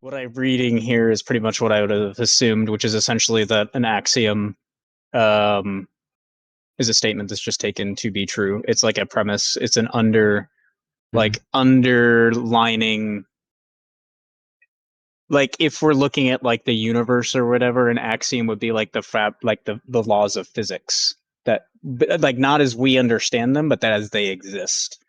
What I'm reading here is pretty much what I would have assumed, which is essentially that an axiom um, is a statement that's just taken to be true. It's like a premise. It's an Mhm. underlining, like if we're looking at like the universe or whatever, an axiom would be like the laws of physics that like not as we understand them, but that as they exist.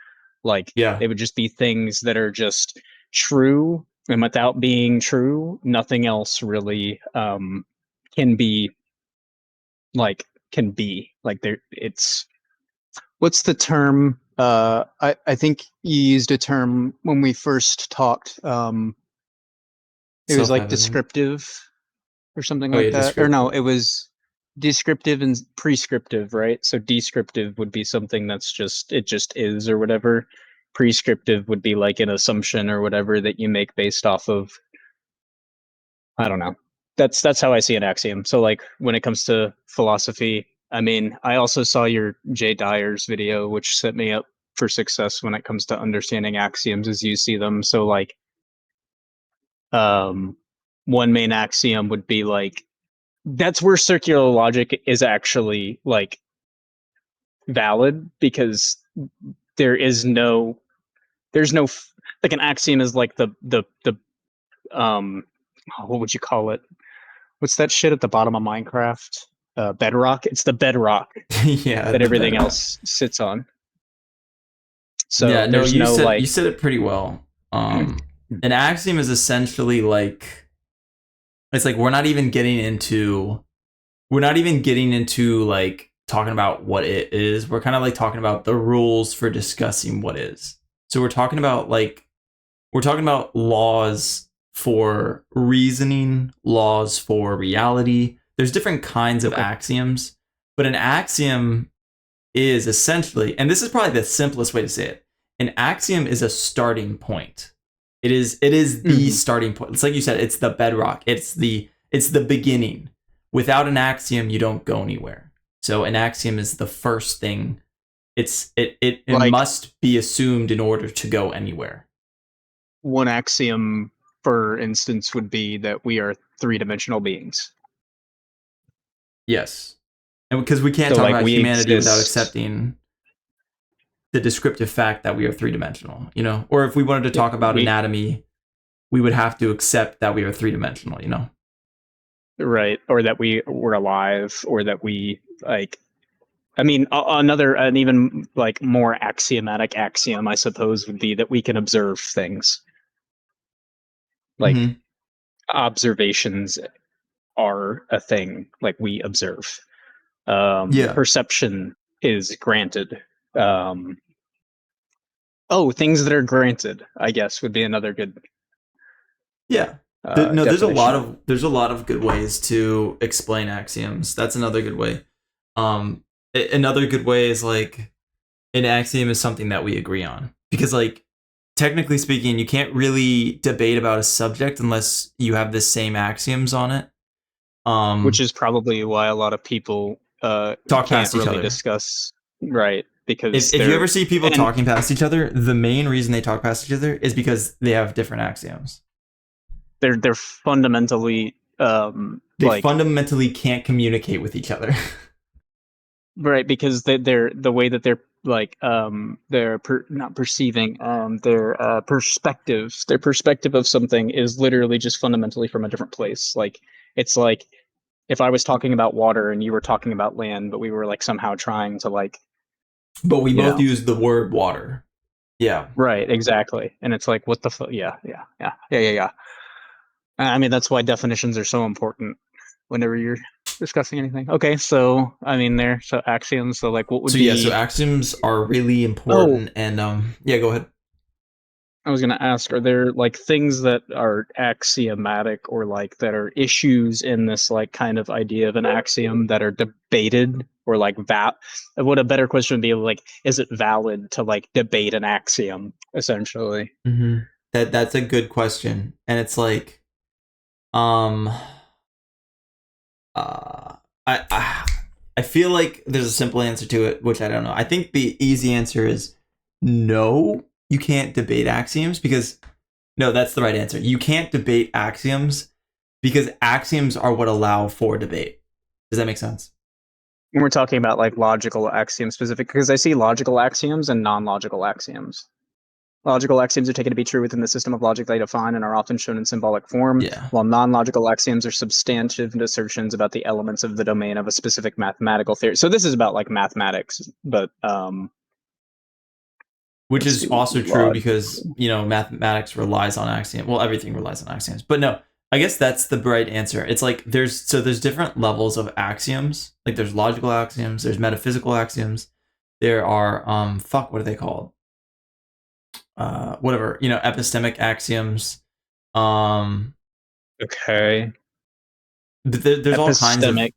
Like Yeah. they would just be things that are just true, and without being true, nothing else really can be can be like there. It's what's the term? I think you used a term when we first talked. It was like Self-evident. descriptive or something Oh like yeah, that. Or no, descriptive. it was descriptive and prescriptive, right? So descriptive would be something that's just it just is or whatever. Prescriptive would be like an assumption or whatever that you make based off of, I don't know. That's how I see an axiom. So like when it comes to philosophy, I mean, I also saw your Jay Dyer's video, which set me up for success when it comes to understanding axioms as you see them. So like um one main axiom would be like that's where circular logic is actually like valid because there is no there's no like an axiom is like the um what would you call it? What's that shit at the bottom of Minecraft? Bedrock. It's the bedrock Yeah, that the everything bedrock. else sits on. Yeah, So no, there's no you like said it pretty well. An axiom is essentially like it's like we're not even getting into like talking about what it is. We're kind of like talking about the rules for discussing what is. So we're talking about laws for reasoning, laws for reality. There's different kinds of okay. axioms, but an axiom is essentially, and this is probably the simplest way to say it, an axiom is a starting point. It is the Hmm. starting point. It's like you said, it's the bedrock. It's the beginning. Without an axiom, you don't go anywhere. So an axiom is the first thing. It Like must be assumed in order to go anywhere. one axiom, for instance, would be that we are three-dimensional beings. Yes. And because we can't So talk like about we humanity without exist. accepting the descriptive fact that we are three dimensional, you know? Or if we wanted to Yeah, talk about we anatomy, we would have to accept that we are three dimensional, you know? right, or that we were alive, or that we like. I mean, another, an even like more axiomatic axiom, I suppose, would be that we can observe things. Like Mm-hmm. observations are a thing. Like we observe. Yeah. Perception is granted. Um, oh, things that are granted, I guess, would be another good Yeah. No, definition. there's a lot of good ways to explain axioms. That's another good way. Another good way is like an axiom is something that we agree on because like technically speaking, you can't really debate about a subject unless you have the same axioms on it. Which Um, is probably why a lot of people talk can't past each really other. discuss, right, because If you they're ever see people and talking past each other, the main reason they talk past each other is because they have different axioms. they're fundamentally They like fundamentally can't communicate with each other. right because they're the way that they're like not perceiving their perspective of something is literally just fundamentally from a different place. Like it's like if I was talking about water and you were talking about land, but we were like somehow trying to like, But we you both know, use the word water. Yeah. right, exactly. And it's like, what the fuck? Yeah, yeah. I mean, that's why definitions are so important whenever you're discussing anything. Okay, so I mean, so axioms. So like, what would So yeah, so be? axioms are really Oh, important and yeah, go ahead. I was gonna ask, are there like things that are axiomatic or like that are issues in this like kind of idea of an axiom that are debated or like that? What a better question would be like, is it valid to like debate an axiom essentially? That's a good question. And it's like um uh I I feel like there's a simple answer to it, which I don't know. I think the easy answer is no, you can't debate axioms because No, that's the right answer. You can't debate axioms because axioms are what allow for debate. Does that make sense? When we're talking about like logical axiom specific, because I see logical axioms and non-logical axioms. Logical axioms are taken to be true within the system of logic they define and are often shown in symbolic form, Yeah. while non-logical axioms are substantive assertions about the elements of the domain of a specific mathematical theory. So this is about like mathematics, but Which let's is see, also true logical. because, mathematics relies on axioms. Well, everything relies on axioms. But no, I guess that's the right answer. It's like there's different levels of axioms. Like there's logical axioms, there's metaphysical axioms. There are what are they called? Whatever, epistemic axioms. Um Okay, there's all kinds of epistemic.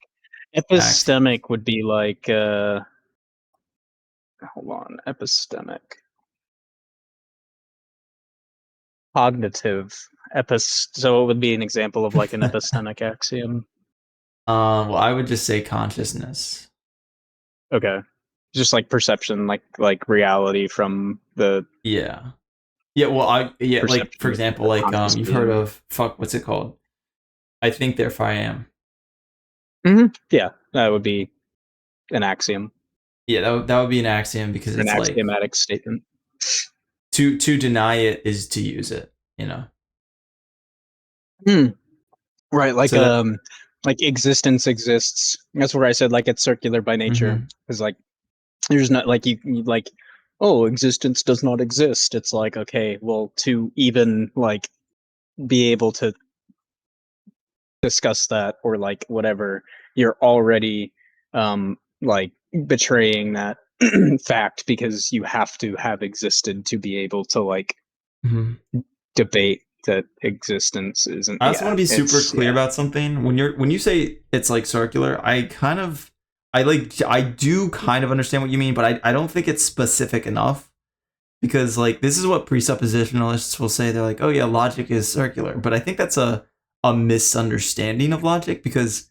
axioms. Epistemic would be like hold on, epistemic. Cognitive. So it would be an example of like an epistemic axiom. Well, I would just say consciousness. Okay. Just like perception, like reality from the Yeah. Yeah, well, like for perception example, of like conscious you've heard being. of what's it called? I think therefore I am. Yeah, that would be an axiom, Yeah, that would be an axiom because an it's like axiomatic statement. to deny it is to use it, you know. Hmm. Right, So that like existence exists. That's where I said like it's circular by nature. mhm, Because like there's not like you like, oh, existence does not exist. It's like, okay, well, to even like be able to discuss that or like whatever, you're already like betraying that fact because you have to have existed to be able to like mhm. debate that existence isn't. I also want Yeah, to be super it's clear yeah. about something. When you say it's like circular, I do kind of understand what you mean, but I don't think it's specific enough because like this is what presuppositionalists will say. They're like, "Oh yeah, logic is circular." But I think that's a misunderstanding of logic because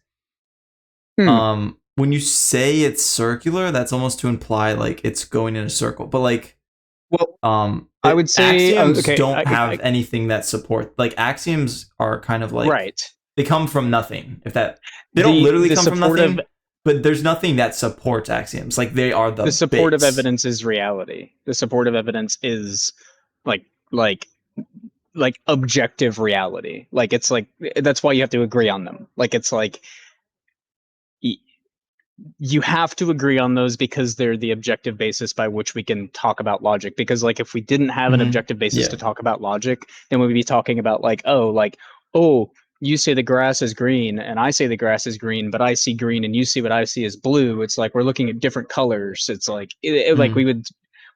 Hmm. when you say it's circular, that's almost to imply like it's going in a circle. But like Well, I would say axioms okay. don't have anything that support like axioms are kind of like Right. they come from nothing. If that they don't The literally the come from supportive nothing, but there's nothing that supports axioms. Like they are the the supportive base. evidence is reality. The supportive evidence is like like like objective reality. Like it's like that's why you have to agree on them. Like it's like you have to agree on those because they're the objective basis by which we can talk about logic. Because like if we didn't have an Mm-hmm. objective basis Yeah. to talk about logic, then we'd be talking about like, oh, you say the grass is green and I say the grass is green, but I see green and you see what I see is blue. It's like we're looking at different colors. It's like like Mm-hmm.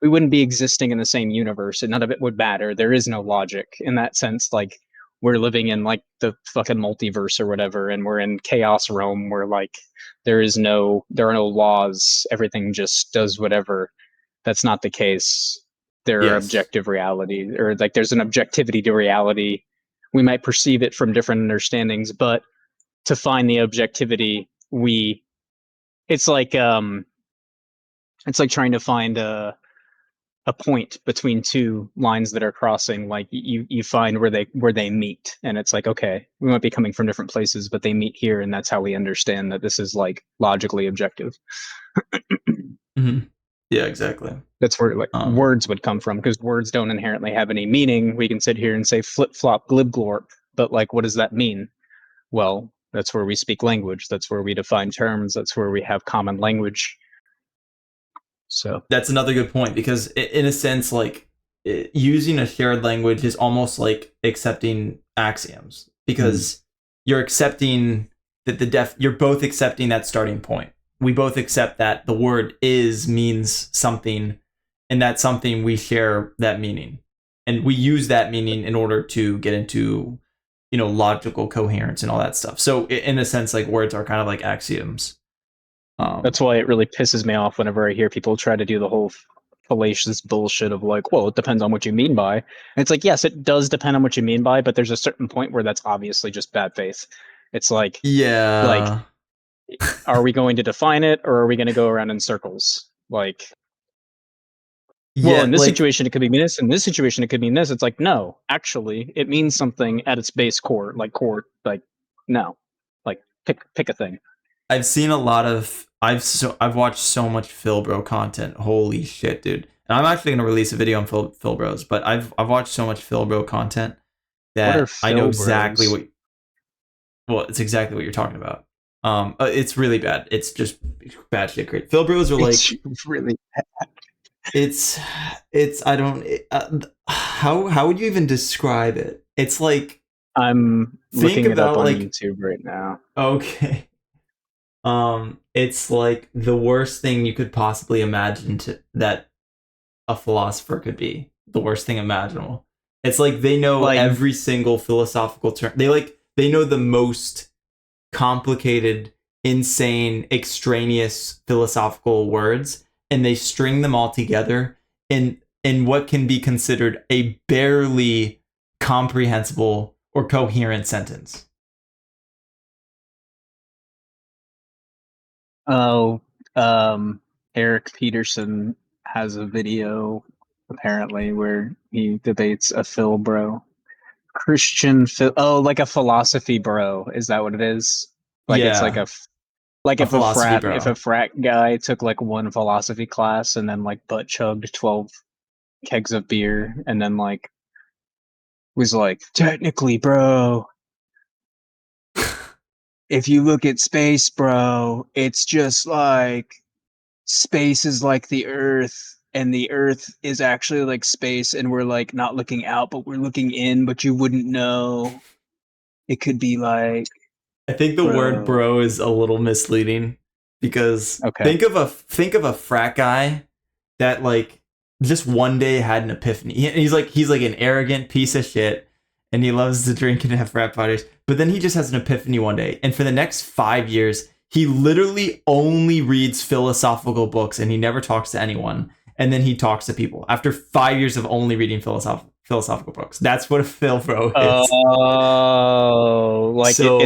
we wouldn't be existing in the same universe and none of it would matter. There is no logic in that sense. Like we're living in like the fucking multiverse or whatever, and we're in chaos realm where like there are no laws, everything just does whatever. That's not the case. There are Yes. objective reality, or like there's an objectivity to reality. We might perceive it from different understandings, but to find the objectivity, we it's like um it's like trying to find a point between two lines that are crossing. Like you find where they meet, and it's like, okay, we might be coming from different places, but they meet here, and that's how we understand that this is like logically objective. Mm-hmm. Yeah. Exactly. That's where like Um. words would come from, because words don't inherently have any meaning. We can sit here and say flip flop glib glorp, but like what does that mean? Well, that's where we speak language, that's where we define terms, that's where we have common language. So That's another good point because in a sense like using a shared language is almost like accepting axioms mm. because you're accepting that you're both accepting that starting point. We both accept that the word is means something and that something we share that meaning, and we use that meaning in order to get into logical coherence and all that stuff. So in a sense like words are kind of like axioms. That's um why it really pisses me off whenever I hear people try to do the whole fallacious bullshit of like, well, it depends on what you mean by. And it's like, yes, it does depend on what you mean by, but there's a certain point where that's obviously just bad faith. It's like, yeah. are we going to define it or are we going to go around in circles? Like, Well, Yeah, in this like situation, it could mean this. In this situation, it could mean this. It's like, no, actually, it means something at its base core, like no, like pick a thing. I've seen a lot of I've watched so much Philbro content. Holy shit, dude! And I'm actually gonna release a video on Philbros, but I've watched so much Philbro content What are that I know Phil exactly Bros? what. Well, it's exactly what you're talking about. It's really bad. It's just bad shit. Great. Philbros are It's like really. it's it's I don't how would you even describe it? It's like I'm think looking it up about on like YouTube right now. okay. It's like the worst thing you could possibly imagine to that a philosopher could be. The worst thing imaginable. It's like they know Like, every single philosophical term. They know the most complicated, insane, extraneous philosophical words, and they string them all together in what can be considered a barely comprehensible or coherent sentence. oh, um, Eric Peterson has a video apparently where he debates a Phil bro. Like a philosophy bro. Is that what it is? Like it's like Yeah, like a if a philosophy frat bro. guy took like one philosophy class and then like butt chugged 12 kegs of beer and then like was like, technically, bro, if you look at space, bro, it's just like space is like the earth and the earth is actually like space and we're like not looking out but we're looking in but you wouldn't know. It could be like, I think the word bro. bro is a little misleading because Okay. think of a frat guy that like just one day had an epiphany. He's like an arrogant piece of shit and he loves to drink and have frat parties. But then he just has an epiphany one day. And for the next 5 years, he literally only reads philosophical books and he never talks to anyone. And then he talks to people after 5 years of only reading philosophical books. That's what a Phil bro is. Oh, like So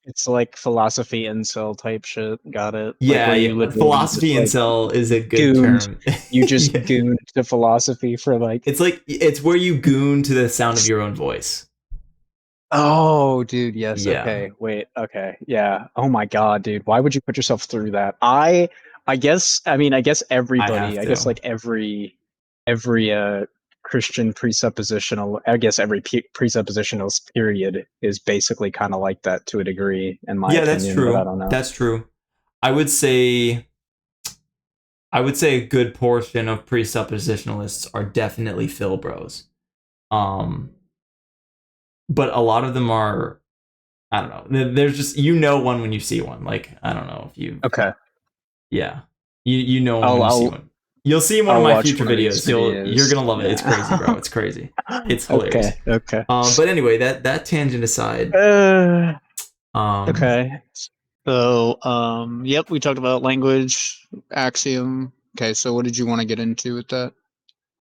it's like philosophy incel type shit. Got it. Like yeah, where you yeah. literally Philosophy just like incel is a good gooned. term. You just Yeah. gooned to philosophy for like. It's like it's where you goon to the sound of your own voice. Oh, dude, yes. Yeah, Okay. Wait. Okay. Yeah. Oh my God, dude. Why would you put yourself through that? I mean, I guess I have everybody, I guess to. like every Christian presuppositional, I guess every presuppositional period is basically kind of like that to a degree, in my Yeah, that's opinion, but I true. don't know. That's true. I would say I would say a good portion of presuppositionalists are definitely Phil bros. Um, but a lot of them are I don't know. There's just you know one when you see one. Like I don't know if you Okay. yeah. You know one I'll when you see I'll one. You'll see one of I'll my watch future one of these videos. You're videos. gonna love it. It's crazy, bro. Yeah. It's crazy. It's hilarious. Okay. Okay. But anyway, that tangent aside, Uh, um, okay. So, yep, we talked about language, axiom. Okay, so what did you want to get into with that?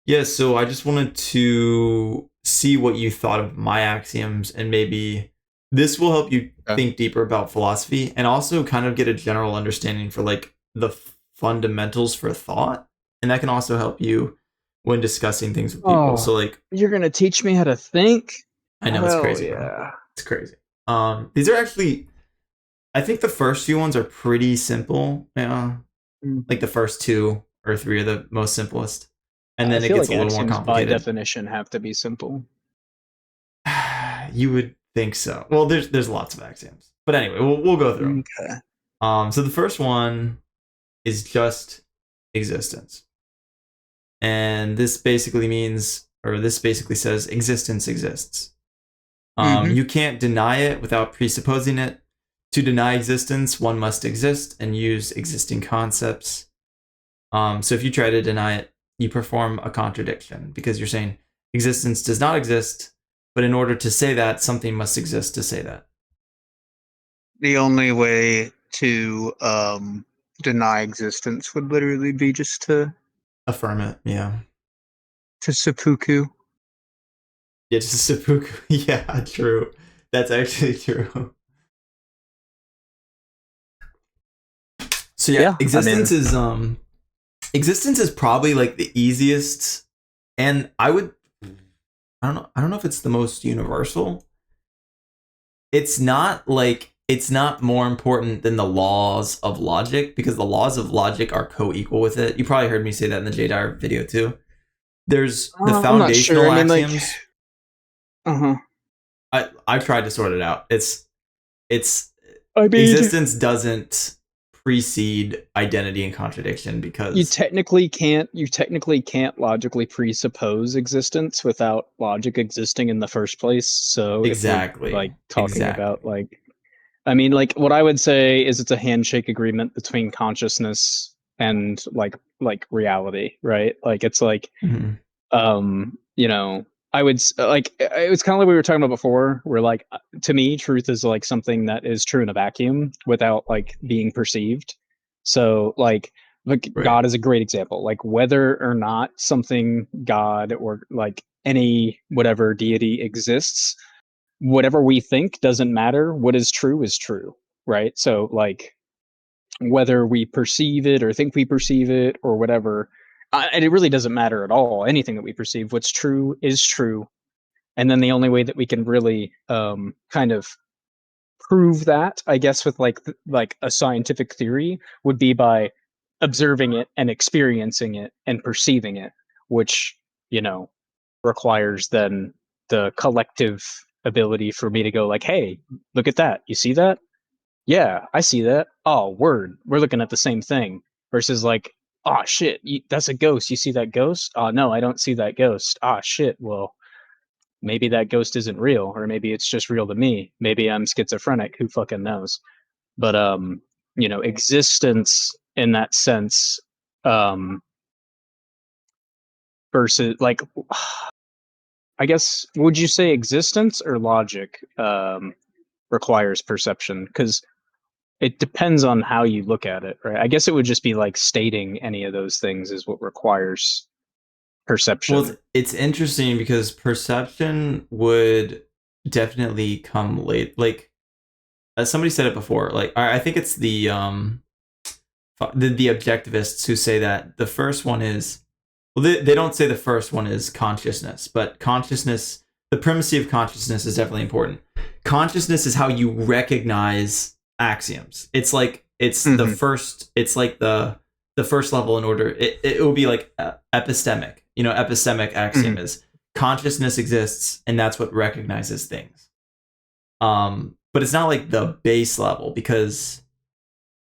yeah. So I just wanted to see what you thought of my axioms, and maybe this will help you Okay. think deeper about philosophy, and also kind of get a general understanding for like the fundamentals for thought, and that can also help you when discussing things with people. Oh, So like you're gonna teach me how to think? I know it's Hell crazy, bro. yeah. It's crazy. These are actually I think the first few ones are pretty simple. Yeah, like the Mhm. first two or three are the most simplest, and I then it feel gets like a little more axioms by complicated. definition have to be simple. You would think so. Well, there's lots of axioms, but anyway, we'll go through them. Okay. So the first one is just existence, and this basically means, or this basically says, existence exists. Mm-hmm. You can't deny it without presupposing it. To deny existence, one must exist and use existing concepts. So if you try to deny it, you perform a contradiction because you're saying existence does not exist, but in order to say that, something must exist to say that. The only way to deny existence would literally be just Affirm it, yeah. to seppuku. Yeah, just seppuku. Yeah, true. That's actually true. So yeah, Yeah, I existence mean, is existence is probably like the easiest, and I don't know if it's the most universal. It's not like it's not more important than the laws of logic because the laws of logic are co-equal with it. You probably heard me say that in the JDR video too. There's the I'm not sure. foundational I mean, like, axioms. uh-huh. I tried to sort it out. It's I mean, existence doesn't precede identity and contradiction because you technically can't logically presuppose existence without logic existing in the first place. So if we're like talking about exactly. like I mean, like what I would say is it's a handshake agreement between consciousness and like reality, right? Like it's like Mhm. you know, like it was kind of like we were talking about before, where like to me, truth is like something that is true in a vacuum without like being perceived. So like Right. God is a great example. Like whether or not something God or like any whatever deity exists, whatever we think doesn't matter. What is true, right? So like whether we perceive it or think we perceive it or whatever, and it really doesn't matter at all. Anything that we perceive, what's true is true. And then the only way that we can really kind of prove that, I guess, with like a scientific theory, would be by observing it and experiencing it and perceiving it, which you know requires then the collective ability for me to go like, hey, look at that. You see that? Yeah, I see that. Oh, word. We're looking at the same thing. Versus like, oh shit, that's a ghost. You see that ghost? Oh no, I don't see that ghost. Ah shit. Well, maybe that ghost isn't real, or maybe it's just real to me. Maybe I'm schizophrenic. Who fucking knows? But existence in that sense, um, versus like, I guess, would you say existence or logic requires perception? Because it depends on how you look at it, right? I guess it would just be like stating any of those things is what requires Well, perception. it's interesting because perception would definitely come late. Like as somebody said it before, like I think it's the objectivists who say that the first one is well they don't say the first one is consciousness, but consciousness, the primacy of consciousness is definitely important. Consciousness is how you recognize axioms. It's like Hmm. it's like the first level in order. It will be like epistemic. You know, epistemic axiom Hmm. is consciousness exists and that's what recognizes things. But it's not like the base level because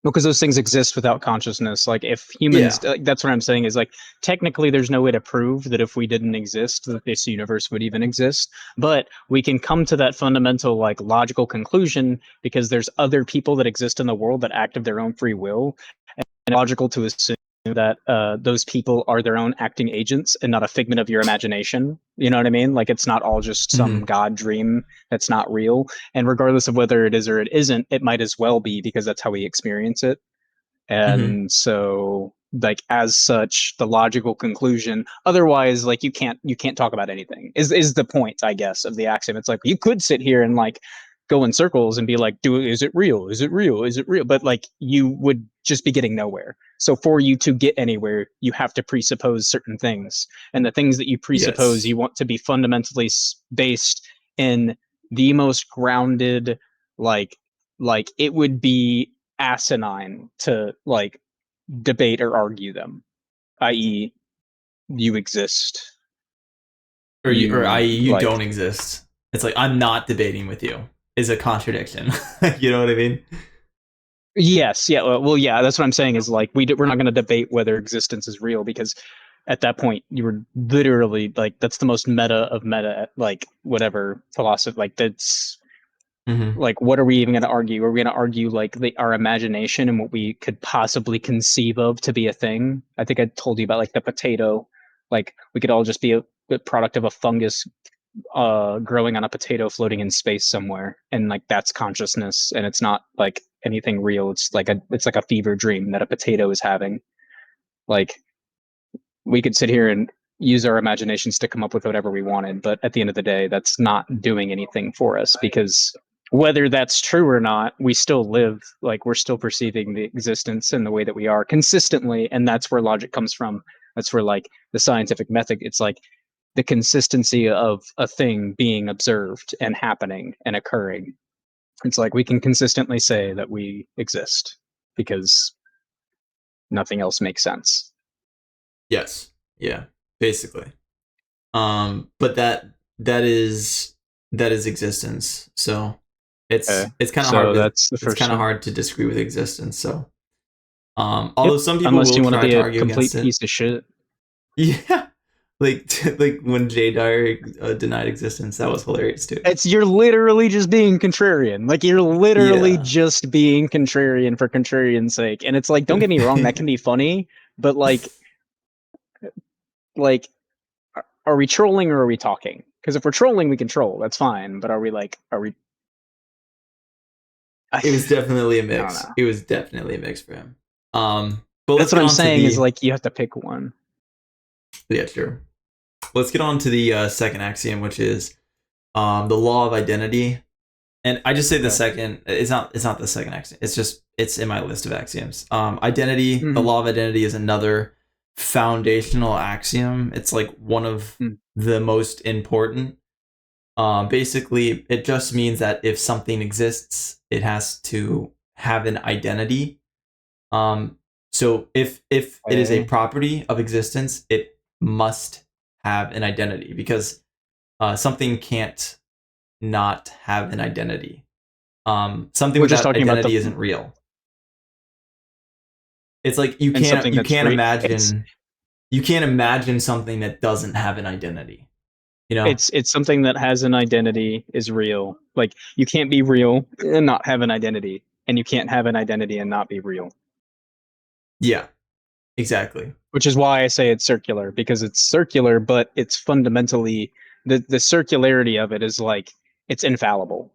Because those things exist without consciousness. Like if humans, yeah. that's what I'm saying is like technically there's no way to prove that if we didn't exist that this universe would even exist. But we can come to that fundamental like logical conclusion because there's other people that exist in the world that act of their own free will, and logical to assume that those people are their own acting agents and not a figment of your imagination. You know what I mean? Like it's not all just some Mm-hmm. god dream that's not real. And regardless of whether it is or it isn't, it might as well be because that's how we experience it. Mm-hmm. And so like as such the logical conclusion, otherwise like you can't talk about anything is the point, I guess, of the axiom. It's like you could sit here and like go in circles and be like, do is it real, is it real, is it real, but like you would just be getting nowhere. So for you to get anywhere you have to presuppose certain things, and the things that you presuppose Yes. you want to be fundamentally based in the most grounded, like it would be asinine to like debate or argue them, i.e., you exist. Or You i.e. you like don't exist. It's like I'm not debating with you is a contradiction. You know what I mean? yes, yeah, well, yeah, that's what I'm saying is like we're not going to debate whether existence is real because at that point you were literally like that's the most meta of meta like whatever philosophy like that's Mm-hmm. like what are we even going to argue? Are we going to argue like our imagination and what we could possibly conceive of to be a thing? I think I told you about like the potato. Like we could all just be a product of a fungus growing on a potato floating in space somewhere, and like that's consciousness, and it's not like anything real. It's like a fever dream that a potato is having. Like we could sit here and use our imaginations to come up with whatever we wanted, but at the end of the day that's not doing anything for us because whether that's true or not, we still live, like we're still perceiving the existence in the way that we are consistently, and that's where logic comes from. That's where like the scientific method, it's like the consistency of a thing being observed and happening and occurring. It's like we can consistently say that we exist because nothing else makes sense. Yes. Yeah. Basically. But that is existence. So Okay, it's kind of hard so with that's the it's first kind of one. hard to disagree with existence. So Yep. although some people Unless will you want to try be to a argue complete against it. piece of shit. Yeah. Like when Jay Dyer denied existence, that was hilarious too. It's you're literally just being contrarian. Like you're literally Yeah. just being contrarian for contrarian's sake. And it's like, don't get me wrong, that can be funny, but like, are we trolling or are we talking? Because if we're trolling, we can troll. That's fine. But are we like, are we? I, It was definitely a I don't mix. know. It was definitely a mix for him. But let's That's what get I'm on to saying. Is the like you have to pick one. yeah, sure. Let's get on to the second axiom, which is the law of identity. And I just say the Okay. second. It's not the second axiom. It's in my list of axioms. Identity. The Mm-hmm. law of identity is another foundational axiom. It's like one of Mm. the most important. Basically, it just means that if something exists, it has to have an identity. Um, so if it is a Okay. property of existence, it must have an identity because something can't not have an identity. Something We're just without talking about the identity isn't real. It's like you and can't something you that's can't real. It's imagine you can't imagine something that doesn't have an identity. You know? it's something that has an identity is real. Like you can't be real and not have an identity, and you can't have an identity and not be real. Yeah, exactly. Which is why I say it's circular because it's circular, but it's fundamentally the circularity of it is like it's infallible.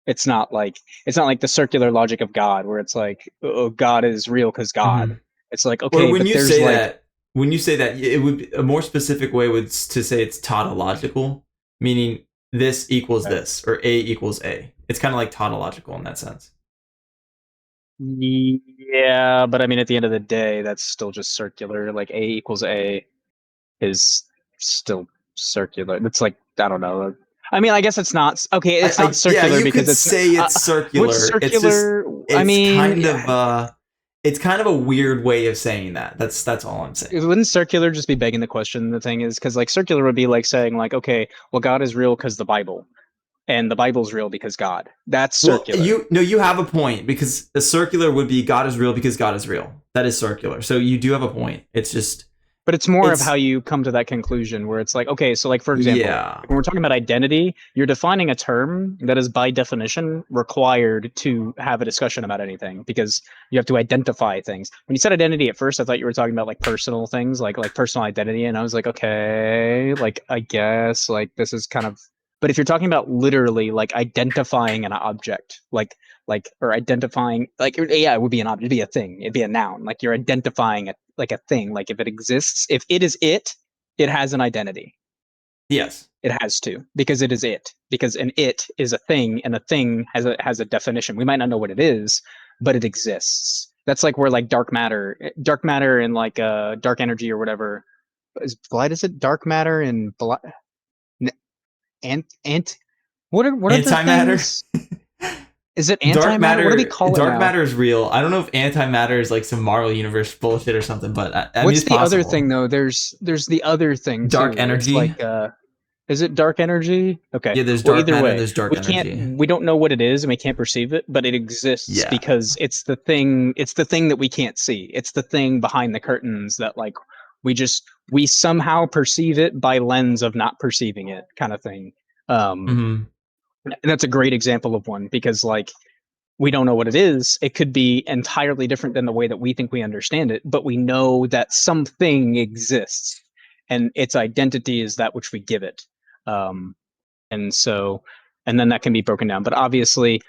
It's not like the circular logic of God where it's like oh God is real because Hmm. God. It's like Or okay, but there's like when you say that, it would a more specific way would to say it's tautological, meaning this equals uh, this or A equals A. It's kind of like tautological in that sense. yeah, but I mean at the end of the day that's still just circular. Like A equals A is still circular. It's like I don't know. I mean, I guess it's not okay. It's not Yeah, circular you because could it's say it's what's circular. circular. I It's mean, kind yeah, of it's kind of a weird way of saying that. That's all I'm saying. wouldn't circular just be begging the question? The thing is, because like circular would be like saying like, okay, well, God is real because the Bible, and the Bible's real because God. That's Well, circular. you have a point because a circular would be God is real because God is real. That is circular. So you do have a point. It's just But it's more of how it's you come to that conclusion where it's like, okay, so like for example, yeah. when we're talking about identity, you're defining a term that is by definition required to have a discussion about anything because you have to identify things. When you said identity at first, I thought you were talking about like personal things, like personal identity, and I was like, okay, like I guess like this is kind of but if you're talking about literally like identifying an object, like or identifying like yeah, it would be an object, it'd be a thing, it'd be a noun. Like you're identifying it like a thing. Like if it exists, if it is it, it has an identity. Yes. It has to because it is it. Because an it is a thing, and a thing has a definition. We might not know what it is, but it exists. That's like where like dark matter, and like dark energy or whatever is light. Is it dark matter and ant? What are the Antimatter. things? Is it antimatter? What do we call it Dark now? matter is real. I don't know if antimatter is like some Marvel universe bullshit or something, but I mean What's it's the other possible. thing though? There's the other thing Dark too. It's energy. like is it dark energy? Okay. Yeah, there's Well, dark either matter and way, there's dark energy. we don't know what it is and we can't perceive it, but it exists Yeah. because it's the thing that we can't see. It's the thing behind the curtains that like we somehow perceive it by lens of not perceiving it kind of thing. Um Hmm. and that's a great example of one because like we don't know what it is. It could be entirely different than the way that we think we understand it, but we know that something exists and its identity is that which we give it. Um, and so, and then that can be broken down. But obviously,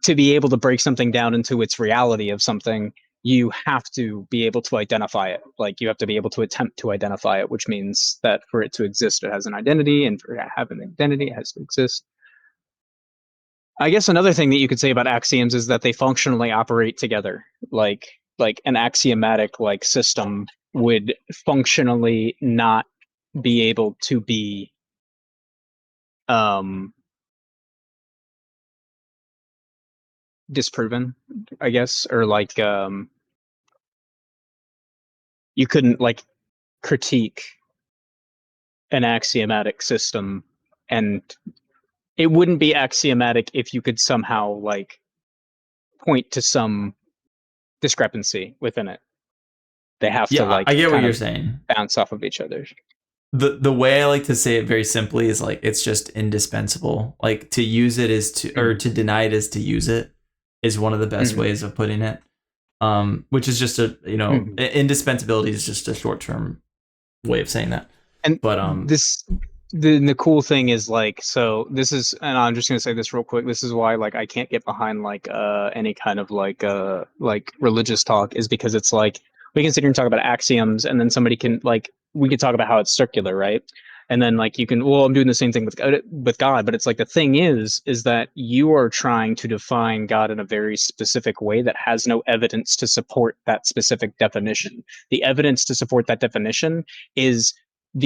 to be able to break something down into its reality of something, you have to be able to identify it. Like you have to be able to attempt to identify it, which means that for it to exist, it has an identity, and for it to have an identity, it has to exist. I guess another thing that you could say about axioms is that they functionally operate together. Like an axiomatic like system would functionally not be able to be um disproven, I guess, or like you couldn't like critique an axiomatic system, and it wouldn't be axiomatic if you could somehow like point to some discrepancy within it. They have to Yeah, I like get what kind you're of saying. bounce off of each other. The way I like to say it very simply is like it's just indispensable. Like to use it is to or Hmm. to deny it is to use it is one of the best Hmm. ways of putting it. Which is just a Hmm. indispensability is just a short term way of saying that. And But this the cool thing is like, so this is, and I'm just gonna say this real quick. This is why like I can't get behind like any kind of like religious talk, is because it's like we can sit here and talk about axioms, and then somebody can like we could talk about how it's circular, right? And then like you can, well, I'm doing the same thing with God, but it's like the thing is that you are trying to define God in a very specific way that has no evidence to support that specific definition. The evidence to support that definition is what's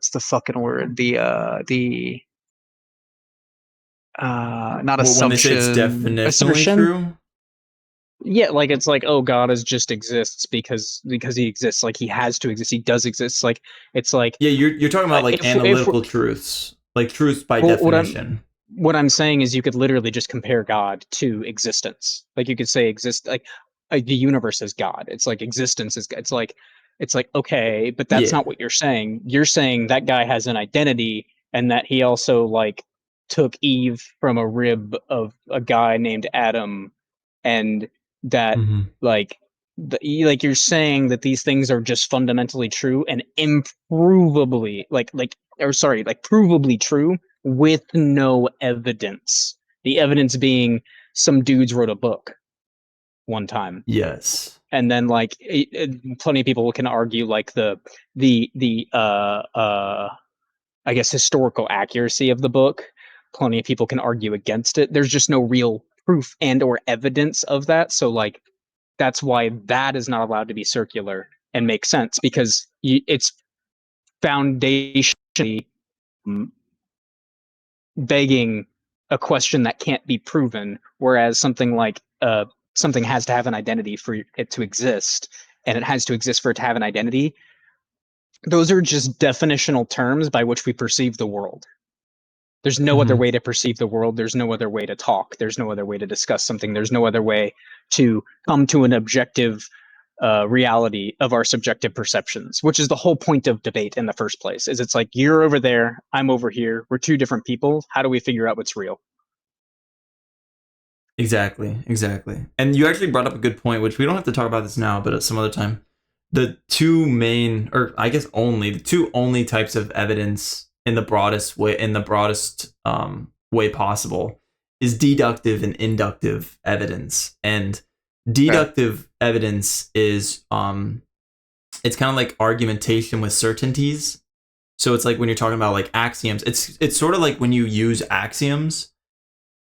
the fucking word, not when they say it's assumption, definitionally assertion. true, Yeah, like it's like, oh, God is just exists because he exists, like he has to exist, he does exist, like it's like yeah, you're talking about like if analytical truths, like truths by well, definition. what I'm saying is you could literally just compare God to existence. Like you could say exist, like the universe is God. It's like existence is, it's like okay, but that's Yeah. not what you're saying. You're saying that guy has an identity, and that he also like took Eve from a rib of a guy named Adam, and that Hmm. like like you're saying that these things are just fundamentally true and improvably like or sorry, like provably true with no evidence. The evidence being some dudes wrote a book one time, Yes. and then like plenty of people can argue like the I guess historical accuracy of the book. Plenty of people can argue against it. There's just no real proof and or evidence of that. So like that's why that is not allowed to be circular and make sense, because it's foundationally begging a question that can't be proven, whereas something like something has to have an identity for it to exist, and it has to exist for it to have an identity. Those are just definitional terms by which we perceive the world. There's no other Hmm. way to perceive the world. There's no other way to talk. There's no other way to discuss something. There's no other way to come to an objective reality of our subjective perceptions, which is the whole point of debate in the first place. Is it's like you're over there, I'm over here, we're two different people. How do we figure out what's real? Exactly. Exactly. And you actually brought up a good point, which we don't have to talk about this now, but at some other time. The two main, or I guess only the two only types of evidence in the broadest way possible is deductive and inductive evidence. And Okay. deductive evidence is it's kind of like argumentation with certainties. So it's like when you're talking about like axioms, it's sort of like when you use axioms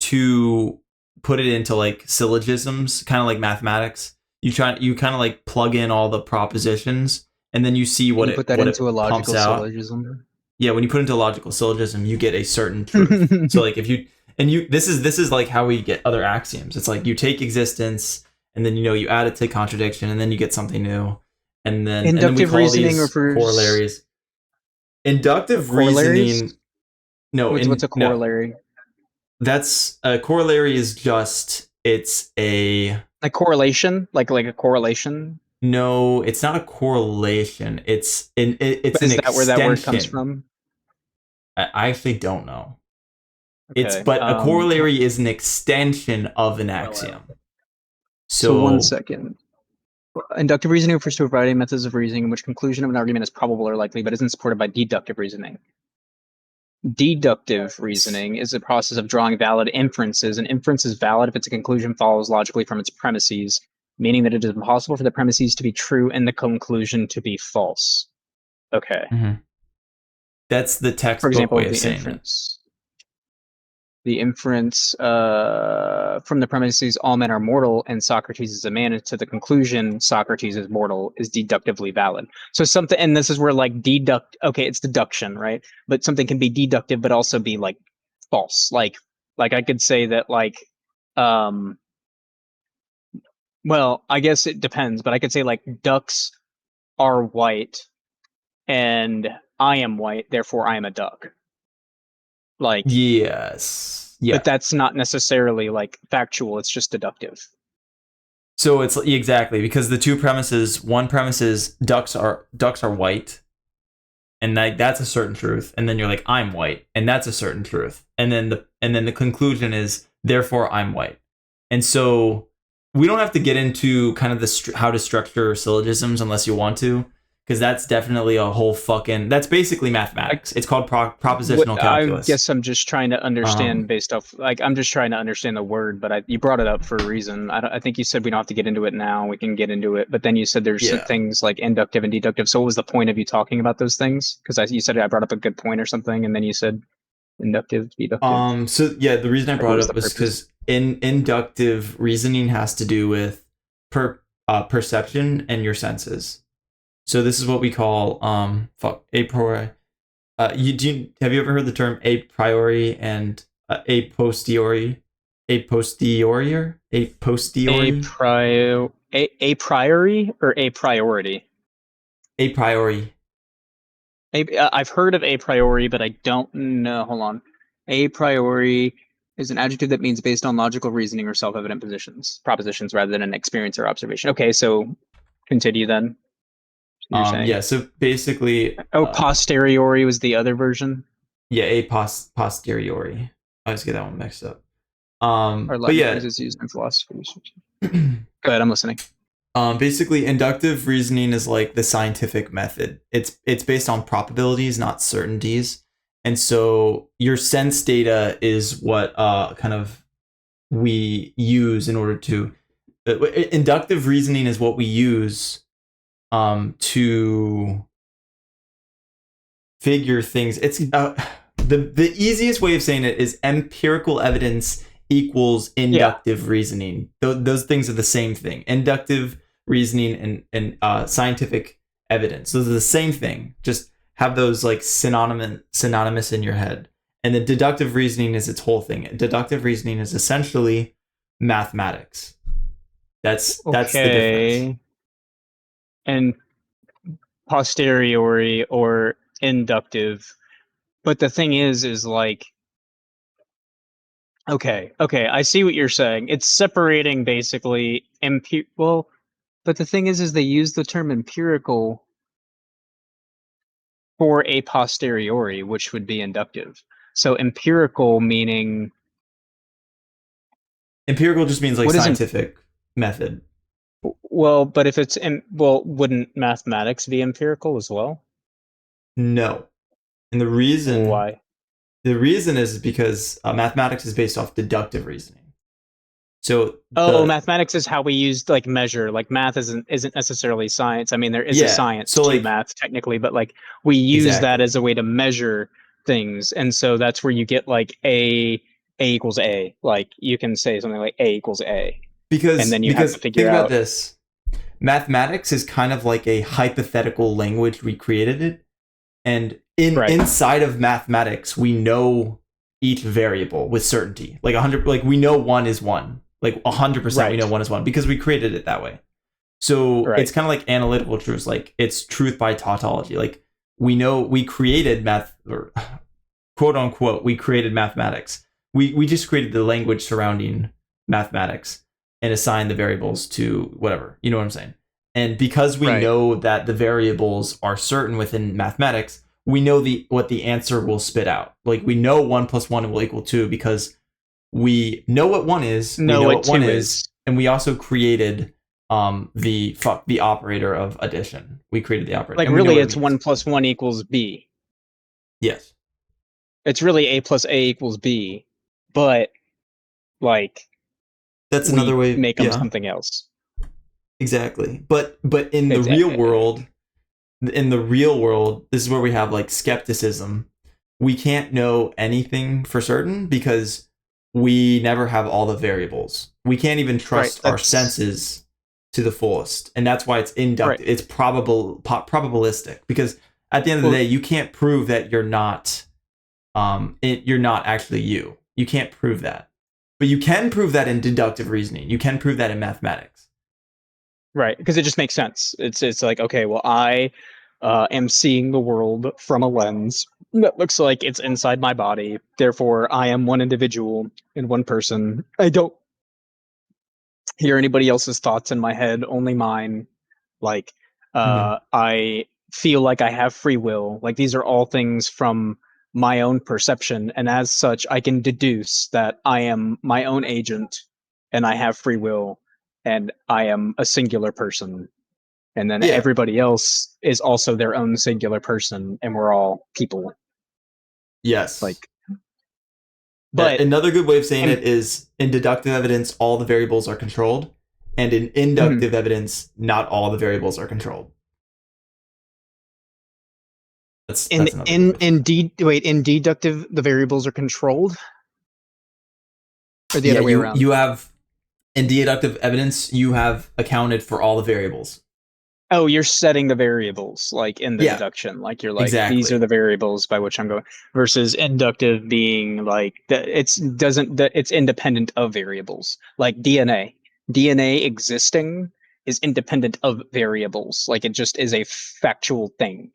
to put it into like syllogisms, kind of like mathematics. You kind of like plug in all the propositions and then you see And you put that what it into a pumps logical out. syllogism. Yeah, when you put into a logical syllogism, you get a certain truth. So like if you and you this is like how we get other axioms. It's like you take existence and then you add it to contradiction and then you get something new. And then we Inductive call reasoning these refers corollaries. Inductive corollaries. reasoning, no, What's in a no, corollary? that's a corollary is just it's a Like correlation, like a correlation. no, it's not a correlation. It's But an is that where that word comes extension. from? I actually don't know. It's Okay. but a corollary is an extension of an axiom. So one So second. Inductive reasoning refers to a variety of methods of reasoning in which conclusion of an argument is probable or likely, but isn't supported by deductive reasoning. Deductive reasoning is a process of drawing valid inferences. An inference is valid if its conclusion follows logically from its premises, meaning that it is impossible for the premises to be true and the conclusion to be false. Okay. mhm. That's the For textbook example, way of saying it. the inference from the premises all men are mortal and Socrates is a man to the conclusion Socrates is mortal is deductively valid. So something, and this is where like deduct, okay, it's deduction, right? But something can be deductive, but also be like false. Like I could say that um, well, I guess it depends, but I could say like ducks are white and I am white, therefore I am a duck. Like, Yes. but Yeah. that's not necessarily like factual, it's just deductive. So it's exactly because the two premises. One premise is ducks are white, and that's a certain truth. And then you're like, I'm white, and that's a certain truth. And then the conclusion is therefore I'm white. And so we don't have to get into kind of how to structure syllogisms unless you want to, because that's definitely a whole fucking that's basically I mathematics. It's called what propositional I calculus. guess I'm just trying to understand Um, based off like I'm just trying to understand the word, but you brought it up for a reason. I think you said we don't have to get into it now. We can get into it, but then you said there's some yeah. things like inductive and deductive. So what was the point of you talking about those things? Because you said I brought up a good point or something, and then you said inductive, deductive. So yeah, the reason I Like what brought it was up the was purpose? because in inductive reasoning has to do with perception and your senses. So this is what we call a priori. Have you ever heard the term a priori and a posteriori? A posterior? A posteriori? A priori or a priority? A priori. I've heard of a priori, but I don't know. Hold on. A priori is an adjective that means based on logical reasoning or self-evident propositions rather than an experience or observation. Okay, so continue then. You're saying, Yeah, so basically oh, posteriori was the other version. yeah, posteriori. I always get that one mixed up. Our But Latin yeah, phrase is used in philosophy research. Go ahead, I'm listening. basically, inductive reasoning is like the scientific method. It's based on probabilities, not certainties, and so your sense data is what kind of we use in order to. Inductive reasoning is what we use to figure things. It's the easiest way of saying it is empirical evidence equals Yeah. inductive reasoning. Those things are the same thing. Inductive reasoning and scientific evidence. Those are the same thing. Just have those like synonymous in your head. And the deductive reasoning is its whole thing. Deductive reasoning is essentially mathematics. That's the difference. Okay. And posteriori or inductive. But the thing is like, okay, I see what you're saying. It's separating basically well, but the thing is they use the term empirical for a posteriori, which would be inductive. So empirical meaning Empirical just means like what isn't scientific method. well, but if it's well, wouldn't mathematics be empirical as well? No. And Why? the reason is because mathematics is based off deductive reasoning. So Oh, the mathematics is how we use like measure. Like math isn't necessarily science. I mean, there is a yeah, science so to like math technically, but like we use that as exactly a way to measure things. And so that's where you get like A equals A. Like you can say something like A equals A, and then you have because to think figure about out this. Mathematics is kind of like a hypothetical language we created it, and right, inside of mathematics we know each variable with certainty. Like 100, like we know one is one. Like 100% we right, know one is one because we created it that way. So right, it's kind of like analytical truths, like it's truth by tautology. Like we know we created math, or quote unquote, we created mathematics. We just created the language surrounding mathematics and assigned the variables to whatever. You know what I'm saying? And because we right. know that the variables are certain within mathematics, we know what the answer will spit out. Like we know 1 + 1 will equal 2 because we know what one is, we Know know what what one two is, is. and we also created the operator of addition. We created the operator Like and we know really, what it it's means. 1 + 1 equals B. Yes. It's really A plus A equals B, but like That's another we way. make them Yeah, something else. exactly. But in the It's real world, in the real world, this is where we have like skepticism. We can't know anything for certain because we never have all the variables. We can't even Right. trust our senses to the fullest, and that's why it's Right. inductive. It's probabilistic because at the end of the Well, day, you can't prove that you're not actually you. You can't prove that, but you can prove that in deductive reasoning. You can prove that in mathematics. right, because it just makes sense. It's like, okay, well, I am seeing the world from a lens that looks like it's inside my body. Therefore, I am one individual in one person. I don't hear anybody else's thoughts in my head, only mine. Like, Mm-hmm. I feel like I have free will. Like, these are all things from my own perception, and as such, I can deduce that I am my own agent, and I have free will, and I am a singular person. And then Yeah. everybody else is also their own singular person, and we're all people. Yes. Like, but Another good way of saying and it is in deductive evidence, all the variables are controlled, and in mhm. inductive evidence, not all the variables are controlled. That's another good way of saying it. In deductive the variables are controlled, or the Yeah, other way you around. you have in deductive evidence, you have accounted for all the variables. Oh, you're setting the variables like in the Yeah, deduction. Like you're like, these are exactly. the variables by which I'm going versus inductive being like that it's doesn't that it's independent of variables. Like DNA. DNA existing is independent of variables. Like it just is a factual thing.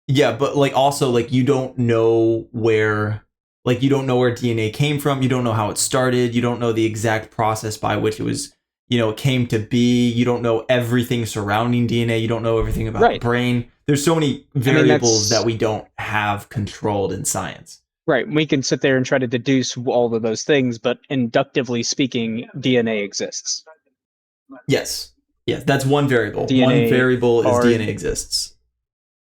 Yeah, but like also like you don't know where DNA came from, you don't know how it started, you don't know the exact process by which it was, it came to be, you don't know everything surrounding DNA, you don't know everything about the Right. brain. There's so many I mean variables that that's we don't have controlled in science. right. We can sit there and try to deduce all of those things, but inductively speaking, DNA exists. Yes. Yes, that's one variable. One DNA variable is are DNA exists.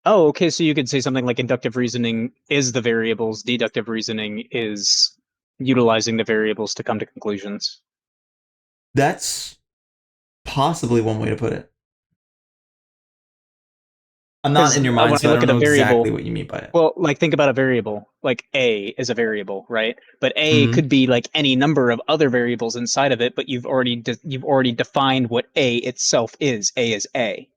Oh, okay. So you could say something like inductive reasoning is the variables, deductive reasoning is utilizing the variables to come to conclusions. That's possibly one way to put it. I'm not Because in your mind, when I so I look don't at a know exactly variable, what you mean by it. well, like think about a variable, like A is a variable, right? But A Mm-hmm. could be like any number of other variables inside of it, but you've already defined what A itself is. A is A.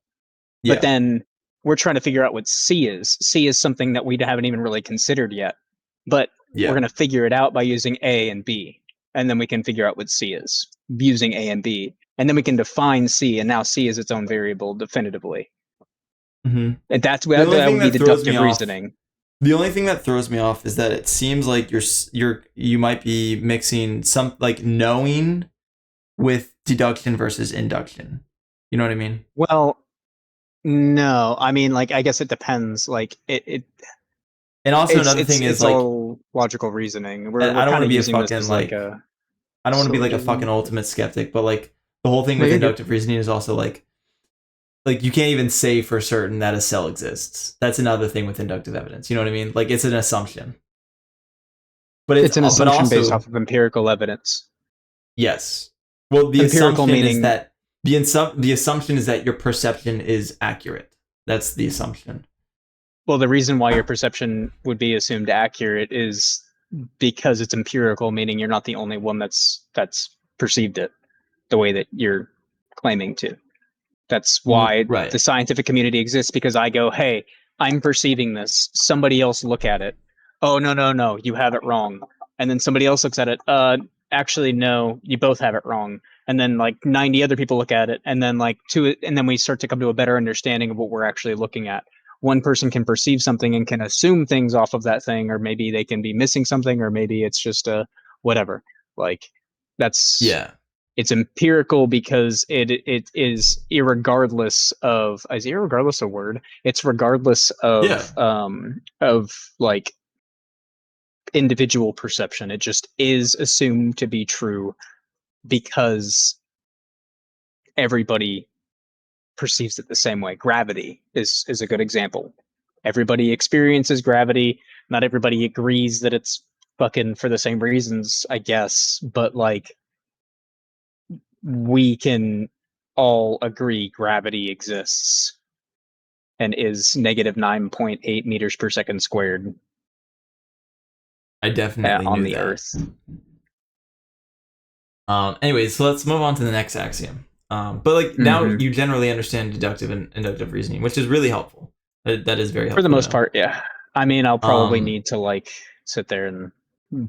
But Yeah. then we're trying to figure out what C is. C is something that we haven't even really considered yet. But we're Yeah. going to figure it out by using A and B. And then we can figure out what C is using A and B. And then we can define C. And now C is its own variable definitively. Mm-hmm. And The only that thing would be that throws me deductive off reasoning. The only thing that throws me off is that it seems like you might be mixing some like knowing with deduction versus induction. You know what I mean? Well, no, I mean, like, I guess it depends. Like, And also another thing is it's like all logical reasoning. I We're don't want kind to of be a using this fucking as like like a I don't want to be like a fucking syllogism. ultimate skeptic, but like the whole thing No, with you're good. inductive reasoning is also like you can't even say for certain that a cell exists. That's another thing with inductive evidence. You know what I mean? Like it's an assumption. It's an But assumption based also off of empirical evidence. yes. Well, the Empirical assumption is meaning, that the assumption is that your perception is accurate. That's the assumption. well, the reason why your perception would be assumed accurate is because it's empirical, meaning you're not the only one that's perceived it the way that you're claiming to. That's why the Right. scientific community exists because I go, hey, I'm perceiving this. Somebody else look at it. Oh, no, no, no, you have it wrong. And then somebody else looks at it. Actually, no, you both have it wrong. And then like 90 other people look at it. And then and then we start to come to a better understanding of what we're actually looking at. One person can perceive something and can assume things off of that thing, or maybe they can be missing something, or maybe it's just a whatever. Like that's Yeah. it's empirical because it is irregardless of is irregardless a word it's regardless Yeah. of like individual perception. It just is assumed to be true because everybody perceives it the same way. Gravity is a good example. Everybody experiences gravity. Not everybody agrees that it's fucking for the same reasons, I guess, but like we can all agree gravity exists. and is negative 9.8 meters per second squared I definitely on knew the that. Earth. Anyways, so let's move on to the next axiom. But like now Mm-hmm. you generally understand deductive and inductive reasoning, which is really helpful. That is very For the helpful to most know. part, yeah. I mean, I'll probably Um, need to like sit there and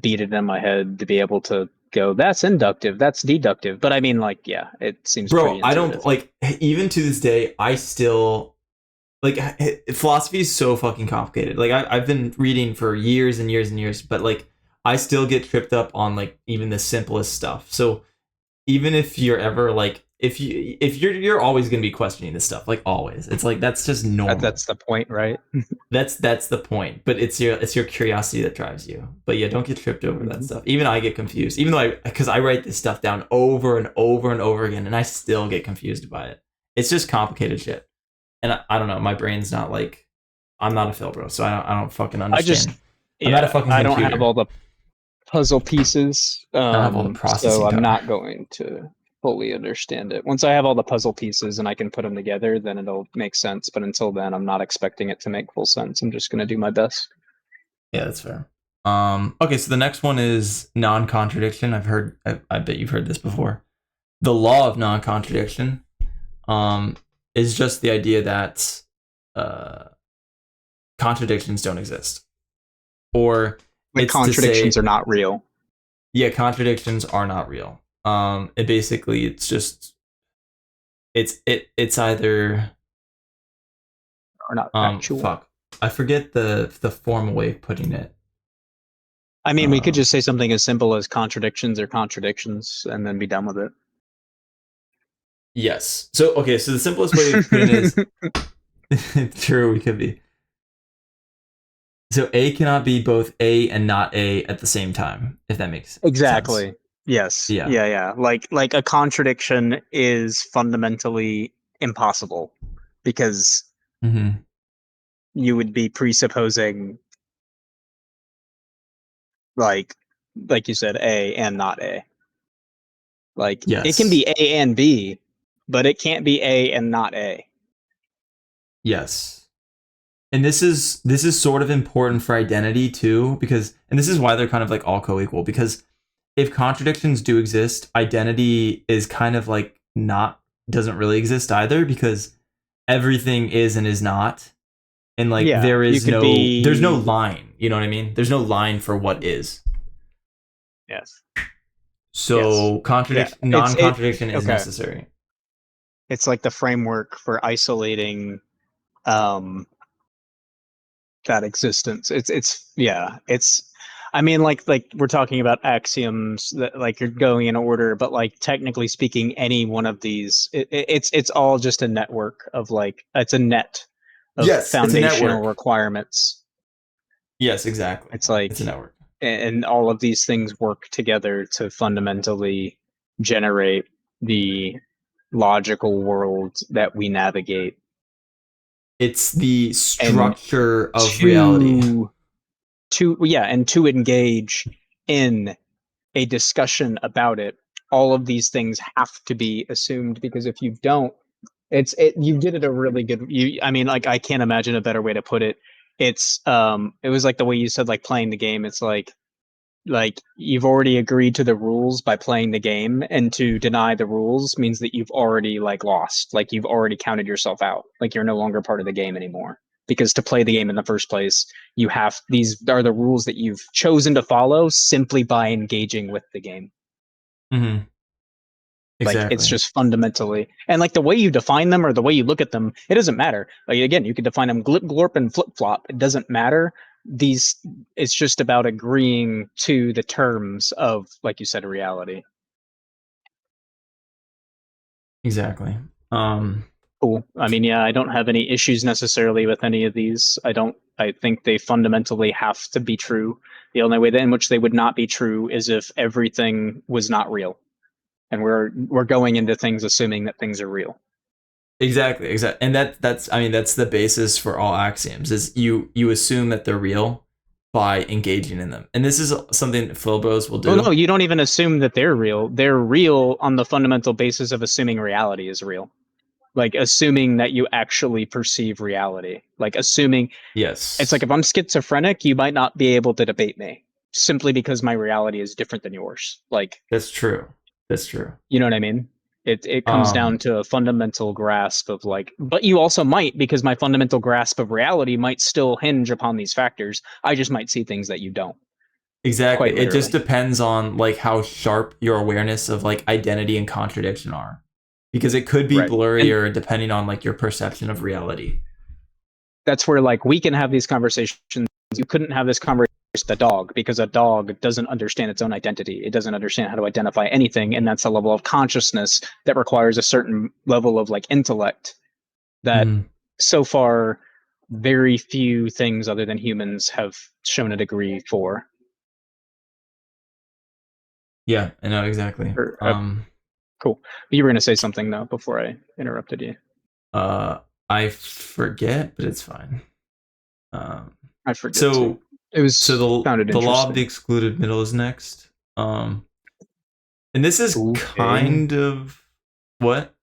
beat it in my head to be able to go, that's inductive, that's deductive. But I mean, like, yeah, it seems bro, pretty I don't intuitive. like even to this day. I still like philosophy is so fucking complicated. Like I've been reading for years and years and years, but like I still get tripped up on like even the simplest stuff. So even if you're ever like if you're always going to be questioning this stuff, like always, it's like that's just normal. That's the point, right? That's the point, but it's your curiosity that drives you. But yeah, don't get tripped over that Mhm. stuff. Even I get confused, even though because I write this stuff down over and over and over again, and I still get confused by it. It's just complicated shit, and I don't know, my brain's not like, I'm not a Phil bro, so I don't fucking I just, understand. I'm not a yeah, fucking I don't have computer. all the puzzle pieces, I don't have all the so processing I'm power. not going to fully understand it. Once I have all the puzzle pieces and I can put them together, then it'll make sense. But until then, I'm not expecting it to make full sense. I'm just going to do my best. Yeah, that's fair. Okay, so the next one is non-contradiction. I bet you've heard this before. The law of non-contradiction um, is just the idea that uh, contradictions don't exist, or Like it's to contradictions say, are not real yeah, contradictions are not real. It basically, it's just it's either or not factual. fuck, I forget the formal way of putting it. I mean, we could Um, just say something as simple as contradictions are contradictions and then be done with yes. So okay, so the simplest way of putting it is it. true. We could be. So A cannot be both A and not A at the same time, if that makes sense. Exactly. Yes. Yeah. Yeah, yeah. Like a contradiction is fundamentally impossible because Mm-hmm. you would be presupposing like like you said A and not A. Like it can Yes. be A and B, but it can't be A and not A. Yes. And this is sort of important for identity too, because and this is why they're kind of like all co-equal, because if contradictions do exist, identity is kind of like not doesn't really exist either, because everything is and is not. And like Yeah, you could there's no be line, you know what I mean? There's no line for what is. yes. Yes. So Yeah. contradiction It's it non-contradiction is okay. necessary. It's like the framework for isolating um that existence. It's yeah, it's I mean like we're talking about axioms that like you're going in order, but like technically speaking, any one of these it's all just a network of like it's a net of Yes, it's a foundational network. requirements. Yes, exactly. It's like It's a network. and all of these things work together to fundamentally generate the logical world that we navigate. It's the And structure of reality. to and to engage in a discussion about it, all of these things have to be assumed because if you don't, you did it a really good you I mean like I can't imagine a better way to put it. It was like the way you said like playing the game. It's like you've already agreed to the rules by playing the game, and to deny the rules means that you've already like lost, like you've already counted yourself out, like you're no longer part of the game anymore, because to play the game in the first place, you have these are the rules that you've chosen to follow simply by engaging with the game. Mm-hmm. Like it's Exactly. just fundamentally, and like the way you define them or the way you look at them, it doesn't matter. Like again, you could define them glip glorp and flip flop, it doesn't matter. These It's just about agreeing to the terms of, like you said, reality. Exactly. Cool. I mean, yeah, I don't have any issues necessarily with any of these. I think they fundamentally have to be true. The only way in which they would not be true is if everything was not real, and we're going into things assuming that things are real. Exactly. Exactly. And that's I mean that's the basis for all axioms is you assume that they're real by engaging in them. And this is something that Philbros will Well, no, do. you don't even assume that they're real. They're real on the fundamental basis of assuming reality is real. Like assuming that you actually perceive reality. Like assuming it's like Yes, if I'm schizophrenic, you might not be able to debate me simply because my reality is different than yours. Like, that's true. That's true. you know what I mean? It comes down Um, to a fundamental grasp of like, but you also might, because my fundamental grasp of reality might still hinge upon these factors. I just might see things that you don't, exactly. quite It just literally. depends on like how sharp your awareness of like identity and contradiction are, because it could be Right. And blurrier depending on like your perception of reality. that's where like we can have these conversations. You couldn't have this conversation with a dog because a dog doesn't understand its own identity. It doesn't understand how to identify anything, and that's a level of consciousness that requires a certain level of like intellect that Mm, so far very few things other than humans have shown a degree for. yeah, I know exactly. Or, cool. You were going to say something though before I interrupted you. Uh, I forget, but it's fine. Um, I forget too. so It so was sounded the law of the interesting. excluded middle is next. And this is Okay. kind of what?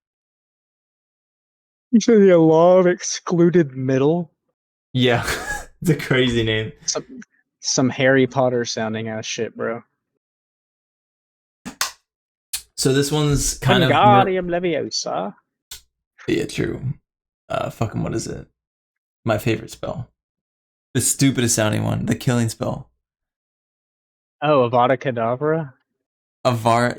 You said the law of excluded middle. Yeah, it's a crazy name. Some some Harry Potter sounding ass shit, bro. So this one's kind of Wingardium Leviosa. yeah, true. Fucking what is it? My favorite spell. The stupidest sounding one, the killing spell. Oh, Avada Kedavra. Avada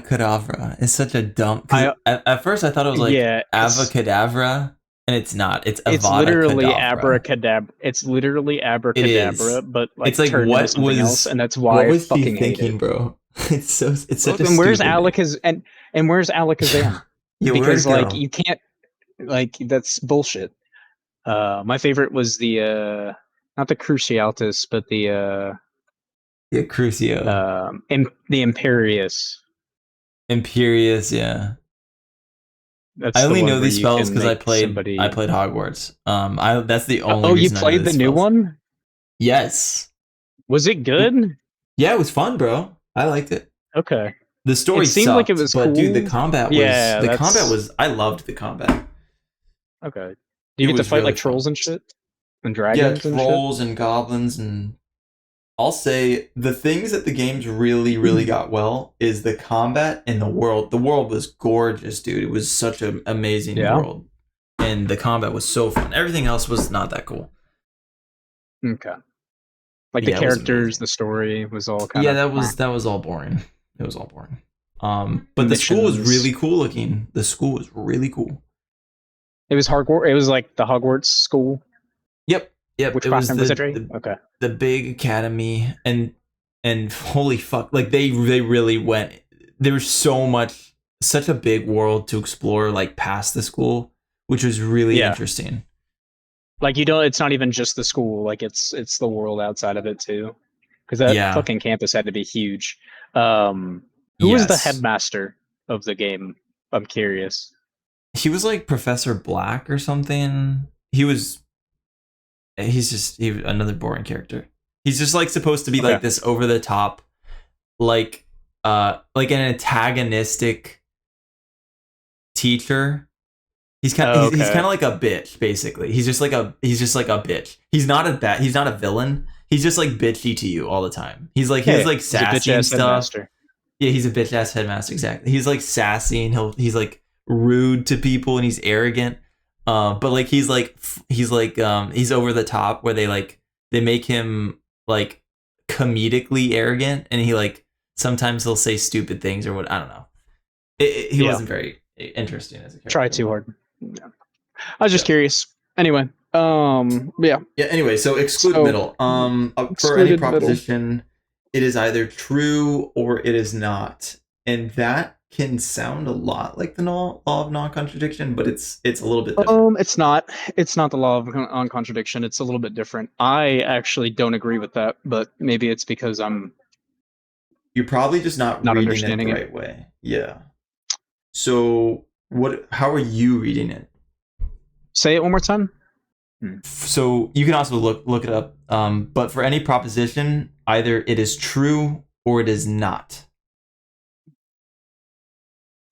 Kedavra. It's such a dumb because I at first I thought it was like yeah, Avacadabra, and it's not. It's it's Avada literally Kedavra. abracadabra. It's literally It is. abracadabra, but It's like like turned into something else, and that's what why I was she fucking hate thinking, it. bro? It's such a And where's stupid name. Alakaz and where's Alakazam? Yeah, where'd Because it like go? you can't like that's bullshit. My favorite was the not the Cruciatus, but Yeah, Crucio. the Imperious. Imperious, yeah. I That's the only one know where these you spells can because make I somebody. played Hogwarts. I that's the only Oh, you reason I know played the these new spells. one? Yes. Was it good? Yeah, it was fun, bro. I liked it. Okay. The It story seemed like it sucked, was but dude, cool. Yeah, the combat that's was I loved the combat. okay. Do you It get to was fight really like trolls fun. and shit? And Yeah, dragons and shit? trolls and goblins, and I'll say the things that the games really got well is the combat and the world. The world was gorgeous, dude. It was such an amazing Yeah. world. And the combat was so fun. Everything else was not that cool. Okay. Like the Yeah, it was characters, amazing. the story was all kind Yeah, of that was all boring. It was all boring. But the school was missions. really cool looking. The school was really cool. It was Hogwarts. It was like the Hogwarts school, Yep, yep. It witchcraft was and wizardry. Okay. the big academy, and holy fuck, like they really went. There was so much, such a big world to explore, like past the school, which was really Yeah. interesting. Like you don't. It's not even just the school. Like it's the world outside of it too. Because that Yeah. fucking campus had to be huge. Um, who was the Yes. headmaster of the game? I'm curious. He was like Professor Black or something. He was another boring character. He's just like supposed to be Okay. like this over the top, like like an antagonistic teacher. He's kind Okay. of like a bitch basically. He's just like a bitch. He's not a villain. He's just like bitchy to you all the time. He's Hey, like he's a bitch sassy and ass stuff. headmaster. Yeah, he's a bitch ass headmaster exactly. He's like sassy and he's like rude to people and he's arrogant. But like he's over the top where they make him like comedically arrogant and he like sometimes he'll say stupid things or what I don't know. He Yeah. wasn't very interesting as a Try character. too hard. Yeah. I was just Yeah. curious. Anyway, yeah. Yeah. Anyway, so exclude So middle. For any excluded middle. proposition, it is either true or it is not, and that can sound a lot like the law of non-contradiction, but it's a little bit different. It's not. It's not the law of non-contradiction. It's a little bit different. I actually don't agree with that, but maybe it's because I'm You're probably just not not reading it the understanding it. right way. Yeah. So what? How are you reading it? Say it one more time. So you can also look it up. But for any proposition, either it is true or it is not.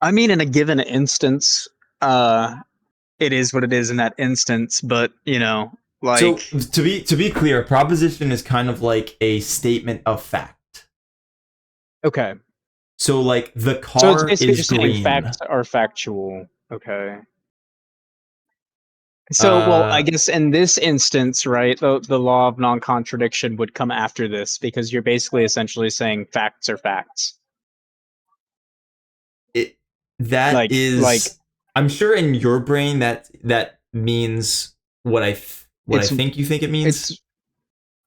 I mean, in a given instance, it is what it is in that instance, but like, So to be clear, proposition is kind of like a statement of fact. okay. So like the So it's car basically is just saying green. facts are factual. Okay. So, well, I Uh guess in this instance, right, the law of non-contradiction would come after this because you're basically essentially saying facts are facts. it that Like is, I'm sure in your brain that means what I it's think you think it means. it's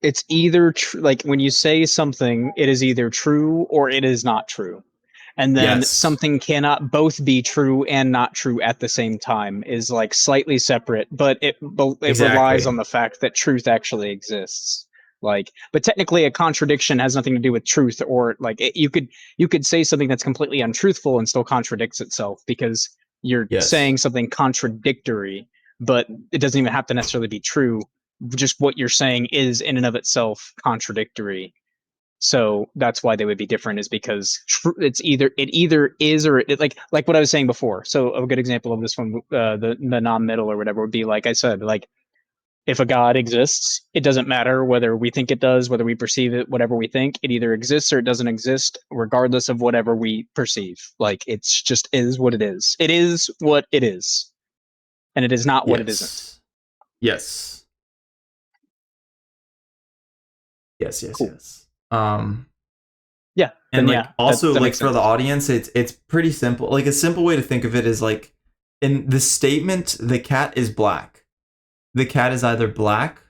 it's either like when you say something, it is either true or it is not true. And then Yes, something cannot both be true and not true at the same time is like slightly separate, but it relies exactly. on the fact that truth actually exists. Like, but technically, a contradiction has nothing to do with truth, or like you could say something that's completely untruthful and still contradicts itself because you're Yes. saying something contradictory, but it doesn't even have to necessarily be true. Just what you're saying is in and of itself contradictory, so that's why they would be different, is because it either is or like what I was saying before. So a good example of this one, the non-middle or whatever would be like I said, like if a god exists, it doesn't matter whether we think it does, whether we perceive it, whatever we think, it either exists or it doesn't exist, regardless of whatever we perceive. Like it's just is what it is. It is what it is, and it is not what it isn't. Yes. Yes. Yes, yes, Cool. yes. Yeah. And Then yeah, like that also that like makes for the sense. audience, it's pretty simple. Like a simple way to think of it is like in the statement, the cat is black. The cat is either black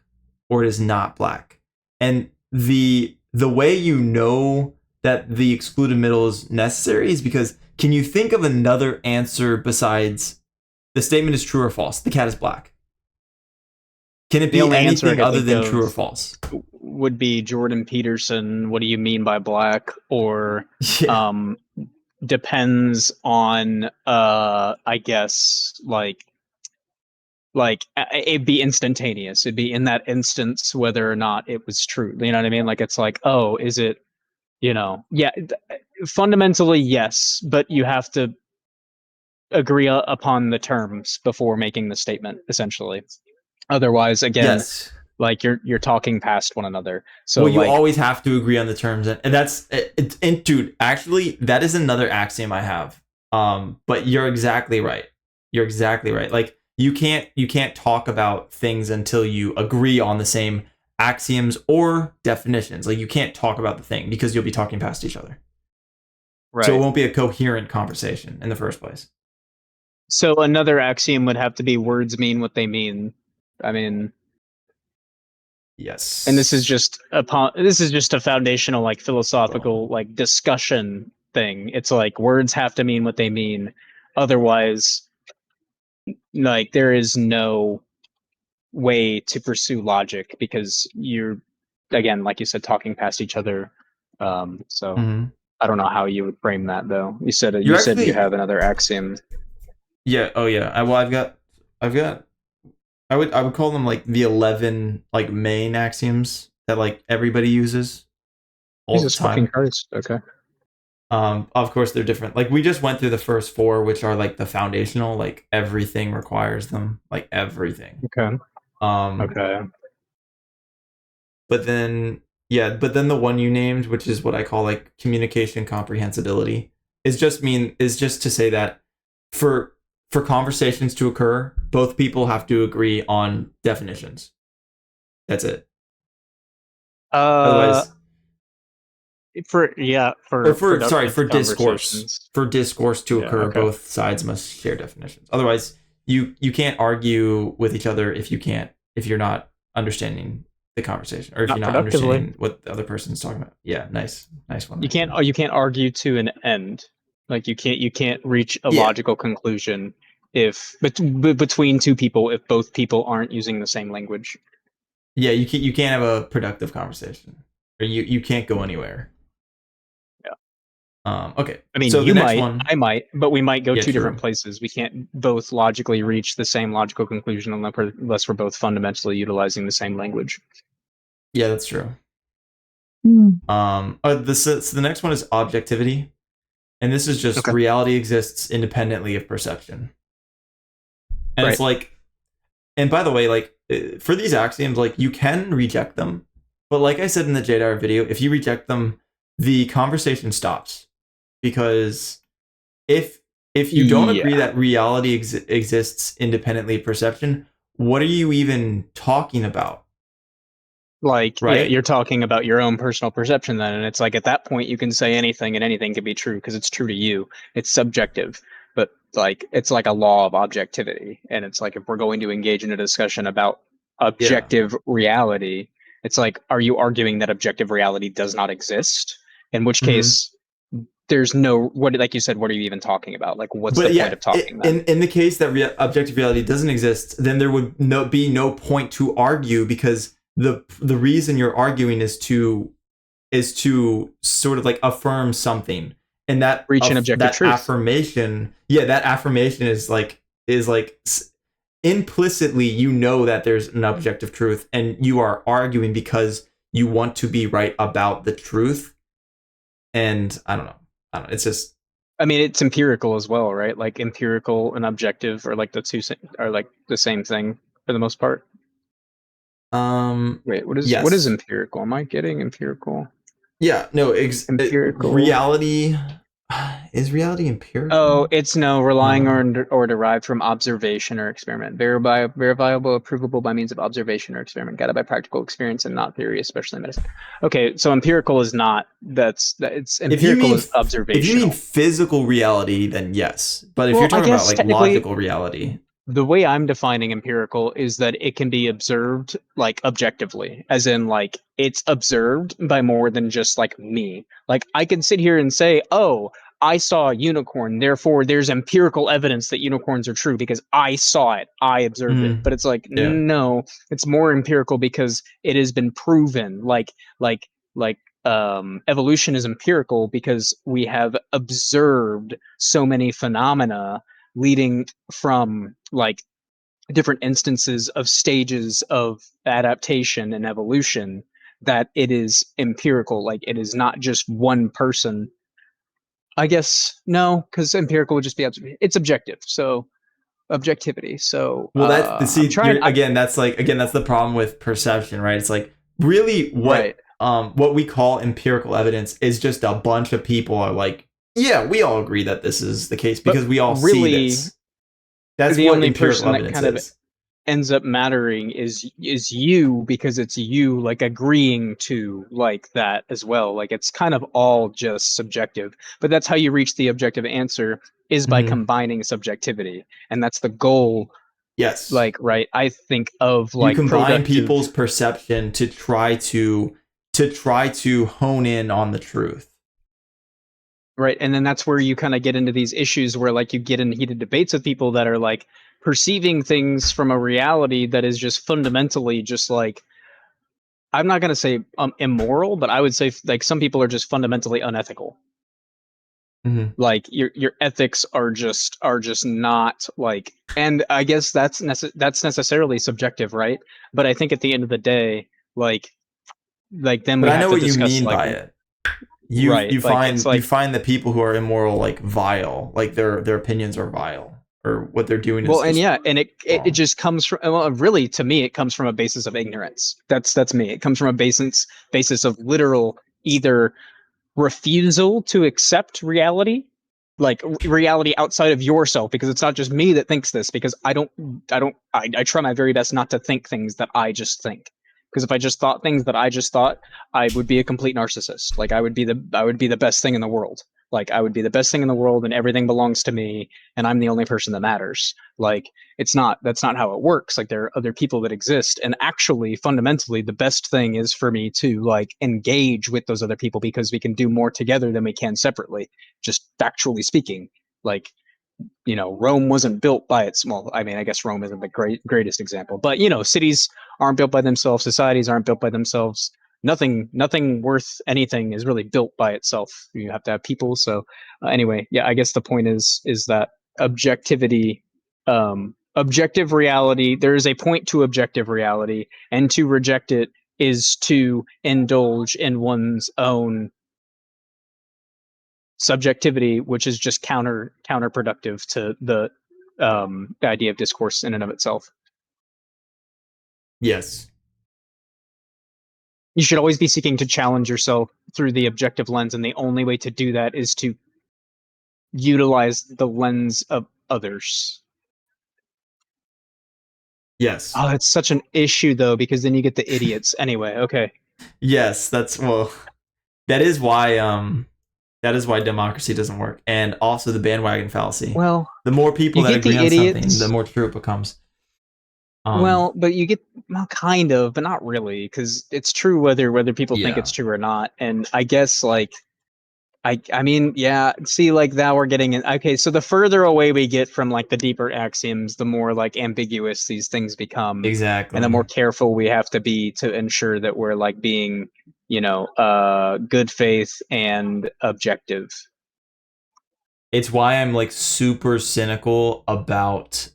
or it is not black. And the way you know that the excluded middle is necessary is because can you think of another answer besides the statement is true or false? The cat is black. Can it The be only answer I anything could other think than of true or false? would be Jordan Peterson. What do you mean by black? Or Yeah. um, depends on I guess it'd be instantaneous. It'd be in that instance whether or not it was true. You know what I mean? Like it's like, oh, is it? Yeah. Fundamentally, yes, but you have to agree upon the terms before making the statement. Essentially, otherwise, again, Yes. like you're talking past one another. So Well, you like always have to agree on the terms, and that's and dude, actually, that is another axiom I have. But you're exactly right. You're exactly right. Like you can't talk about things until you agree on the same axioms or definitions. Like you can't talk about the thing because you'll be talking past each other. So it right. won't be a coherent conversation in the first place. So another axiom would have to be words mean what they mean. I mean, and Yes. this is just a foundational like philosophical like discussion thing. It's like words have to mean what they mean. Otherwise, like there is no way to pursue logic because you're again, like you said, talking past each other. So Hmm. I don't know how you would frame that though. You You're said you actually, have another axiom. yeah. Oh yeah. Well, I've got I would call them like the 11 like main axioms that like everybody uses all the Jesus fucking time. Christ. Okay. Of course they're different. Like we just went through the first four, which are like the foundational, like everything requires them, like everything. Okay. Um, Okay. but then yeah, but then the one you named, which is what I call like communication comprehensibility, is just to say that for for conversations to occur, both people have to agree on definitions. That's it. Uh, Otherwise, for yeah, or for for sorry, productive for discourse, conversations. for discourse to Yeah. occur, Okay. both sides must share definitions. Otherwise, you can't argue with each other if you're not understanding the conversation or if you're Not not productively. understanding what the other person's talking about. Yeah, nice one You there, can't. dude. You can't argue to an end. Like you can't reach a Yeah, logical conclusion if between two people if both people aren't using the same language. yeah, you can't have a productive conversation, or you can't go anywhere. Yeah. Okay, I mean, so the you next might, one, I might, but we might go yeah, two different true, places. We can't both logically reach the same logical conclusion unless we're both fundamentally utilizing the same language. yeah, that's true. Hmm. So the next one is objectivity, and this is just Okay. reality exists independently of perception. And it's Right. like, and by the way, like for these axioms, like you can reject them, but like I said in the JDR video, if you reject them, the conversation stops because if you don't agree Yeah. that reality exists independently of perception, what are you even talking about, Like, yeah, right? you're talking about your own personal perception then, and it's like at that point you can say anything and anything can be true because it's true to you. It's subjective, but like it's like a law of objectivity. And it's like if we're going to engage in a discussion about Yeah. objective reality, it's like, are you arguing that objective reality does not exist? In which Mm-hmm. case, there's no what, like you said, what are you even talking about? Like, what's the But point yeah, of talking then? in the case that objective reality doesn't exist, then there would be no point to argue because the reason you're arguing is to sort of like affirm something, and Reach an objective that truth. affirmation, yeah, that affirmation is like implicitly you know that there's an objective truth, and you are arguing because you want to be right about the truth, and I don't know, it's just I mean, it's empirical as well, right? Like empirical and objective are like the are like the same thing for the most part. um Wait, what is yes. empirical? Am I getting empirical? Yeah, no, Empirical. reality is reality Oh, empirical? it's no relying No. or derived from observation or experiment. Verifiable, provable by means of observation or experiment, guided by practical experience and not theory, especially in medicine. Okay, so empirical is not it's empirical is If you mean observational. physical reality, then yes. But if you're Well, I talking about guess like technically logical reality, the way I'm defining empirical is that it can be observed like objectively, as in like it's observed by more than just like me. Like I can sit here and say, "Oh, I saw a unicorn, therefore there's empirical evidence that unicorns are true because I saw it, I observed it." But mm, it's like, yeah. no, it's more empirical because it has been proven. Like evolution is empirical because we have observed so many phenomena leading from like different instances of stages of adaptation and evolution that it is empirical. Like it is not just one person. I guess no, because empirical would just be it's objective. So objectivity. So Well, that's the I'm see. trying. You're again. That's like again. That's the problem with perception, right? It's like really Right, what we call empirical evidence is just a bunch of people are like, yeah, we all agree that this is the case but because we all see really, this. That's the what only empirical person that evidence kind of is. ends up mattering is you because it's you like agreeing to like that as well. Like it's kind of all just subjective, but that's how you reach the objective answer is by Mm-hmm. combining subjectivity, and that's the goal. Yes. Like, right, I think of You like combine productive. people's perception to try to hone in on the truth. Right, and then that's where you kind of get into these issues where like you get in heated debates with people that are like perceiving things from a reality that is just fundamentally just like, I'm not going to say immoral, but I would say like some people are just fundamentally unethical. Mm-hmm. Like your ethics are just not like, and I guess that's necessarily subjective, right? But I think at the end of the day, like then But we I have know to what you discuss mean like, by it. right, like it's You like, find that people who are immoral like vile, like their opinions are vile, or what they're doing is well, and just yeah, and it wrong. just comes from, well, really to me it comes from a basis of ignorance. That's me. It comes from a basis of literal either refusal to accept reality, like reality outside of yourself, because it's not just me that thinks this, because I try my very best not to think things that I just think, because if I just thought things that I just thought, I would be a complete narcissist. Like I would be the best thing in the world. Like I would be the best thing in the world and everything belongs to me and I'm the only person that matters. Like it's not, that's not how it works. Like there are other people that exist, and actually fundamentally the best thing is for me to like engage with those other people because we can do more together than we can separately, just factually speaking. Like, you know, Rome wasn't built by its, well, I mean, I guess Rome isn't the greatest example, but you know, cities aren't built by themselves, societies aren't built by themselves. Nothing worth anything is really built by itself. You have to have people. So anyway, yeah, I guess the point is that objectivity, objective reality, there is a point to objective reality, and to reject it is to indulge in one's own subjectivity, which is just counterproductive to the the idea of discourse in and of itself. Yes. You should always be seeking to challenge yourself through the objective lens, and the only way to do that is to utilize the lens of others. Yes. Oh, it's such an issue though, because then you get the idiots. Anyway, okay. Yes, that's well that is why democracy doesn't work. And also the bandwagon fallacy. Well, The more people you that get agree the on something, the idiots. more true it becomes. Um Well, but you get well, kind of, but not really, because it's true whether people think it's yeah, true or not. And I guess like I mean, yeah, see, like now we're getting in. Okay, so the further away we get from like the deeper axioms, the more like ambiguous these things become, and the exactly. more careful we have to be to ensure that we're like being, good faith and objective. It's why I'm like super cynical about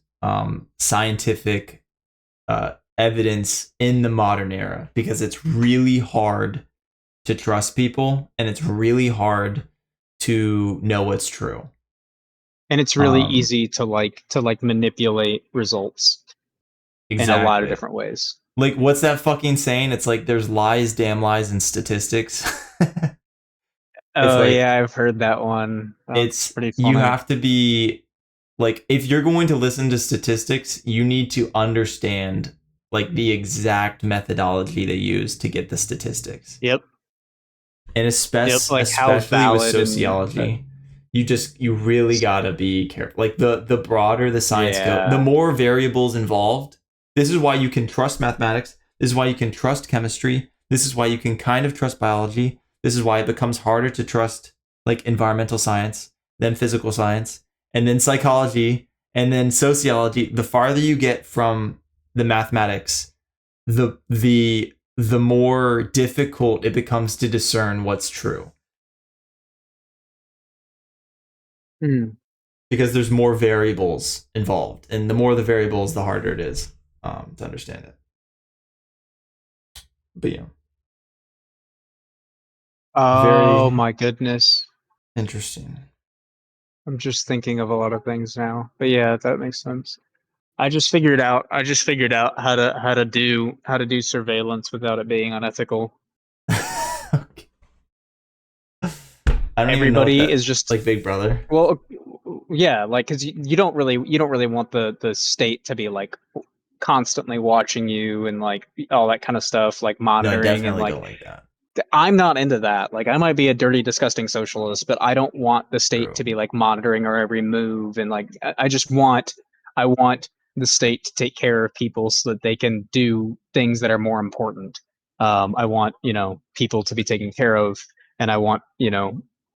scientific evidence in the modern era because it's really hard to trust people and it's really hard to know what's true. And it's really Um, easy to manipulate results in a lot of exactly. different ways. Like, what's that fucking saying? It's like there's lies, damn lies, and statistics. It's Oh like yeah, I've heard that one. That's it's pretty you funny. have to be like if you're going to listen to statistics, you need to understand like the exact methodology they use to get the statistics. Yep. And Yep. Like how especially with valid and sociology, you really gotta be careful. Like the broader the science go, the yeah. more variables involved. This is why you can trust mathematics. This is why you can trust chemistry. This is why you can kind of trust biology. This is why it becomes harder to trust like environmental science, then physical science, and then psychology, and then sociology. The farther you get from the mathematics, the more difficult it becomes to discern what's true Hmm. because there's more variables involved, and the more the variables, the harder it is to understand it. But yeah, Oh very my goodness. interesting. I'm just thinking of a lot of things now. But yeah, that makes sense. I just figured out how to do surveillance without it being unethical. Okay. I don't even know what Everybody that is just like Big Brother. well, yeah, like because you don't really want the state to be like constantly watching you and like all that kind of stuff, like No, I monitoring and definitely like don't like that. I'm not into that. Like I might be a dirty, disgusting socialist, but I don't want the state True. to be like monitoring our every move. And like I want the state to take care of people so that they can do things that are more important. I want, people to be taken care of, and I want,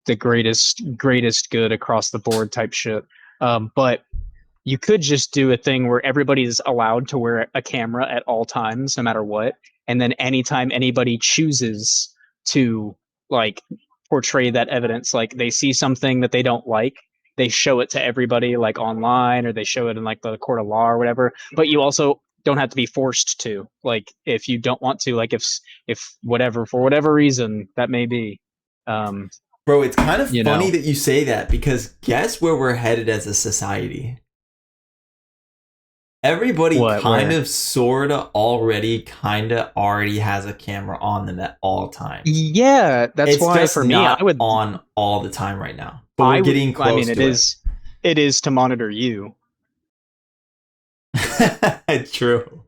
the greatest good across the board type shit. But you could just do a thing where everybody's allowed to wear a camera at all times, no matter what. And then anytime anybody chooses to like portray that evidence, like they see something that they don't like, they show it to everybody like online or they show it in like the court of law or whatever. But you also don't have to be forced to. Like if you don't want to, like if whatever for whatever reason that may be. Um, Bro, it's kind of you funny know, that you say that because guess where we're headed as a society? Everybody what, kind where? of sorta already kinda already has a camera on them at all times. Yeah, that's It's why just for me, I not would on all the time right now, but we're I would. getting I mean, close it to it. is to monitor you. True.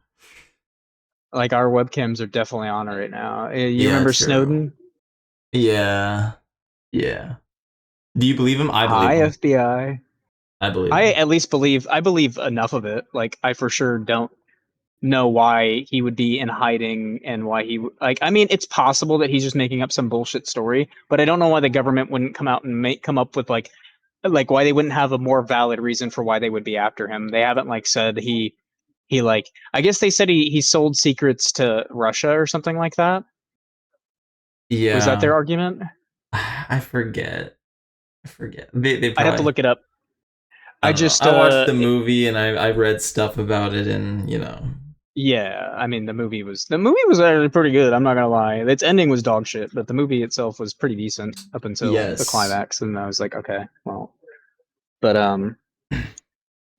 Like our webcams are definitely on right now. You Yeah, remember true. Snowden? Yeah. Yeah. Do you believe him? I believe Hi, him. FBI. I believe I him. at least believe enough of it. Like I for sure don't know why he would be in hiding and why like I mean it's possible that he's just making up some bullshit story, but I don't know why the government wouldn't come out and come up with like why they wouldn't have a more valid reason for why they would be after him. They haven't like said he like I guess they said he sold secrets to Russia or something like that. Was that their Yeah. argument? I forget. I forget. They I'd have to probably look it up. I I don't know. just I watched the movie and I read stuff about it and yeah, I mean the movie was actually pretty good, I'm not gonna lie. Its ending was dog shit, but the movie itself was pretty decent up until the yes. climax, and I was like, okay, well. But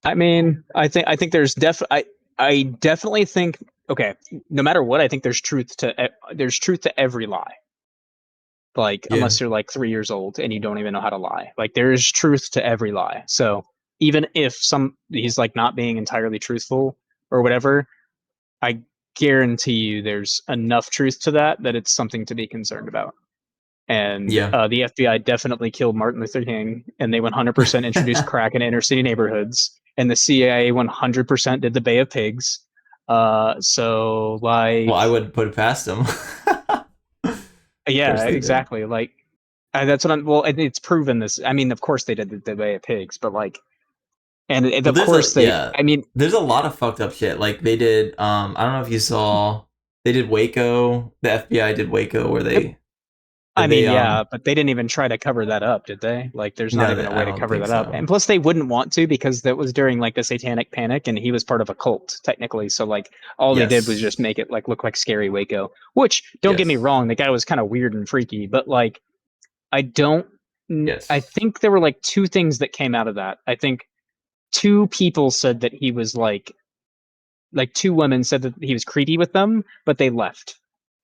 I mean, I think I definitely think okay, no matter what, I think there's truth to every lie. Like Yeah. unless you're like 3 years old and you don't even know how to lie. Like there's truth to every lie. So even if he's like not being entirely truthful or whatever, I guarantee you there's enough truth to that it's something to be concerned about. And Yeah. the FBI definitely killed Martin Luther King, and they 100% introduced crack in inner city neighborhoods, and the CIA 100% did the Bay of Pigs. So Well, like, I wouldn't put it past them. Of yeah, course they did. exactly. Like, that's what I'm. Well, it's proven this. I mean, of course they did the Bay of Pigs, but like, and Well, of there's a course they. yeah, I mean, there's a lot of fucked up shit. Like they did. I don't know if you saw. They did Waco. The FBI did Waco, where I mean, they yeah, but they didn't even try to cover that up, did they? Like, there's not no, even a I way to don't cover think that up. so. And plus, they wouldn't want to because that was during like the Satanic Panic, and he was part of a cult, technically. So, like, all they did was just Yes. make it like look like scary Waco. Which, don't get me Yes. wrong, the guy was kind of weird and freaky, but like, I don't. I Yes. think there were like two things that came out of that. I think two people said that he was like two women said that he was creepy with them, but they left,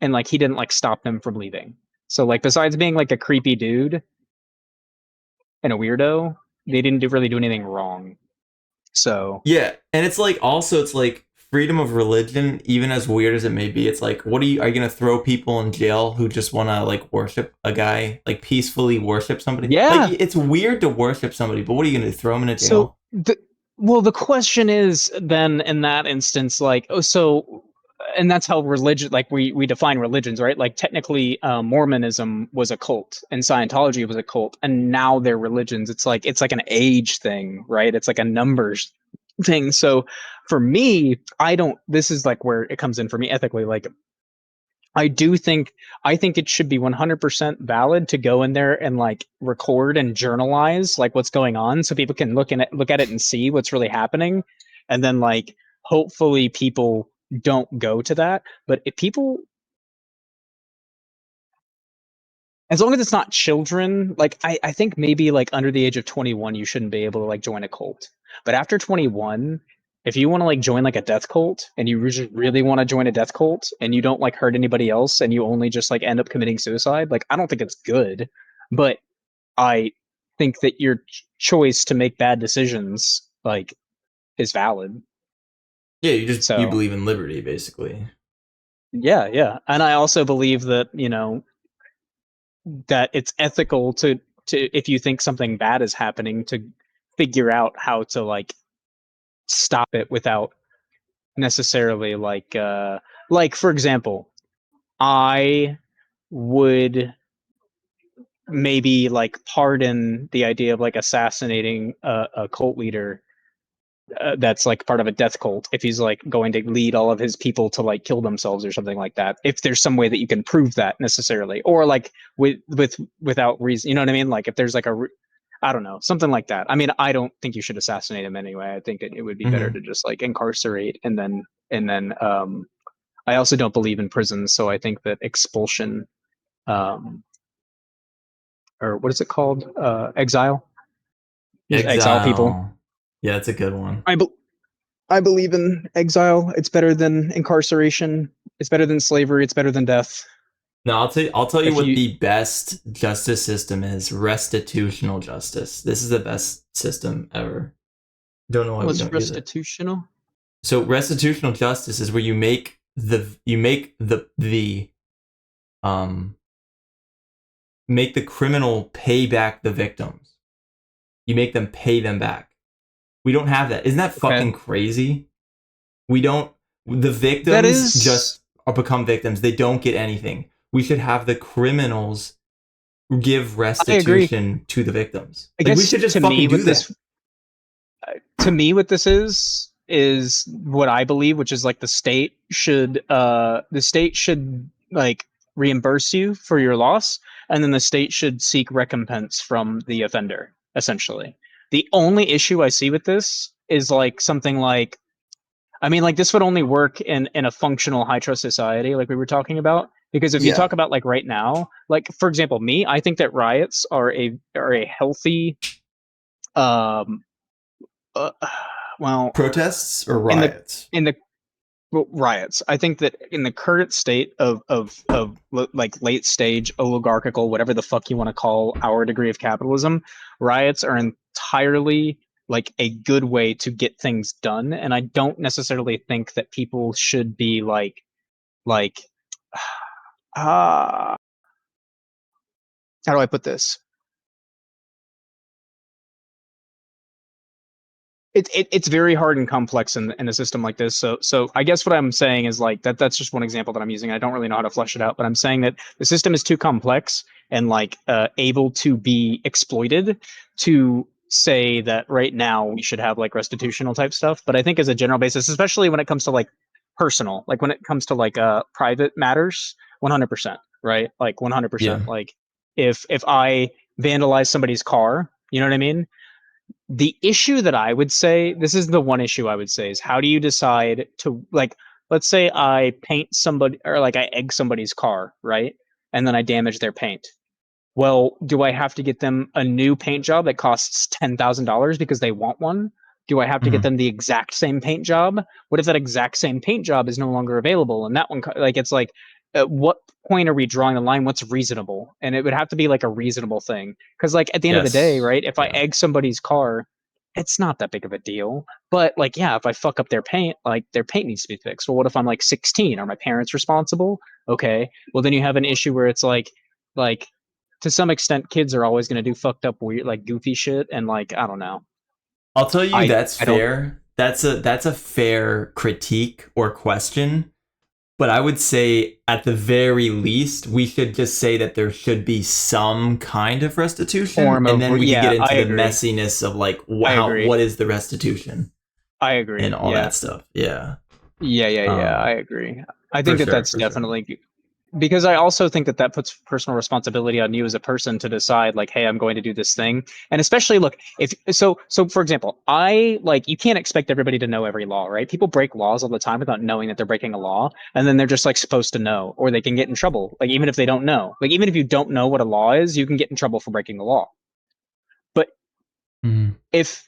and like he didn't like stop them from leaving. So like besides being like a creepy dude and a weirdo, they didn't really do anything wrong. So Yeah, and it's like also it's like freedom of religion, even as weird as it may be. It's like, what are you gonna throw people in jail who just want to like worship a guy, like peacefully worship somebody? Like yeah. it's weird to worship somebody, but what are you gonna do? Throw them in a So jail? the question is then in that instance, like oh so and that's how religion like we define religions, right? Like technically Mormonism was a cult and Scientology was a cult, and now they're religions. It's like an age thing, right? It's like a numbers thing. So for me, I don't this is like where it comes in for me ethically. Like I do think I think it should be 100% valid to go in there and like record and journalize like what's going on so people can look at it and see what's really happening, and then like hopefully people don't go to that. But if people, as long as it's not children, like I think maybe like under the age of 21 you shouldn't be able to like join a cult. But after 21, if you want to like join like a death cult and you really want to join a death cult and you don't like hurt anybody else and you only just like end up committing suicide, like I don't think it's good. But I think that your choice to make bad decisions like is valid. Yeah, you So believe in liberty, basically. yeah, yeah. And I also believe that, that it's ethical to if you think something bad is happening to figure out how to like stop it without necessarily like for example, I would maybe like pardon the idea of like assassinating a cult leader that's like part of a death cult if he's like going to lead all of his people to like kill themselves or something like that, if there's some way that you can prove that necessarily, or like without reason, you know what I mean, like if there's like I don't know, something like that. I mean, I don't think you should assassinate him anyway. I think it would be better Hmm. to just like incarcerate and then I also don't believe in prisons, so I think that expulsion, um or what is it called, exile, just exile people. Exile. Yeah, that's a good one. I be- I believe in exile. It's better than incarceration. It's better than slavery. It's better than death. No, I'll tell you If what you the best justice system is: restitutional justice. This is the best system ever. Don't know why we was don't use it. restitutional. So restitutional justice is where you um make the criminal pay back the victims. You make them pay them back. We don't have that. Isn't that Okay, fucking crazy? We don't. The that victims is. just become victims. They don't get anything. We should have the criminals give I agree. restitution to the victims. I Like we guess should just fucking do that. to me what this is what I believe, which is like the state should like reimburse you for your loss, and then the state should seek recompense from the offender, essentially. The only issue I see with this is like something like, I mean, like this would only work in a functional high trust society, like we were talking about. Because if you Yeah. talk about like right now, like for example, me, I think that riots are a healthy um uh, Well, Protests or in the riots? in the well, riots. I think that in the current state of like late stage oligarchical, whatever the fuck you want to call our degree of capitalism, riots are entirely like a good way to get things done. And I don't necessarily think that people should be like how do I put this? It's very hard and complex in a system like this. So I guess what I'm saying is like that's just one example that I'm using. I don't really know how to flesh it out, but I'm saying that the system is too complex and like able to be exploited to say that right now we should have like restitutional type stuff. But I think as a general basis, especially when it comes to like personal, like when it comes to like private matters, 100%, right? Like Yeah. 100%. Like if I vandalize somebody's car, you know what I mean? The issue that I would say, this is the one issue I would say, is how do you decide to like, let's say I paint somebody or like I egg somebody's car, right? And then I damage their paint. Well, do I have to get them a new paint job that costs $10,000 because they want one? Do I have to get Mhm. them the exact same paint job? What if that exact same paint job is no longer available? And that one, like, it's like, at what point are we drawing the line? What's reasonable? And it would have to be like a reasonable thing. Because, like, at the end of the day, Yes. right, if I Yeah. egg somebody's car, it's not that big of a deal. But, like, yeah, if I fuck up their paint, like, their paint needs to be fixed. Well, what if I'm like 16? Are my parents responsible? Okay. Well, then you have an issue where it's like, to some extent, kids are always going to do fucked up, weird, like goofy shit, and like I don't know. I'll tell you that's I don't fair. That's a fair critique or question. But I would say at the very least, we should just say that there should be some kind of restitution, form and of then we could yeah. get I into the agree. messiness of like I how agree. what is the restitution I and agree. all Yeah. that stuff. Yeah. Yeah. I Um agree. I for think that sure, that's for sure. definitely because I also think that that puts personal responsibility on you as a person to decide like, hey, I'm going to do this thing. And especially look, if so for example, I like you can't expect everybody to know every law, right? People break laws all the time without knowing that they're breaking a law, and then they're just like supposed to know, or they can get in trouble. Like even if they don't know. Like even if you don't know what a law is, you can get in trouble for breaking the law. But Mhm. if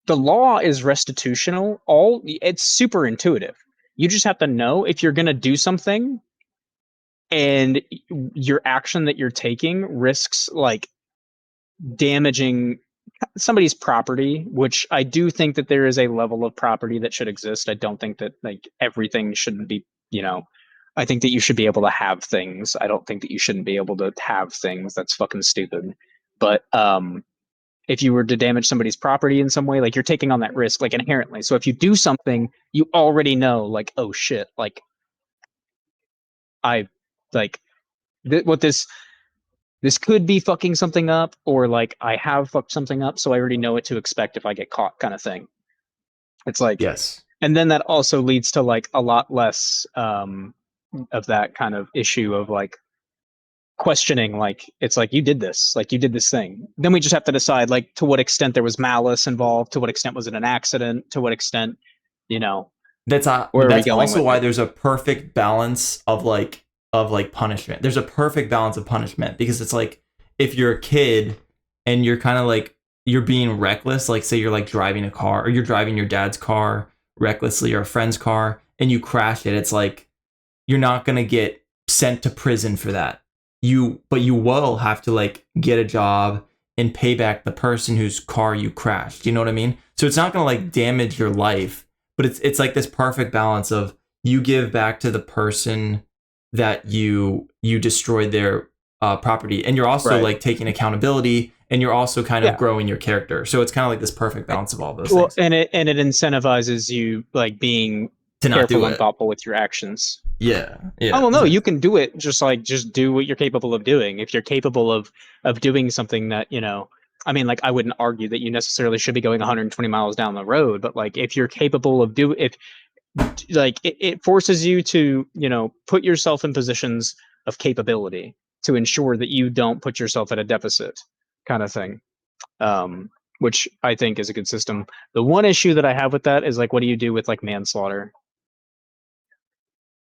the law is restitutional, all it's super intuitive. You just have to know if you're going to do something and your action that you're taking risks like damaging somebody's property, which I do think that there is a level of property that should exist. I don't think that like everything shouldn't be, I think that you should be able to have things. I don't think that you shouldn't be able to have things. That's fucking stupid. But if you were to damage somebody's property in some way, like you're taking on that risk like inherently. So if you do something, you already know like, oh shit, like I like what this could be fucking something up, or like I have fucked something up, so I already know what to expect if I get caught, kind of thing. It's like, Yes. and then that also leads to like a lot less of that kind of issue of like questioning, like it's like you did this thing. Then we just have to decide like to what extent there was malice involved, to what extent was it an accident, to what extent, you know, where are we That's going also with why it? there's a perfect balance of like punishment. There's a perfect balance of punishment because it's like if you're a kid and you're kind of like you're being reckless, like say you're like driving a car or you're driving your dad's car recklessly or a friend's car and you crash it, it's like you're not going to get sent to prison for that. But you will have to like get a job and pay back the person whose car you crashed. You know what I mean? So it's not going to like damage your life, but it's like this perfect balance of you give back to the person that you destroyed their property, and you're also Right. like taking accountability, and you're also kind of Yeah. growing your character. So it's kind of like this perfect balance of all those Well, things and it incentivizes you like being to not do careful and it. thoughtful with your actions. Yeah, Oh yeah, well, no, you exactly. can do it. Just do what you're capable of doing. If you're capable of doing something that I mean, like I wouldn't argue that you necessarily should be going 120 miles down the road, but like if you're capable of do if like it forces you to put yourself in positions of capability to ensure that you don't put yourself at a deficit, kind of thing. Um, which I think is a good system. The one issue that I have with that is like, what do you do with like manslaughter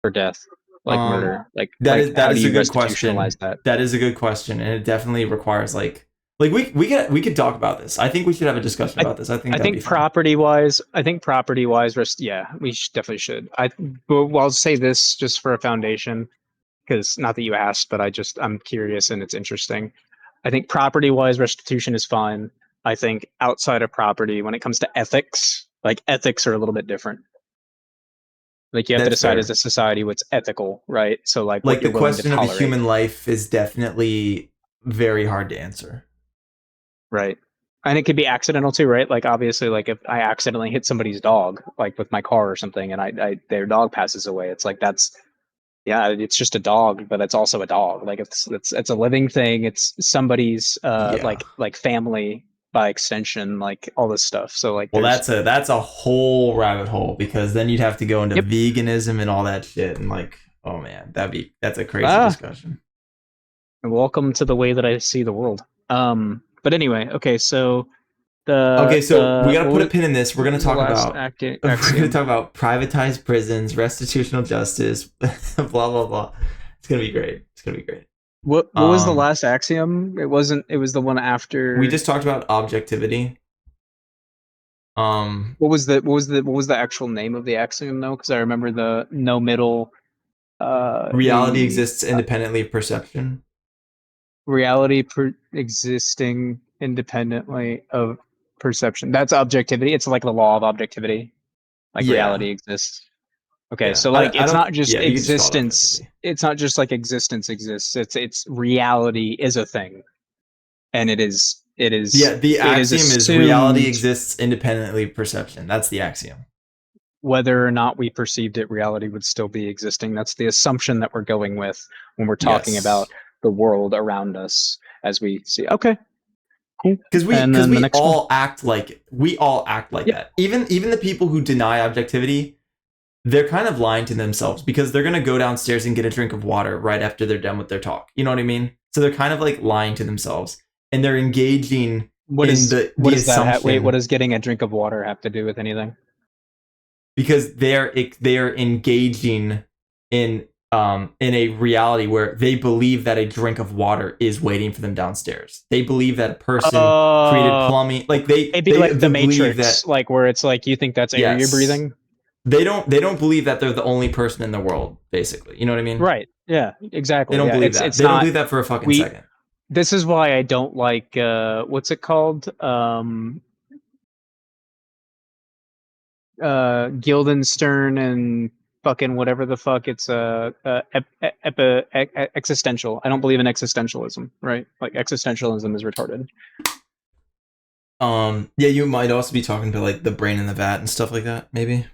or death, like Um, murder? Like that like is that how do is a you good restitutionalize question. that? That is a good question, and it definitely requires like Like we could talk about this. I think we should have a discussion I about this. I think I that'd be think fun. property wise, yeah, definitely should. Well, I'll say this just for a foundation, because not that you asked, but I'm curious and it's interesting. I think property wise, restitution is fine. I think outside of property, when it comes to ethics, like ethics are a little bit different. Like you have to That's decide as fair. a society what's ethical, right? So like what Like the you're willing to question of a tolerate, human life is definitely very hard to answer. right? And it could be accidental too, right? Like obviously, like if I accidentally hit somebody's dog, like with my car or something, and their dog passes away, it's like that's yeah, it's just a dog, but it's also a dog. Like it's a living thing. It's somebody's Yeah. like family by extension, like all this stuff. So like Well, there's that's a whole rabbit hole because then you'd have to go into yep. veganism and all that shit and like, oh man, that's a crazy Ah, discussion. welcome to the way that I see the world. But anyway, okay, so Okay, so we got to put a pin in this. We're what going to was the talk last about axiom? privatized prisons, restitutional justice, blah blah blah. It's going to be great. It's going to be great. What was the Um last axiom? It wasn't. It was the one we after. just talked about objectivity. Um What was the actual name of the axiom though? Because I remember the no middle. reality The exists independently of perception. existing independently of perception. That's objectivity. It's like the law of objectivity. Like Yeah. reality exists. Okay, Yeah. so I like I it's don't not just yeah, you could just call it existence. objectivity. It's not just like existence exists. It's reality is a thing, and Yeah, the it is axiom is reality assumed exists independently of perception. That's the axiom. whether or not we perceived it, reality would still be existing. That's the assumption that we're going with when we're talking about Yes. the world around us as we see. Okay, cool. Because we And because then the we next one. all act like Yep. that. Even the people who deny objectivity, they're kind of lying to themselves because they're gonna go downstairs and get a drink of water right after they're done with their talk. You know what I mean? So they're kind of like lying to themselves and they're engaging in What the does that wait, what assumption does getting a drink of water have to do with anything? because they're engaging in a reality where they believe that a drink of water is waiting for them downstairs. They believe that a person created Oh, plumbing. Like they maybe they, like they the believe Matrix, that like where it's like you think that's air you're yes, breathing. they don't believe that they're the only person in the world. Basically, you know what I mean? Right. Yeah, They exactly. don't Yeah. believe that. It's They don't not believe that for a fucking we second. this is why I don't like what's it called? Guildenstern and fucking whatever the fuck it's existential. I don't believe in existentialism, right? Like existentialism is retarded. Yeah, you might also be talking to like the brain in the vat and stuff like that. Maybe.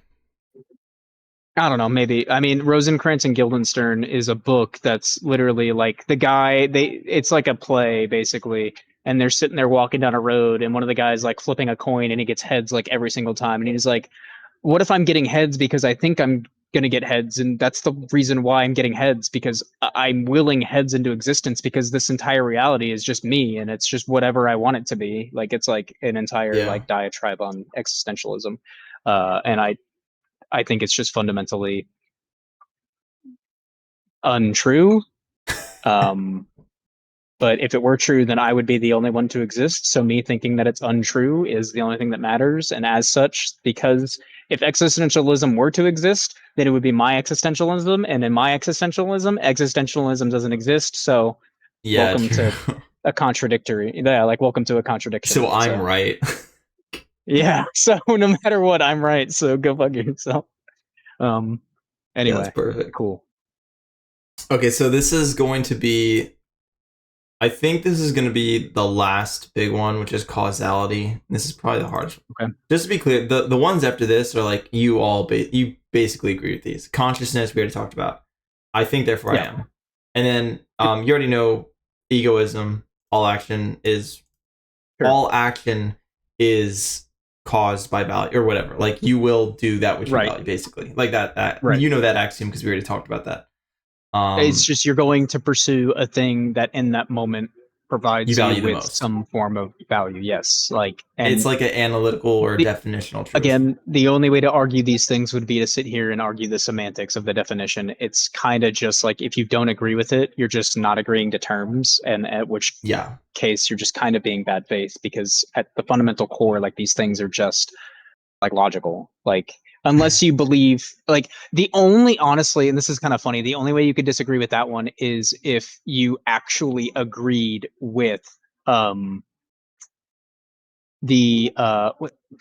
I don't know, maybe. I mean, Rosencrantz and Guildenstern is a book that's literally like the guy, it's like a play basically, and they're sitting there walking down a road and one of the guys like flipping a coin and he gets heads like every single time and he's like, "What if I'm getting heads because I think I'm going to get heads and that's the reason why I'm getting heads because I'm willing heads into existence because this entire reality is just me and it's just whatever I want it to be." Like it's like an entire Yeah. like diatribe on existentialism. And I think it's just fundamentally untrue. Um, but if it were true, then I would be the only one to exist. So me thinking that it's untrue is the only thing that matters. And as such, because if existentialism were to exist, then it would be my existentialism. And in my existentialism doesn't exist. So Yeah. welcome True. to a contradictory. Yeah, like welcome to a contradiction. So I'm So right. yeah. So no matter what, I'm right. So go fuck yourself. Um. Yeah, that's Anyway, perfect. cool. Okay, so this is going to be I think this is going to be the last big one, which is causality. This is probably the hardest one. Okay. Just to be clear, the ones after this are like you basically agree with these. Consciousness we already talked about. I think therefore I Yeah. am. And then Yep. you already know egoism. Sure. All action is caused by value or whatever. Like you will do that which you Right. value, basically. Like that Right. you know that axiom because we already talked about that. It's Um just you're going to pursue a thing that in that moment. provides You you value the with most. some form of value. Yes, like It's and like an analytical or the, definitional truth. again, the only way to argue these things would be to sit here and argue the semantics of the definition. It's kind of just like if you don't agree with it, you're just not agreeing to terms, and at which Yeah. case you're just kind of being bad faith because at the fundamental core, like these things are just like logical. Like unless you believe like the only honestly, and this is kind of funny, the only way you could disagree with that one is if you actually agreed with um the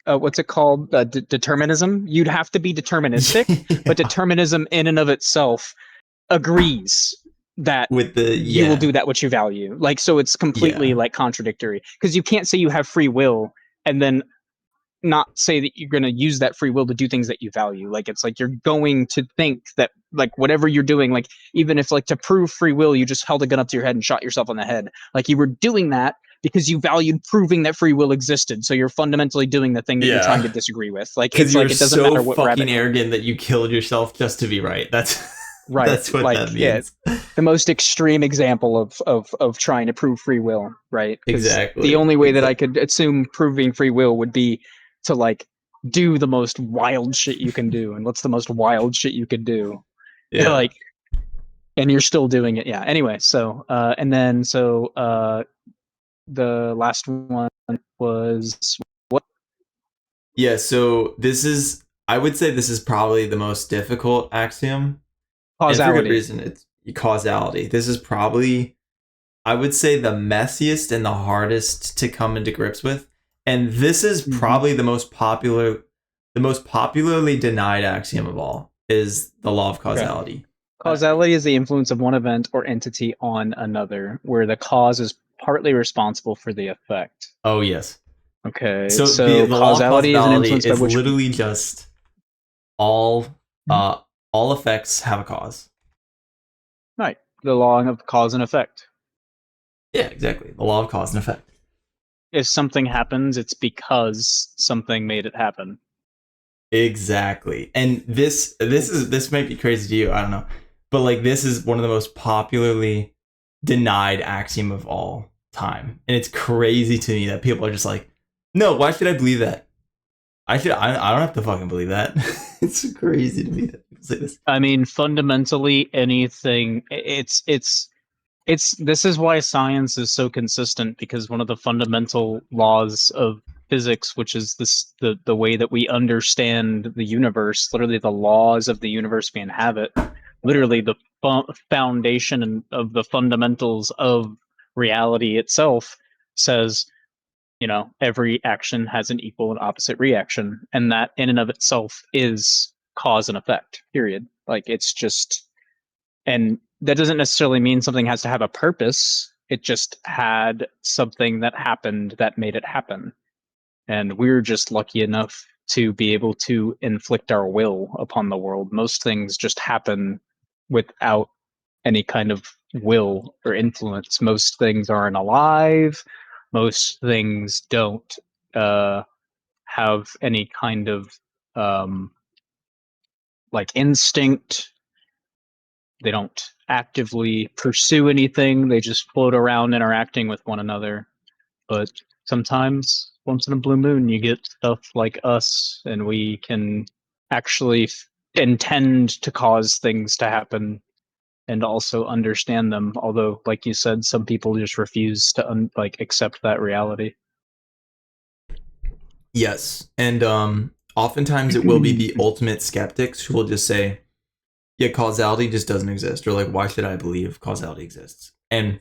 what's it called determinism. You'd have to be deterministic, but Yeah. determinism in and of itself agrees that With the you will yeah. do that which you value, like, so it's completely Yeah. like contradictory because you can't say you have free will and then not say that you're going to use that free will to do things that you value. Like it's like you're going to think that like whatever you're doing, like even if like to prove free will you just held a gun up to your head and shot yourself on the head, like you were doing that because you valued proving that free will existed, so you're fundamentally doing the thing that you're trying Yeah. to disagree with. Like Because it's you're like it doesn't so matter what rabbit. fucking arrogant that you killed yourself just to be right. That's Right. that's what Like that yeah, means. the most extreme example of trying to prove free will, right? Because the Exactly. only way that I Exactly. could assume proving free will would be to like do the most wild shit you can do. And what's the most wild shit you could do? Yeah. Like, and you're still doing it. Yeah. Anyway, and then the last one was what? Yeah, so this is I would say this is probably the most difficult axiom. And for good Causality. reason, it's causality. This is probably I would say the messiest and the hardest to come into grips with. And this is Mm-hmm. probably the most popularly denied axiom of all is the law of Okay. causality. Causality is the influence of one event or entity on another, where the cause is partly responsible for the effect. Oh yes. Okay, So the so the law of causality is an causality influence by is which. literally just all uh all effects have a cause. Right, the law of cause and effect. Yeah, exactly. The law of cause and effect. If something happens, it's because something made it happen. Exactly. And this might be crazy to you, I don't know. But like this is one of the most popularly denied axiom of all time. And it's crazy to me that people are just like, "No, why should I believe that? I don't have to fucking believe that." It's crazy to me that people say this. I mean, fundamentally, anything. It's this is why science is so consistent because one of the fundamental laws of physics, which is the way that we understand the universe, literally the laws of the universe we inhabit, literally the foundation of the fundamentals of reality itself says, every action has an equal and opposite reaction, and that in and of itself is cause and effect. Period. Like it's just and that doesn't necessarily mean something has to have a purpose. It just had something that happened that made it happen. And we're just lucky enough to be able to inflict our will upon the world. Most things just happen without any kind of will or influence. Most things aren't alive. Most things don't uh, have any kind of um, like instinct. They don't actively pursue anything. They just float around interacting with one another. But sometimes, once in a blue moon, you get stuff like us, and we can actually intend to cause things to happen and also understand them. Although, like you said, some people just refuse to like accept that reality. Yes. And oftentimes it will be the ultimate skeptics who will just say, "Yeah, causality just doesn't exist," or like, "Why should I believe causality exists?" And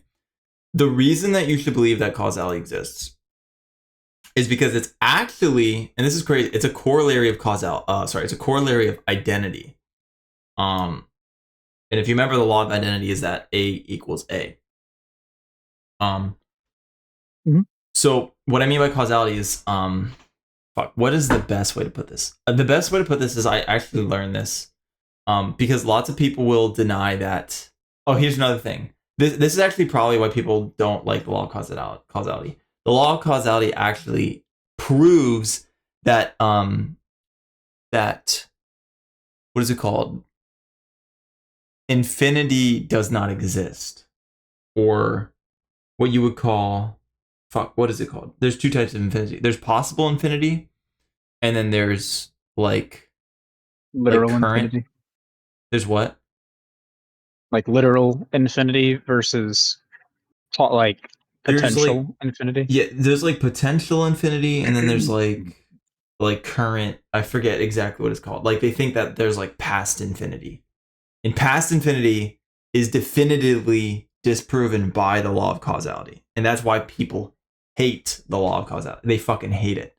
the reason that you should believe that causality exists is because it's actually, and this is crazy, it's a corollary of it's a corollary of identity. Um, and if you remember, the law of identity is that A equals A. Um, Mhm. so what I mean by causality is, fuck, what is the best way to put this? The best way to put this is I actually learned this, because lots of people will deny that. Oh, here's another thing. This is actually probably why people don't like the law of causality. The law of causality actually proves that that what is it called? Infinity does not exist, or what you would call, fuck, what is it called? There's two types of infinity. There's possible infinity, and then there's like Literal current. infinity. There's what? Like literal infinity versus like There's like, potential infinity. yeah, there's like potential infinity, and then there's like current. I forget exactly what it's called. Like they think that there's like past infinity, and past infinity is definitively disproven by the law of causality, and that's why people hate the law of causality. They fucking hate it.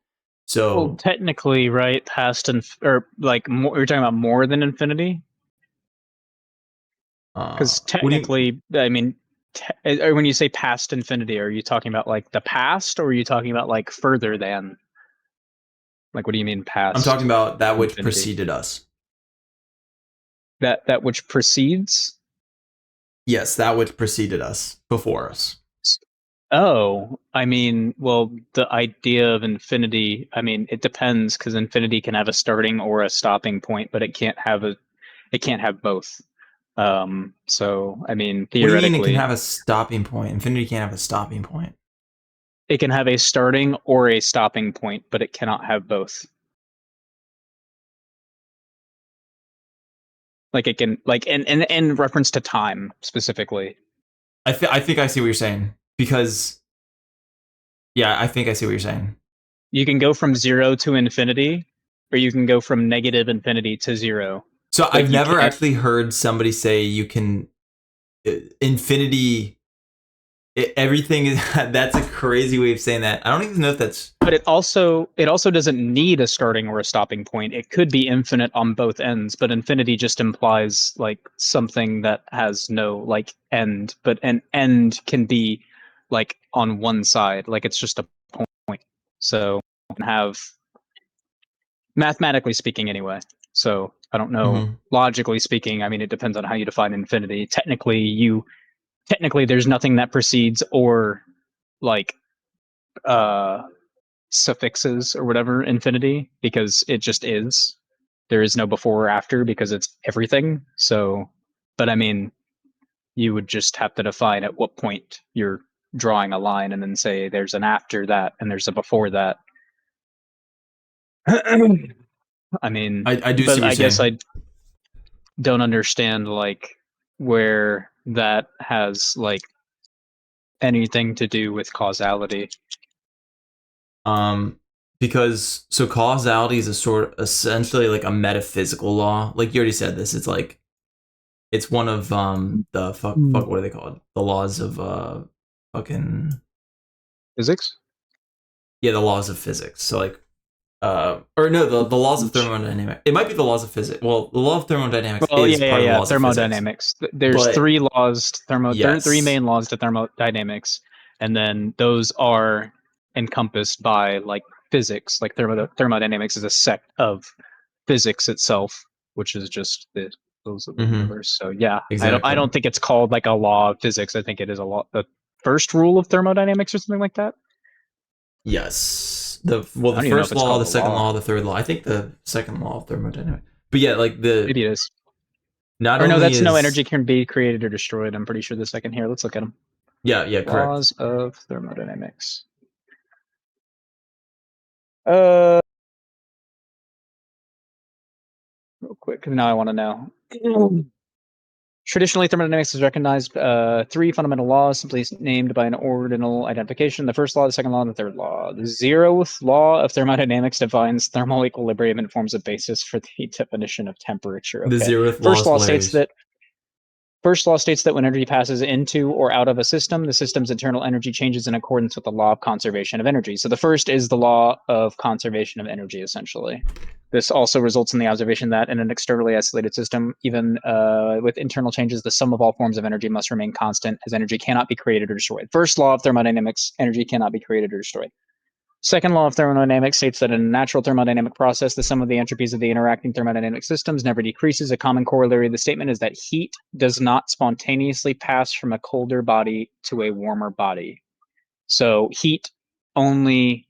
Well, So, technically, right, past and or like more, you're talking about more than infinity, because what do you? technically, I mean, or when you say past infinity, are you talking about like the past, or are you talking about like further than? Like, what do you mean I'm past talking about that which infinity? preceded us. That which precedes? Yes, that which preceded us before us. Oh, I mean, well, the idea of infinity, I mean, it depends because infinity can have a starting or a stopping point, but it can't have both. So I mean, What do you mean it can theoretically, have a stopping point? Infinity can't have a stopping point. it can have a starting or a stopping point, but it cannot have both. Like it can, like in reference to time specifically, I think I see what you're saying because yeah, I think I see what you're saying. you can go from zero to infinity, or you can go from negative infinity to zero, So but I've you never can't. actually heard somebody say you can infinity everything is that's a crazy way of saying that. I don't even know if that's But it also doesn't need a starting or a stopping point. It could be infinite on both ends, but infinity just implies like something that has no like end, but an end can be like on one side, like it's just a point. So you can have mathematically speaking anyway. So I don't know. mhm. Logically speaking, I mean it depends on how you define infinity. Technically there's nothing that precedes or like uh suffixes or whatever infinity because it just is. There is no before or after because it's everything. So, but I mean, you would just have to define at what point you're drawing a line and then say there's an after that and there's a before that. I mean, I do see but what you're I guess saying. I don't understand like where that has like anything to do with causality. Um because so causality is a sort essentially like a metaphysical law. Like you already said this. It's like it's one of the fuck what are they called? The laws of fucking Physics? yeah, the laws of physics. So like or no, the laws of thermodynamics. It might be the laws of physics. Well, the law of thermodynamics Well, is yeah, part of the yeah. laws of physics. Thermodynamics. There's But three laws, three yes. main laws to thermodynamics, and then those are encompassed by like physics. Like thermodynamics is a sect of physics itself, which is just the rules of the Mm-hmm. universe. So yeah, I Exactly. don't think it's called like a law of physics. I think it is a law, the first rule of thermodynamics or something like that. Yes. I The don't even know if first it's law, called the a second law. law, the third law. I think the second law of thermodynamics. But yeah, like the Maybe it is. not Or no, only that's no is energy can be created or destroyed. I'm pretty sure the second here. Let's look at them. yeah, correct. Laws of thermodynamics. Uh, Real quick, because now I want to know. Traditionally, thermodynamics has recognized three fundamental laws, simply named by an ordinal identification. The first law, the second law, and the third law. The zeroth law of thermodynamics defines thermal equilibrium and forms a basis for the definition of temperature. The Okay. zeroth law First is law states hilarious. that First law states that when energy passes into or out of a system, the system's internal energy changes in accordance with the law of conservation of energy. So the first is the law of conservation of energy, essentially. This also results in the observation that in an externally isolated system, even with internal changes, the sum of all forms of energy must remain constant, as energy cannot be created or destroyed. First law of thermodynamics, energy cannot be created or destroyed. Second law of thermodynamics states that in a natural thermodynamic process, the sum of the entropies of the interacting thermodynamic systems never decreases. A common corollary of the statement is that heat does not spontaneously pass from a colder body to a warmer body. So heat only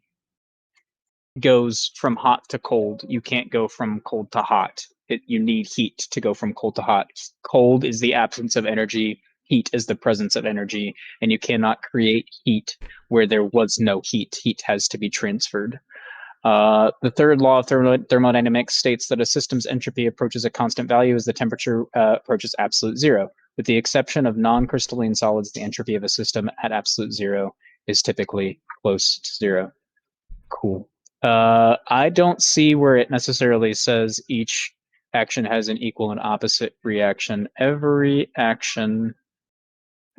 goes from hot to cold. You can't go from cold to hot. You need heat to go from cold to hot. Cold is the absence of energy. heat is the presence of energy, and you cannot create heat where there was no heat. Heat has to be transferred. The third law of thermodynamics states that a system's entropy approaches a constant value as the temperature approaches absolute zero. With the exception of non-crystalline solids, the entropy of a system at absolute zero is typically close to zero. Cool. I don't see where it necessarily says each action has an equal and opposite reaction. Every action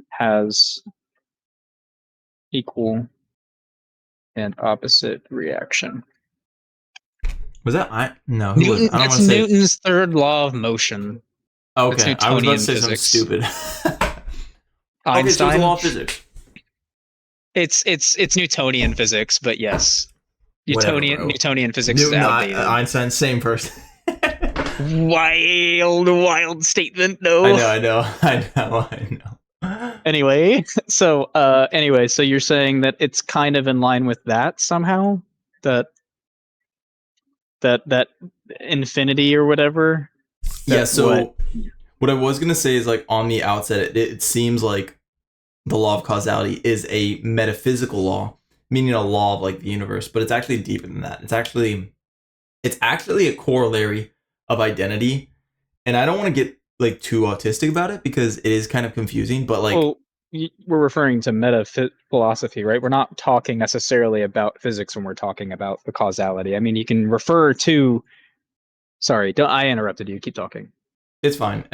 has equal and opposite reaction. Was that I? No, who was it? Newton, I don't that's want to say. Newton's third law of motion. That's Okay, I was about to Newtonian say something physics. stupid. Okay, so it's a Einstein. law of physics. It's Newtonian physics, but yes, Whatever, Newtonian bro. Newtonian physics is Newton, outdated. Einstein, same person. Wild statement, I though. know, I know, I know, I know. Anyway, so you're saying that it's kind of in line with that somehow? That that infinity or whatever? Yeah, That what? so what I was gonna say is like on the outset, it seems like the law of causality is a metaphysical law, meaning a law of like the universe, but it's actually deeper than that. It's actually a corollary of identity, and I don't want to get like too autistic about it because it is kind of confusing. But like, Well, we're referring to meta philosophy, right? We're not talking necessarily about physics when we're talking about the causality. I mean, you can refer to. Sorry, don't I interrupted you? Keep talking. it's fine.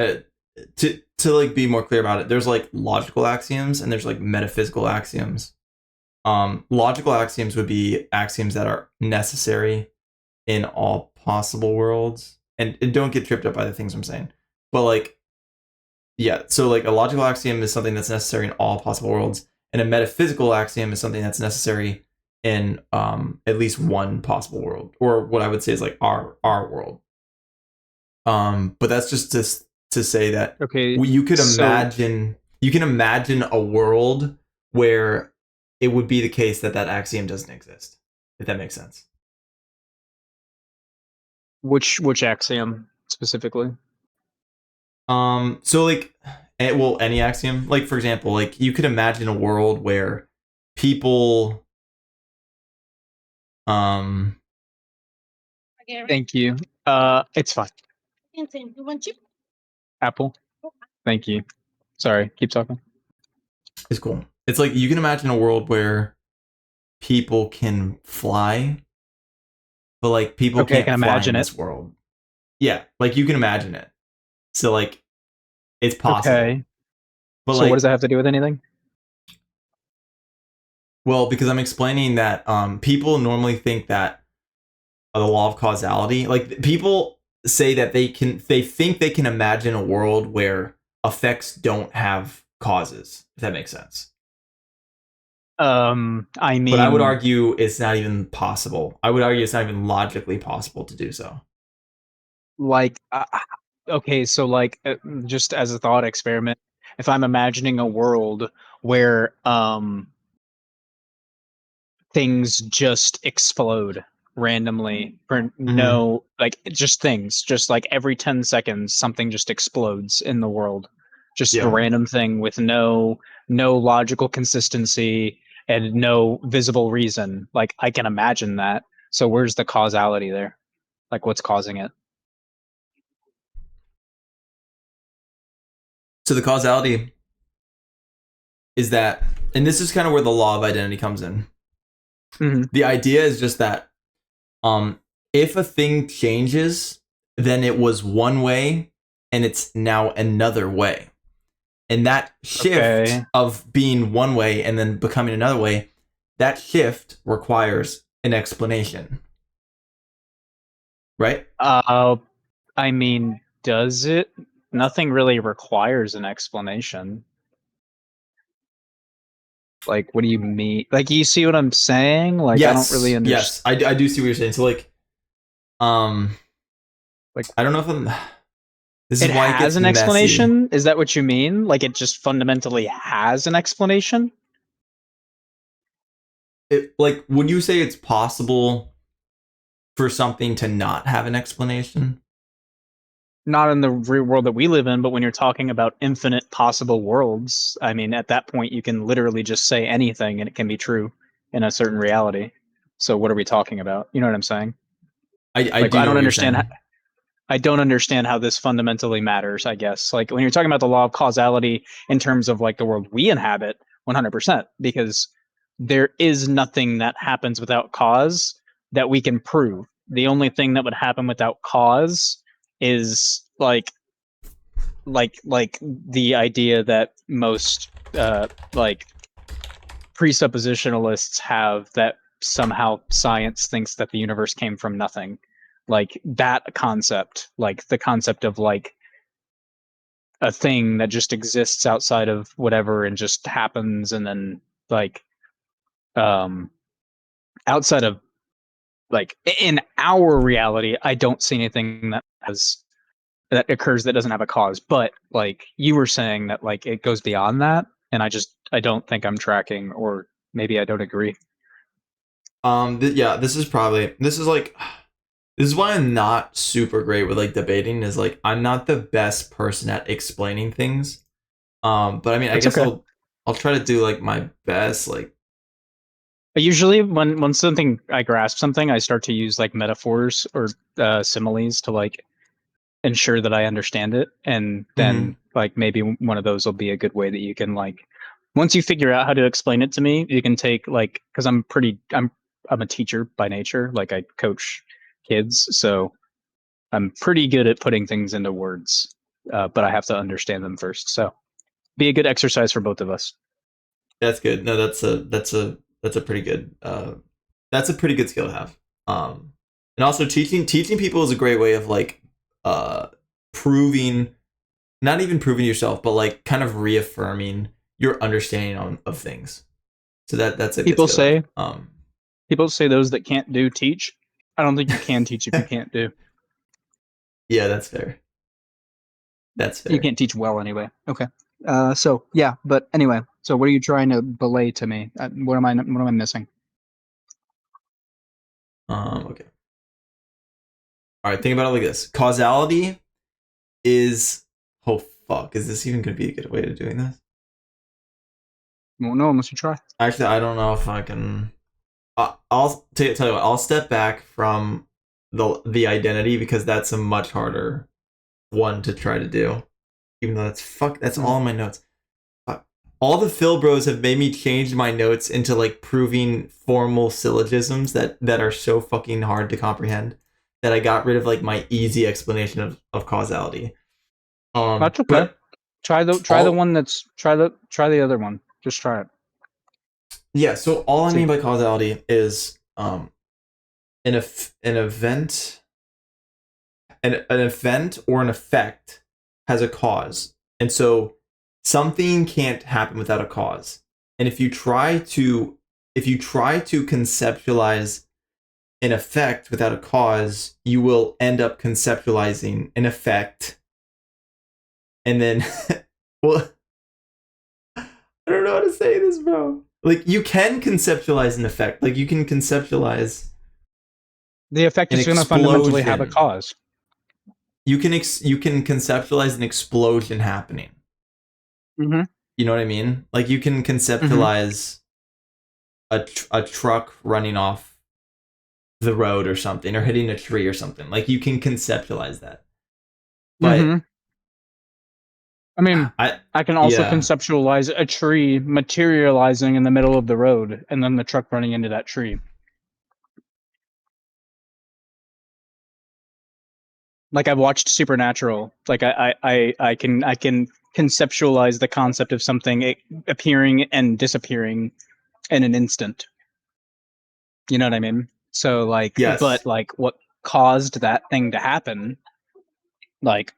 To like be more clear about it, there's like logical axioms and there's like metaphysical axioms. Logical axioms would be axioms that are necessary in all possible worlds, and don't get tripped up by the things I'm saying. But like, yeah, so like a logical axiom is something that's necessary in all possible worlds, and a metaphysical axiom is something that's necessary in at least one possible world, or what I would say is like our world. But that's just to say that Okay, you could so imagine a world where it would be the case that that axiom doesn't exist, if that makes sense. which axiom specifically? So like, well, any axiom, like for example, like you could imagine a world where people, um, Thank you. It's fine. Apple. Thank you. Sorry, keep talking. is cool. It's like you can imagine a world where people can fly, but like people Okay, I can't can fly imagine in it. this world. Yeah, like you can imagine it. So like it's possible. Okay. But So what does like, that have to do with anything? well, because I'm explaining that people normally think that the law of causality, like people say that they think they can imagine a world where effects don't have causes, if that makes sense. I But I would mean, argue it's not even possible. I would argue it's not even logically possible to do so. like, okay, so like, just as a thought experiment, if I'm imagining a world where things just explode randomly for Mm-hmm. no, like, just things, just like every 10 seconds something just explodes in the world, just a Yeah. random thing with no logical consistency and no visible reason. Like, I can imagine that. So where's the causality there? Like, what's causing it? So the causality is that, and this is kind of where the law of identity comes in. Hmm. The idea is just that um, if a thing changes, then it was one way and it's now another way. And that shift Okay. of being one way and then becoming another way, that shift requires an explanation, right? uh I mean, does it? Nothing really requires an explanation. Like, what do you mean? Like, you see what I'm saying? Like, I don't really Yes, understand. yes, I do see what you're saying. So like, um, Like, I don't know if I'm. This is it why it has gets an messy. explanation? Is that what you mean? Like, it just fundamentally has an explanation? Like, would you say it's possible for something to not have an explanation? not in the real world that we live in, but when you're talking about infinite possible worlds, I mean, at that point, you can literally just say anything and it can be true in a certain reality. So what are we talking about? You know what I'm saying? I Like, do I know don't what you're understand. saying. I don't understand how this fundamentally matters, I guess. Like when you're talking about the law of causality in terms of like the world we inhabit, 100%, because there is nothing that happens without cause that we can prove. The only thing that would happen without cause is like the idea that most like presuppositionalists have, that somehow science thinks that the universe came from nothing, like that concept, like the concept of like a thing that just exists outside of whatever and just happens, and then like um outside of like in our reality, I don't see anything that occurs that doesn't have a cause. But like you were saying that like it goes beyond that, and I don't think I'm tracking, or maybe I don't agree. Yeah, this is like this is why I'm not super great with like debating. Is like I'm not the best person at explaining things. But I mean, I That's guess okay. I'll try to do like my best. Like, Usually when something I grasp something, I start to use like metaphors or similes to like ensure that I understand it, and mm-hmm. then like maybe one of those will be a good way that you can like, once you figure out how to explain it to me, you can take like, because I'm a teacher by nature, like I coach kids, so I'm pretty good at putting things into words, but I have to understand them first. So be a good exercise for both of us. That's good. No, that's a pretty good that's a pretty good skill to have. And also teaching people is a great way of like uh proving, not even proving yourself, but like kind of reaffirming your understanding of things. So that's a good People skill to have. say people say those that can't do teach. I don't think you can teach if you can't do. Yeah, that's fair. That's You fair. can't teach well anyway. Okay. So yeah, but anyway, so what are you trying to belay to me? What am I missing? Okay. All right, think about it like this. Causality is, oh fuck, is this even gonna be a good way of doing this? Won't know unless you try. Actually, I don't know if I can. I'll tell you what. I'll step back from the identity because that's a much harder one to try to do. Even though that's Hmm. all in my notes. Fuck. All the Phil Bros have made me change my notes into like proving formal syllogisms that are so fucking hard to comprehend that I got rid of like my easy explanation of causality. That's okay. But Try the all one that's try the other one. Just try it. yeah. So all I See. mean by causality is an event, an event or an effect has a cause. And so something can't happen without a cause. And if you try to conceptualize an effect without a cause, you will end up conceptualizing an effect. And then well, I don't know how to say this, bro. Like you can conceptualize an effect. Like you can conceptualize The effect an is going to fundamentally have a explosion. cause. You can conceptualize an explosion happening. Mm-hmm. You know what I mean? Like you can Mm-hmm. conceptualize a truck running off the road or something, or hitting a tree or something. Like you can conceptualize that. But Mm-hmm. I mean, I I can also yeah, conceptualize a tree materializing in the middle of the road and then the truck running into that tree. Like I've watched Supernatural. Like I can conceptualize the concept of something appearing and disappearing in an instant. You know what I mean? So like, but yes. like, what caused that thing to happen? Like,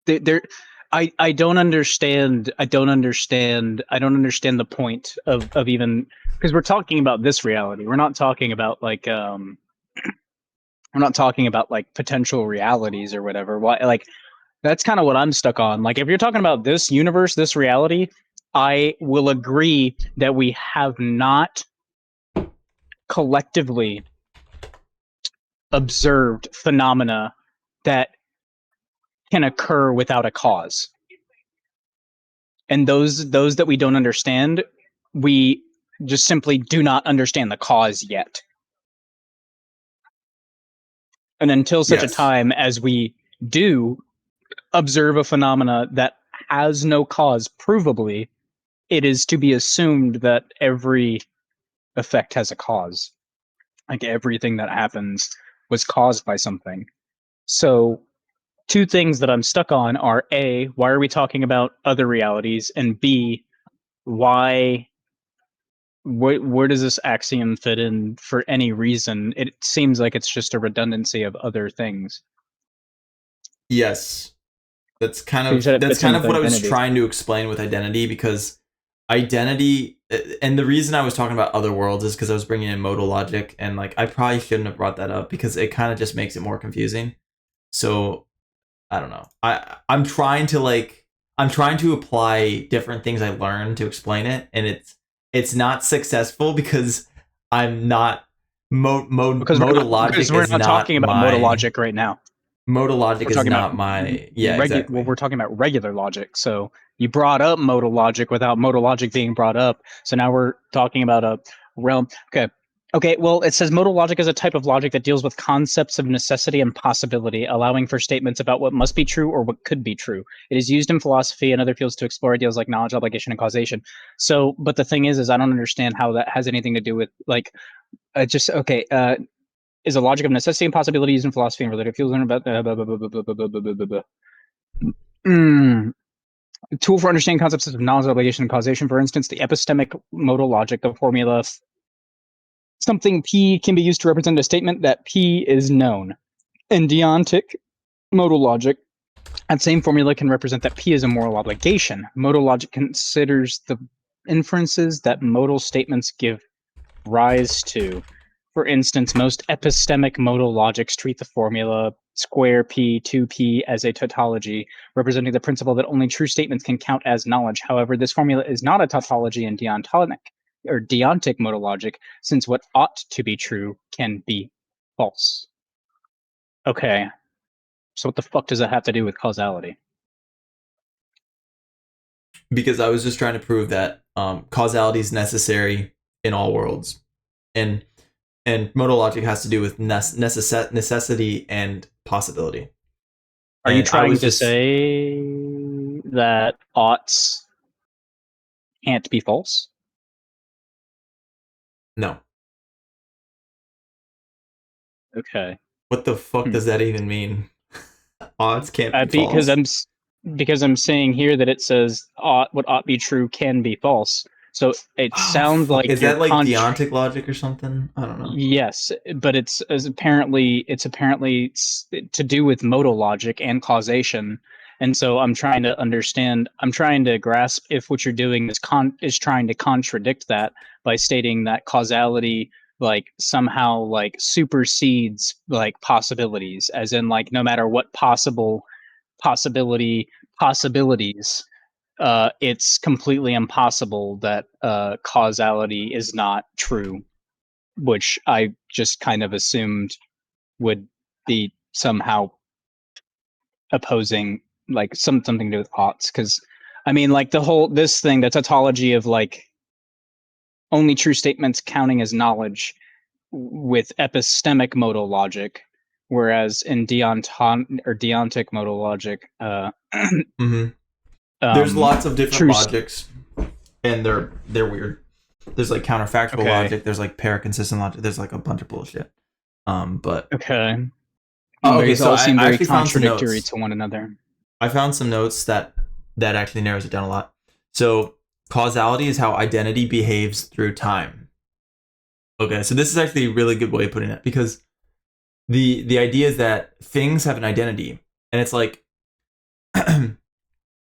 there, I don't understand. I don't understand the point of even, because we're talking about this reality. We're not talking about like we're not talking about like potential realities or whatever. Why like that's kind of what I'm stuck on. Like if you're talking about this universe, this reality, I will agree that we have not collectively observed phenomena that can occur without a cause. And those that we don't understand, we just simply do not understand the cause yet. And until such a Yes. time as we do observe a phenomena that has no cause provably, it is to be assumed that every effect has a cause. Like everything that happens was caused by something. So, two things that I'm stuck on are A, why are we talking about other realities? And B, why where does this axiom fit in for any reason? It seems like it's just a redundancy of other things. Yes. You said it That's fits in kind with of what I was identity. trying to explain with identity, because identity, and the reason I was talking about other worlds is because I was bringing in modal logic, and like I probably shouldn't have brought that up because it kind of just makes it more confusing. So I don't know. I'm trying to apply different things I learned to explain it, and it's not successful because I'm not modal logic Because we're is not not talking about modal my logic right now. modal logic We're is talking about not my yeah, we're exactly. talking about regular logic. So you brought up modal logic without modal logic being brought up. So now we're talking about a realm. Okay. Okay, well, it says modal logic is a type of logic that deals with concepts of necessity and possibility, allowing for statements about what must be true or what could be true. It is used in philosophy and other fields to explore ideas like knowledge, obligation, and causation. So, but the thing is I don't understand how that has anything to do with like just okay. Is a logic of necessity and possibility used in philosophy and related fields. Learn about tool for understanding concepts of knowledge, obligation, and causation. For instance, the epistemic modal logic, the formula something P can be used to represent a statement that P is known. In deontic modal logic, that same formula can represent that P is a moral obligation. Modal logic considers the inferences that modal statements give rise to. For instance, most epistemic modal logics treat the formula square p 2p as a tautology, representing the principle that only true statements can count as knowledge. However, this formula is not a tautology in deontic modal logic, since what ought to be true can be false. Okay, so what the fuck does that have to do with causality? Because I was just trying to prove that causality is necessary in all worlds, and modal logic has to do with necessity and possibility. Are you And I trying was to just say that oughts can't be false? no. Okay. What the fuck Hmm. does that even mean? Odds can't be Because false. I'm saying here that it says ought what ought be true can be false. So it Oh sounds fuck! like Is you're that like deontic logic or something? I don't know. yes, but it's apparently to do with modal logic and causation. And so I'm trying to understand. I'm trying to grasp if what you're doing is trying to contradict that by stating that causality like somehow like supersedes like possibilities, as in like no matter what possibility possibilities, it's completely impossible that causality is not true, which I just kind of assumed would be somehow opposing like something to do with oughts. Because I mean, like the whole this thing, the tautology of like only true statements counting as knowledge with epistemic modal logic, whereas in deontic modal logic, Mm-hmm. There's um, lots of different true. logics, and they're weird. There's like counterfactual Okay, logic. There's like paraconsistent logic. There's like a bunch of bullshit. But okay. okay, These so all seem I very actually found some contradictory notes. to one another. I found some notes that actually narrows it down a lot. So causality is how identity behaves through time. Okay, so this is actually a really good way of putting it, because the idea is that things have an identity, and it's like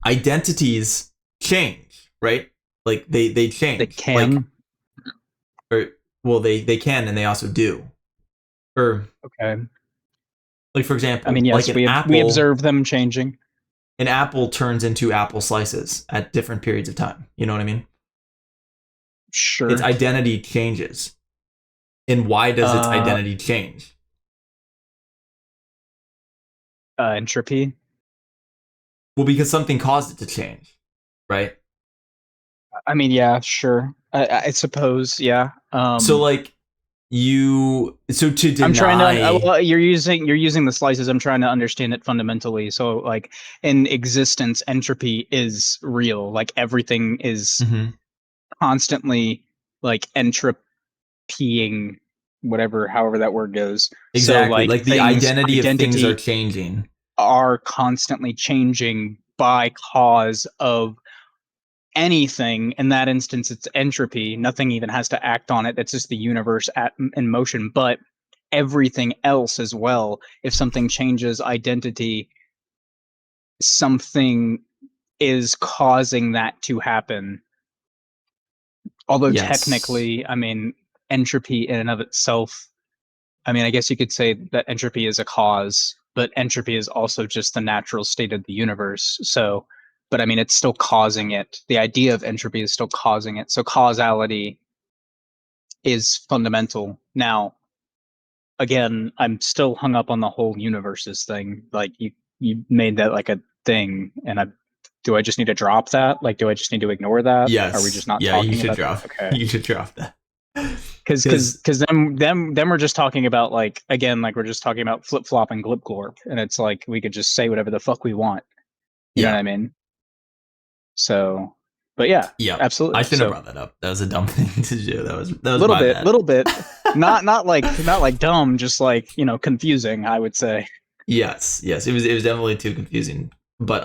identities change, right? Like they They change. Like can. or well they can, and they also do. Or Okay. like for I mean, example, like yes, we observe them changing. an apple turns into apple slices at different periods of time. You know what I mean? Its Sure. identity changes. And why does its Uh, identity change? Entropy. Well, because something caused it to change, right? I mean, yeah, sure. I suppose, yeah. So like so to I'm trying to. deny. Well, you're using the slices. I'm trying to understand it fundamentally. So, like in existence, entropy is real. Like everything is Mhm. constantly like entropying, whatever, however that word goes. So, Exactly. like Like the things, identity of things are identity changing. are constantly changing by cause of anything. In that instance, it's entropy. Nothing even has to act on it. It's just the universe in motion. But everything else as well, if something changes identity, something is causing that to happen. Although Yes. technically, I mean, entropy in and of itself, I mean, I guess you could say that entropy is a cause, but entropy is also just the natural state of the universe. So, but I mean, it's still causing it. The idea of entropy is still causing it. So causality is fundamental. Now, again, I'm still hung up on the whole universes thing. Like you made that like a thing, and do I just need to drop that? Like, do I just need to ignore that? Are we just Yes. not Yeah, you talking should about that? drop. Okay. You should drop that. Because because Cuz because then we're just talking about like again like we're just talking about flip flop and glip glorp, and it's like we could just say whatever the fuck we want. You know what yeah. I mean? So, but yeah, Yeah. I absolutely. shouldn't have So brought that up. That was a dumb thing to do. That was little my bit, bad. little bit, not like dumb, just like confusing. I would say Yes. Yes. It was definitely too confusing. But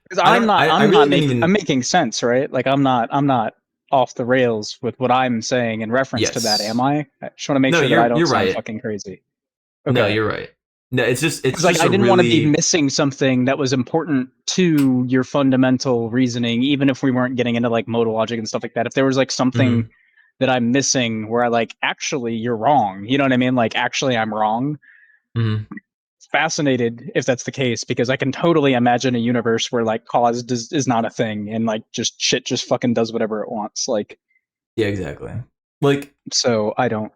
because I don't I I'm really not didn't I'm even. making sense, right? Like I'm not off the rails with what I'm saying in reference to that, am Yes. I? I just want to make No, sure that I don't you're sound right. fucking crazy. No, Okay. you're right. No, it's Because like just I a didn't want to be really. missing something that was important to your fundamental reasoning, even if we weren't getting into like modal logic and stuff like that. If there was like something Mhm, that I'm missing where I like actually you're wrong, you know what I mean? Like actually I'm wrong. mhm. Fascinated if that's the case because I can totally imagine a universe where like is not a thing and like just shit just fucking does whatever it wants. Like Yeah, exactly. Like so I don't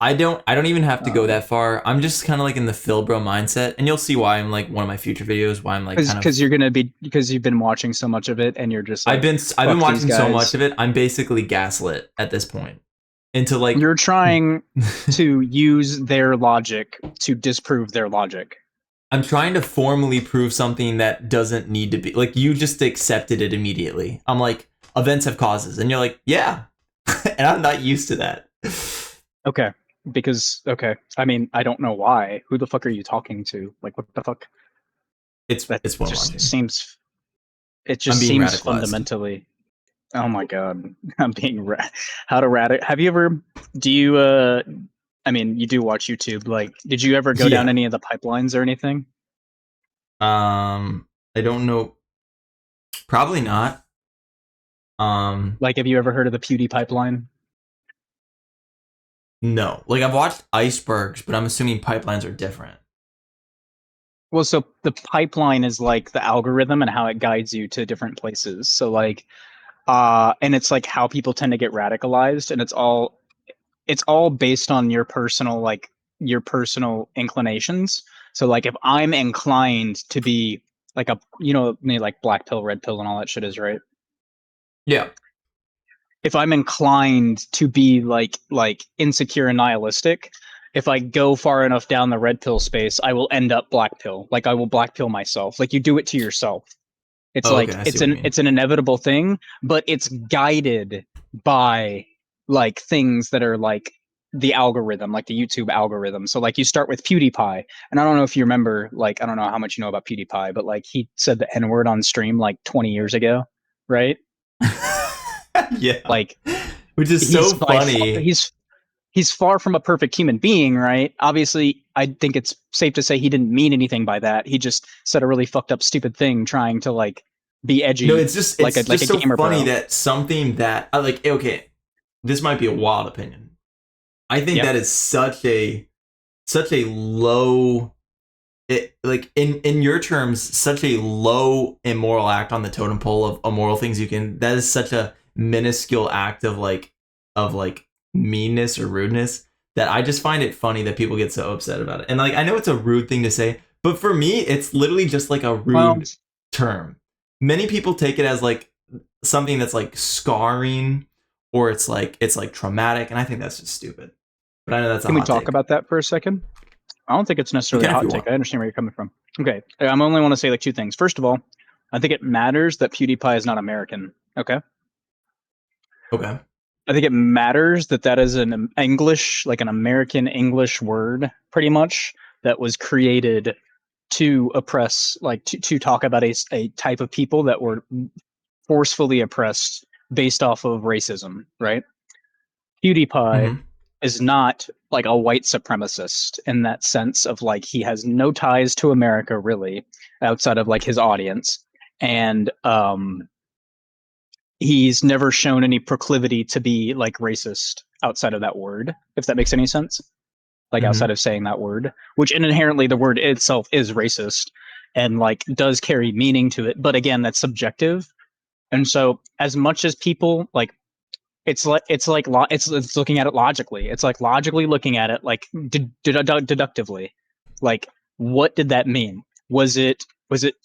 I don't even have to go um that far. I'm just kind of like in the Phil bro mindset, and you'll see why I'm like one of my future videos. Why I'm like kind because of. you're gonna be because you've been watching so much of it and you're just I've like been I've been fuck these watching so much guys. of it. I'm basically gaslit at this point into like. You're trying to use their logic to disprove their logic. I'm trying to formally prove something that doesn't need to be. Like you just accepted it immediately. I'm like events have causes, and you're like yeah, and I'm not used to that. Okay. Because okay. I mean, I don't know why. Who the fuck are you talking to? Like what the fuck? That It's what I'm just watching. seems it I'm just being seems radicalized. fundamentally oh my god. I'm being how to rat it. Have you ever do you I mean, you do watch YouTube. Like, did you ever go down Yeah. any of the pipelines or anything? I don't know. Probably not. Um, Like, have you ever heard of the Pewdie pipeline? no. Like I've watched icebergs, but I'm assuming pipelines are different. Well, so the pipeline is like the algorithm and how it guides you to different places. So like and it's like how people tend to get radicalized and it's all based on your personal like your personal inclinations. So like if I'm inclined to be like a maybe like black pill, red pill and all that shit is, right? Yeah. If I'm inclined to be like insecure and nihilistic, if I go far enough down the red pill space, I will end up black pill. Like I will black pill myself. Like you do it to yourself. It's Oh, okay. like I see what you mean. it's an inevitable thing, but it's guided by like things that are like the algorithm, like the YouTube algorithm. So like you start with PewDiePie, and I don't know if you remember, like I don't know how much you know about PewDiePie, but like he said the N word on stream like 20 years ago, right? Yeah. Like Which is he's so by far, funny. he's far from a perfect human being, right? Obviously, I think it's safe to say he didn't mean anything by that. He just said a really fucked up, stupid thing, trying to like be No, edgy, it's like just a so gamer funny bro. that something that I like okay, this might be a wild opinion. I think Yep. that is such a low like in your terms such a low immoral act on the totem pole of immoral things you can that is such a minuscule act of like meanness or rudeness that I just find it funny that people get so upset about it. And like I know it's a rude thing to say, But for me, it's literally just like a Well, rude term. Many people take it as like something that's like scarring, or it's like traumatic, and I think that's just stupid. But I know that's a can we hot talk take. about that for a second? I don't think it's You necessarily a can if you hot take. want. I understand where you're coming from. Okay, I'm only want to say like two things. First of all, I think it matters that PewDiePie is not American. Okay, Okay. I think it matters that that is an English, like an American English word, pretty much that was created to oppress, like to talk about a type of people that were forcefully oppressed based off of racism, right? PewDiePie Mm-hmm. is not like a white supremacist in that sense of like he has no ties to America really outside of like his audience. And he's never shown any proclivity to be like racist outside of that word, if that makes any sense. Like outside Mm-hmm. of saying that word, which inherently the word itself is racist and like does carry meaning to it. But again, that's subjective. And so as much as people like it's looking at it logically. It's like logically looking at it like deductively. Like what did that mean? Was it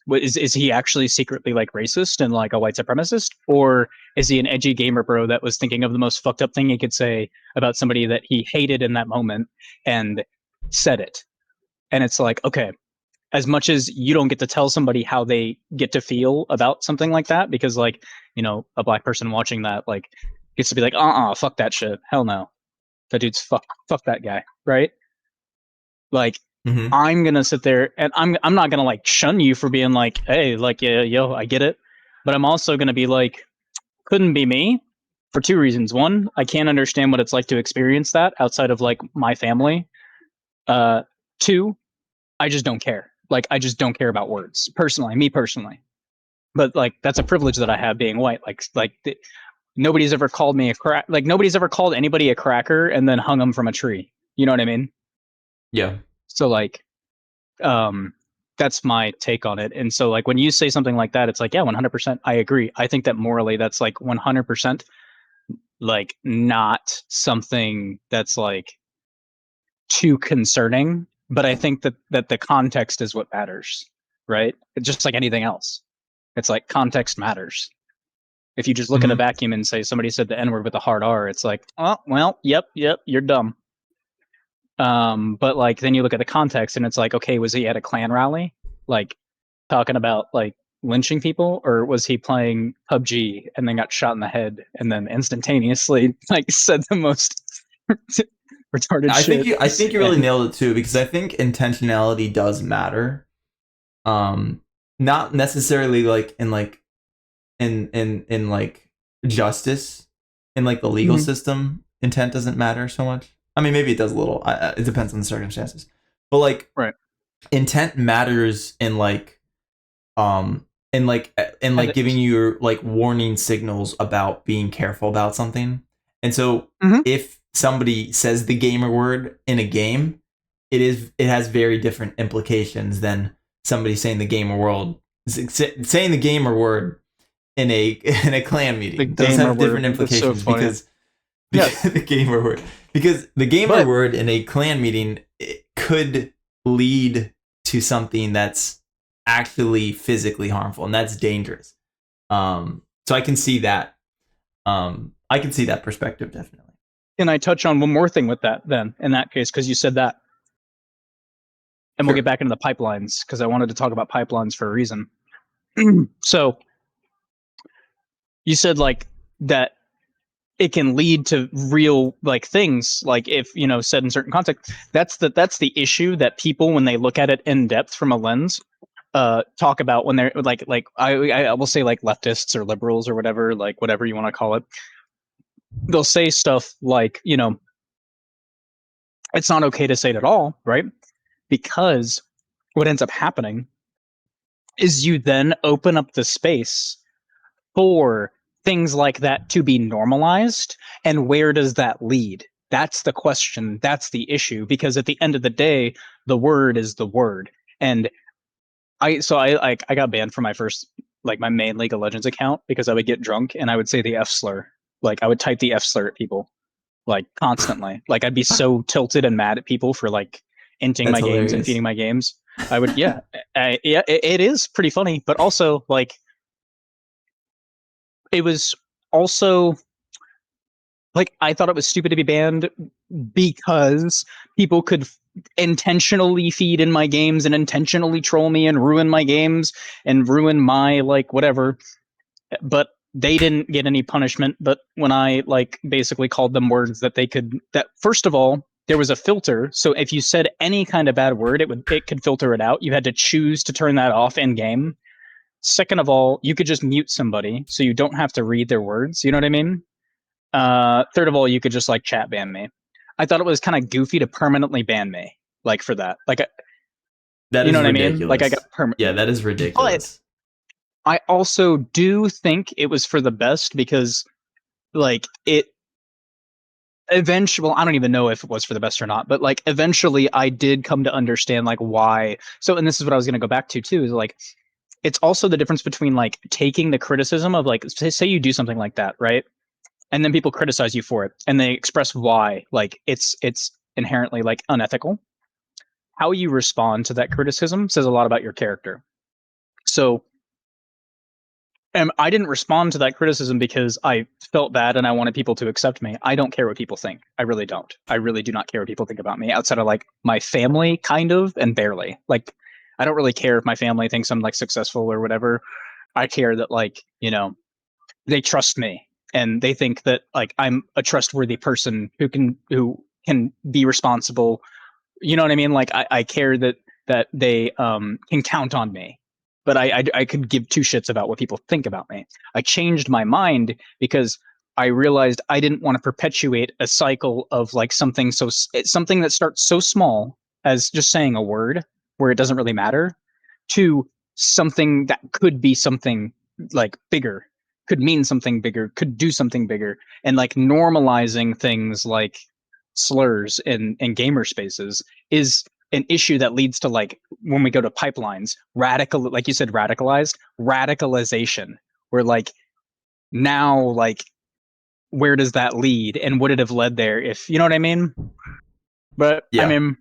is he actually secretly like racist and like a white supremacist, or is he an edgy gamer bro that was thinking of the most fucked up thing he could say about somebody that he hated in that moment and said it? And it's like, okay, as much as you don't get to tell somebody how they get to feel about something like that, because like, a black person watching that like gets to be like, fuck that shit, hell no, that dude's fuck that guy, right? Like, Mm-hmm. I'm gonna sit there and I'm not gonna like shun you for being like, hey, like, yeah, yo, I get it, but I'm also gonna be like, couldn't be me, for two reasons. One, I can't understand what it's like to experience that outside of like my family. uh Two, I just don't care. Like I just don't care about words personally, me personally. But like that's a privilege that I have being white. Nobody's ever called me a crack. Like nobody's ever called anybody a cracker and then hung them from a tree. You know what I mean? Yeah. So like, um, that's my take on it. And so like when you say something like that, it's like, yeah, 100%. I agree. I think that morally, that's like 100% like not something that's like too concerning. But I think that the context is what matters, right? It's just like anything else. It's like context matters. If you just look at a Mm-hmm. vacuum and say somebody said the N word with a hard R, it's like, oh well, yep, you're dumb. But like then you look at the context and it's like, okay, was he at a Klan rally, like talking about like lynching people, or was he playing PUBG and then got shot in the head and then instantaneously like said the most retarded I think shit? you really And nailed it too, because I think intentionality does matter. Um, Not necessarily like in like justice, in like the legal Mhm. system. Intent doesn't matter so much. I mean, maybe it does a little. It depends on the circumstances. But like Right. intent matters in And like giving you like warning signals about being careful about something. And so mhm. if somebody says the gamer word in a game, it has very different implications than somebody saying the gamer world saying the gamer word in a in a clan The meeting. Those gamer have different word. That's so implications funny. because Yes. the gamer word, because the gamer But word in a clan meeting, it could lead to something that's actually physically harmful, and that's dangerous. So I can see that. I can see that perspective definitely. can I touch on one more thing with that then in that case? Because you said that, and we'll get Sure. back into the pipelines because I wanted to talk about pipelines for a reason. So you said like that it can lead to real like things, like if said in certain context. That's the issue that people, when they look at it in depth from a lens, talk about when they're like I will say like leftists or liberals or whatever, like whatever you want to call it. They'll say stuff like, it's not okay to say it at all, right? Because what ends up happening is you then open up the space for things like that to be normalized. And where does that lead? That's the question. That's the issue. Because at the end of the day, the word is the word. And I got banned from my first, like my main League of Legends account, because I would get drunk and I would say the F slur. Like I would type the F slur at people like constantly. Like I'd be so tilted and mad at people for like inting That's my games and hilarious. feeding my games. I would, yeah, yeah, it is pretty funny, but also like it was also like I thought it was stupid to be banned because people could intentionally feed in my games and intentionally troll me and ruin my games and ruin my like whatever, but they didn't get any punishment. But when I like basically called them words that they could, that first of all, there was a filter. So if you said any kind of bad word, it could filter it out. You had to choose to turn that off in game. Second of all, you could just mute somebody, so you don't have to read their words. You know what I mean? Third of all, you could just like chat ban me. I thought it was kind of goofy to permanently ban me, like for that. Like, That you know is what I mean? Like I got ridiculous. permanent. Yeah, that is But ridiculous. I also do think it was for the best because like it eventually, well, I don't even know if it was for the best or not, but like eventually I did come to understand like why. So, and this is what I was going to go back to too, is like it's also the difference between like taking the criticism of like say you do something like that, right? And then people criticize you for it and they express why like it's inherently like unethical. How you respond to that criticism says a lot about your character. So and I didn't respond to that criticism because I felt bad and I wanted people to accept me. I don't care what people think. I really don't. I really do not care what people think about me outside of like my family, kind of, and barely. Like, I don't really care if my family thinks I'm like successful or whatever. I care that like, they trust me and they think that like I'm a trustworthy person who can be responsible. You know what I mean? Like I care that they can count on me, but I could give two shits about what people think about me. I changed my mind because I realized I didn't want to perpetuate a cycle of like something that starts so small as just saying a word where it doesn't really matter to something that could be something like bigger, could mean something bigger, could do something bigger, and like normalizing things like slurs in gamer spaces is an issue that leads to like when we go to pipelines, radical, like you said, radicalization, where like now like where does that lead and would it have led there if you know what I mean? But I Yeah. mean,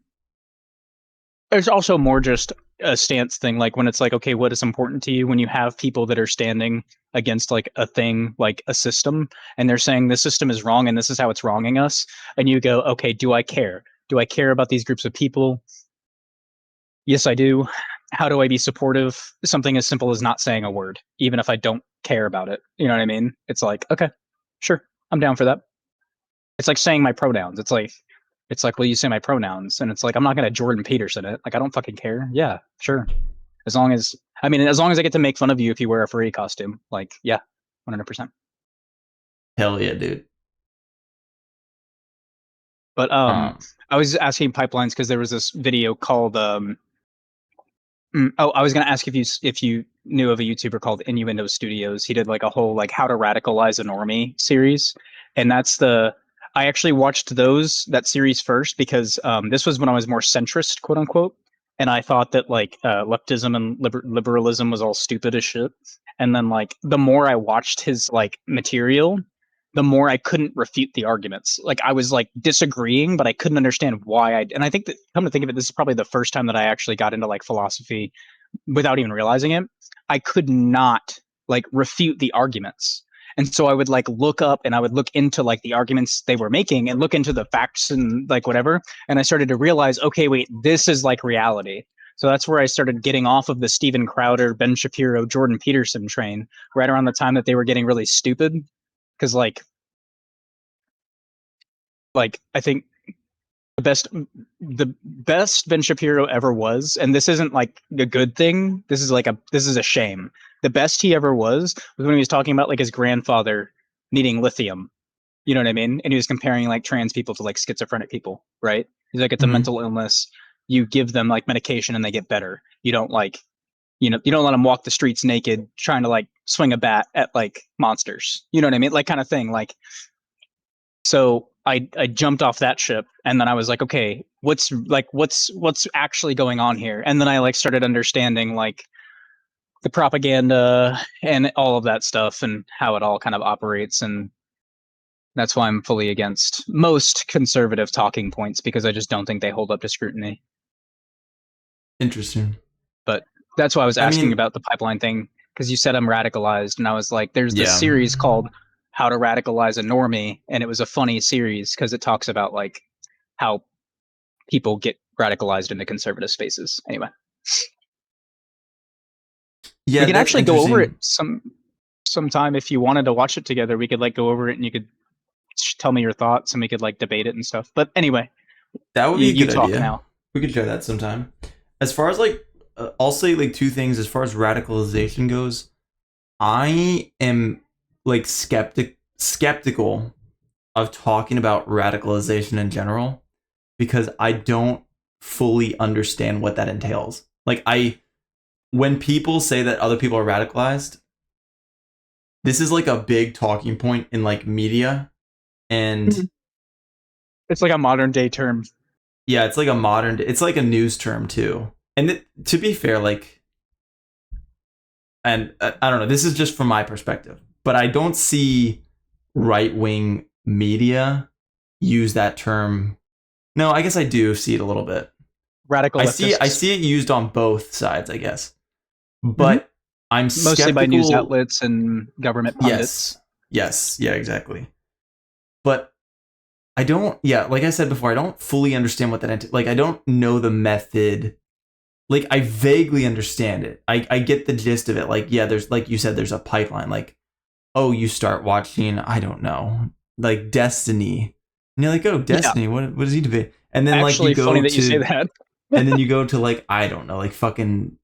there's also more just a stance thing, like when it's like, okay, what is important to you when you have people that are standing against like a thing, like a system, and they're saying this system is wrong and this is how it's wronging us, and you go, okay, do I care? Do I care about these groups of people? Yes, I do. How do I be supportive? Something as simple as not saying a word, even if I don't care about it. You know what I mean? It's like, okay, sure, I'm down for that. It's like saying my pronouns. It's like, will you say my pronouns? And it's like, I'm not gonna Jordan Peterson it. Like, I don't fucking care. Yeah, sure. As long as I mean, as long as I get to make fun of you if you wear a furry costume, like, yeah, 100%. Hell yeah, dude. But Um, I was asking pipelines because there was this video called oh, I was gonna ask if you knew of a YouTuber called Innuendo Studios. He did like a whole like how to radicalize a normie series, and that's the I actually watched that series first because this was when I was more centrist, quote unquote, and I thought that like leftism and liberalism was all stupid as shit. And then like the more I watched his like material, the more I couldn't refute the arguments. Like I was like disagreeing, but I couldn't understand why I. And I think that come to think of it, this is probably the first time that I actually got into like philosophy without even realizing it. I could not like refute the arguments. And so I would like look up and I would look into like the arguments they were making and look into the facts and like whatever. And I started to realize, okay, wait, this is like reality. So that's where I started getting off of the Steven Crowder, Ben Shapiro, Jordan Peterson train right around the time that they were getting really stupid. Cause like I think the best Ben Shapiro ever was, and this isn't like a good thing. This is a shame. The best he ever was when he was talking about like his grandfather needing lithium. You know what I mean? And he was comparing like trans people to like schizophrenic people, right? He's like, it's a mhm. mental illness. You give them like medication and they get better. You don't like, you don't let them walk the streets naked trying to like swing a bat at like monsters. You know what I mean? Like kind of thing. Like so I jumped off that ship and then I was like, okay, what's actually going on here? And then I like started understanding like the propaganda and all of that stuff and how it all kind of operates. And that's why I'm fully against most conservative talking points because I just don't think they hold up to scrutiny. Interesting. But that's why I was I asking mean, about the pipeline thing because you said I'm radicalized, and I was like, there's this yeah. series called How to Radicalize a Normie, and it was a funny series because it talks about like how people get radicalized into conservative spaces. Anyway, we Yeah, can that's actually go over it interesting. sometime if you wanted to watch it together. We could like go over it, and you could tell me your thoughts, and we could like debate it and stuff. But anyway, That would be you a good talk idea. now. We could try that sometime. As far as like, I'll say like two things. As far as radicalization goes, I am like skeptical of talking about radicalization in general because I don't fully understand what that entails. Like when people say that other people are radicalized, this is like a big talking point in like media, and It's like a modern day term. yeah, it's like it's like a news term too. And to be fair, like, and I don't know, this is just from my perspective, but I don't see right wing media use that term. No, I guess I do see it a little bit. Radical I leftists, see it used on both sides, I guess. hmm But I'm mostly by news skeptical. outlets and government pundits. Yes. Yes. Yeah, exactly. But I don't, yeah, like I said before, I don't fully understand what like, I don't know the method. Like, I vaguely understand it. I get the gist of it. Like, yeah, there's, like you said, there's a pipeline. Like, oh, you start watching, I don't know, like Destiny. And you're like, oh, Yeah, Destiny, what does he do? And then, like, actually, funny that you say that. you go to, like, I don't know, like, fucking,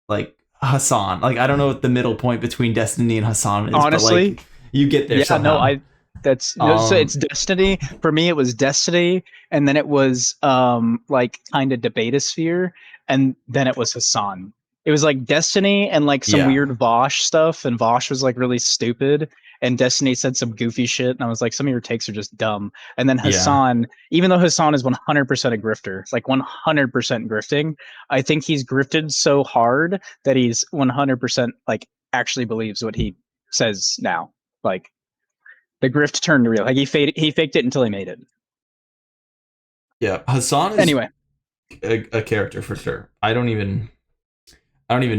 like, Hassan. Like, I don't know what the middle point between Destiny and Hassan is, but, Honestly, like, you get there yeah, no, somehow. that's no, so it's Um, Destiny. For me, it was Destiny, and then it was like kind of Debatosphere, and then it was Hassan. It was like Destiny and like some yeah, weird Vosh stuff, and Vosh was like really stupid, and Destiny said some goofy shit, and I was like, some of your takes are just dumb. And then yeah, Hassan, even though Hassan is 100% a grifter, like 100% grifting, I think he's grifted so hard that he's 100% like actually believes what he says now. Like the grift turned real. Like he faked it until he made it. yeah. Hassan is Anyway, a character for sure. I don't even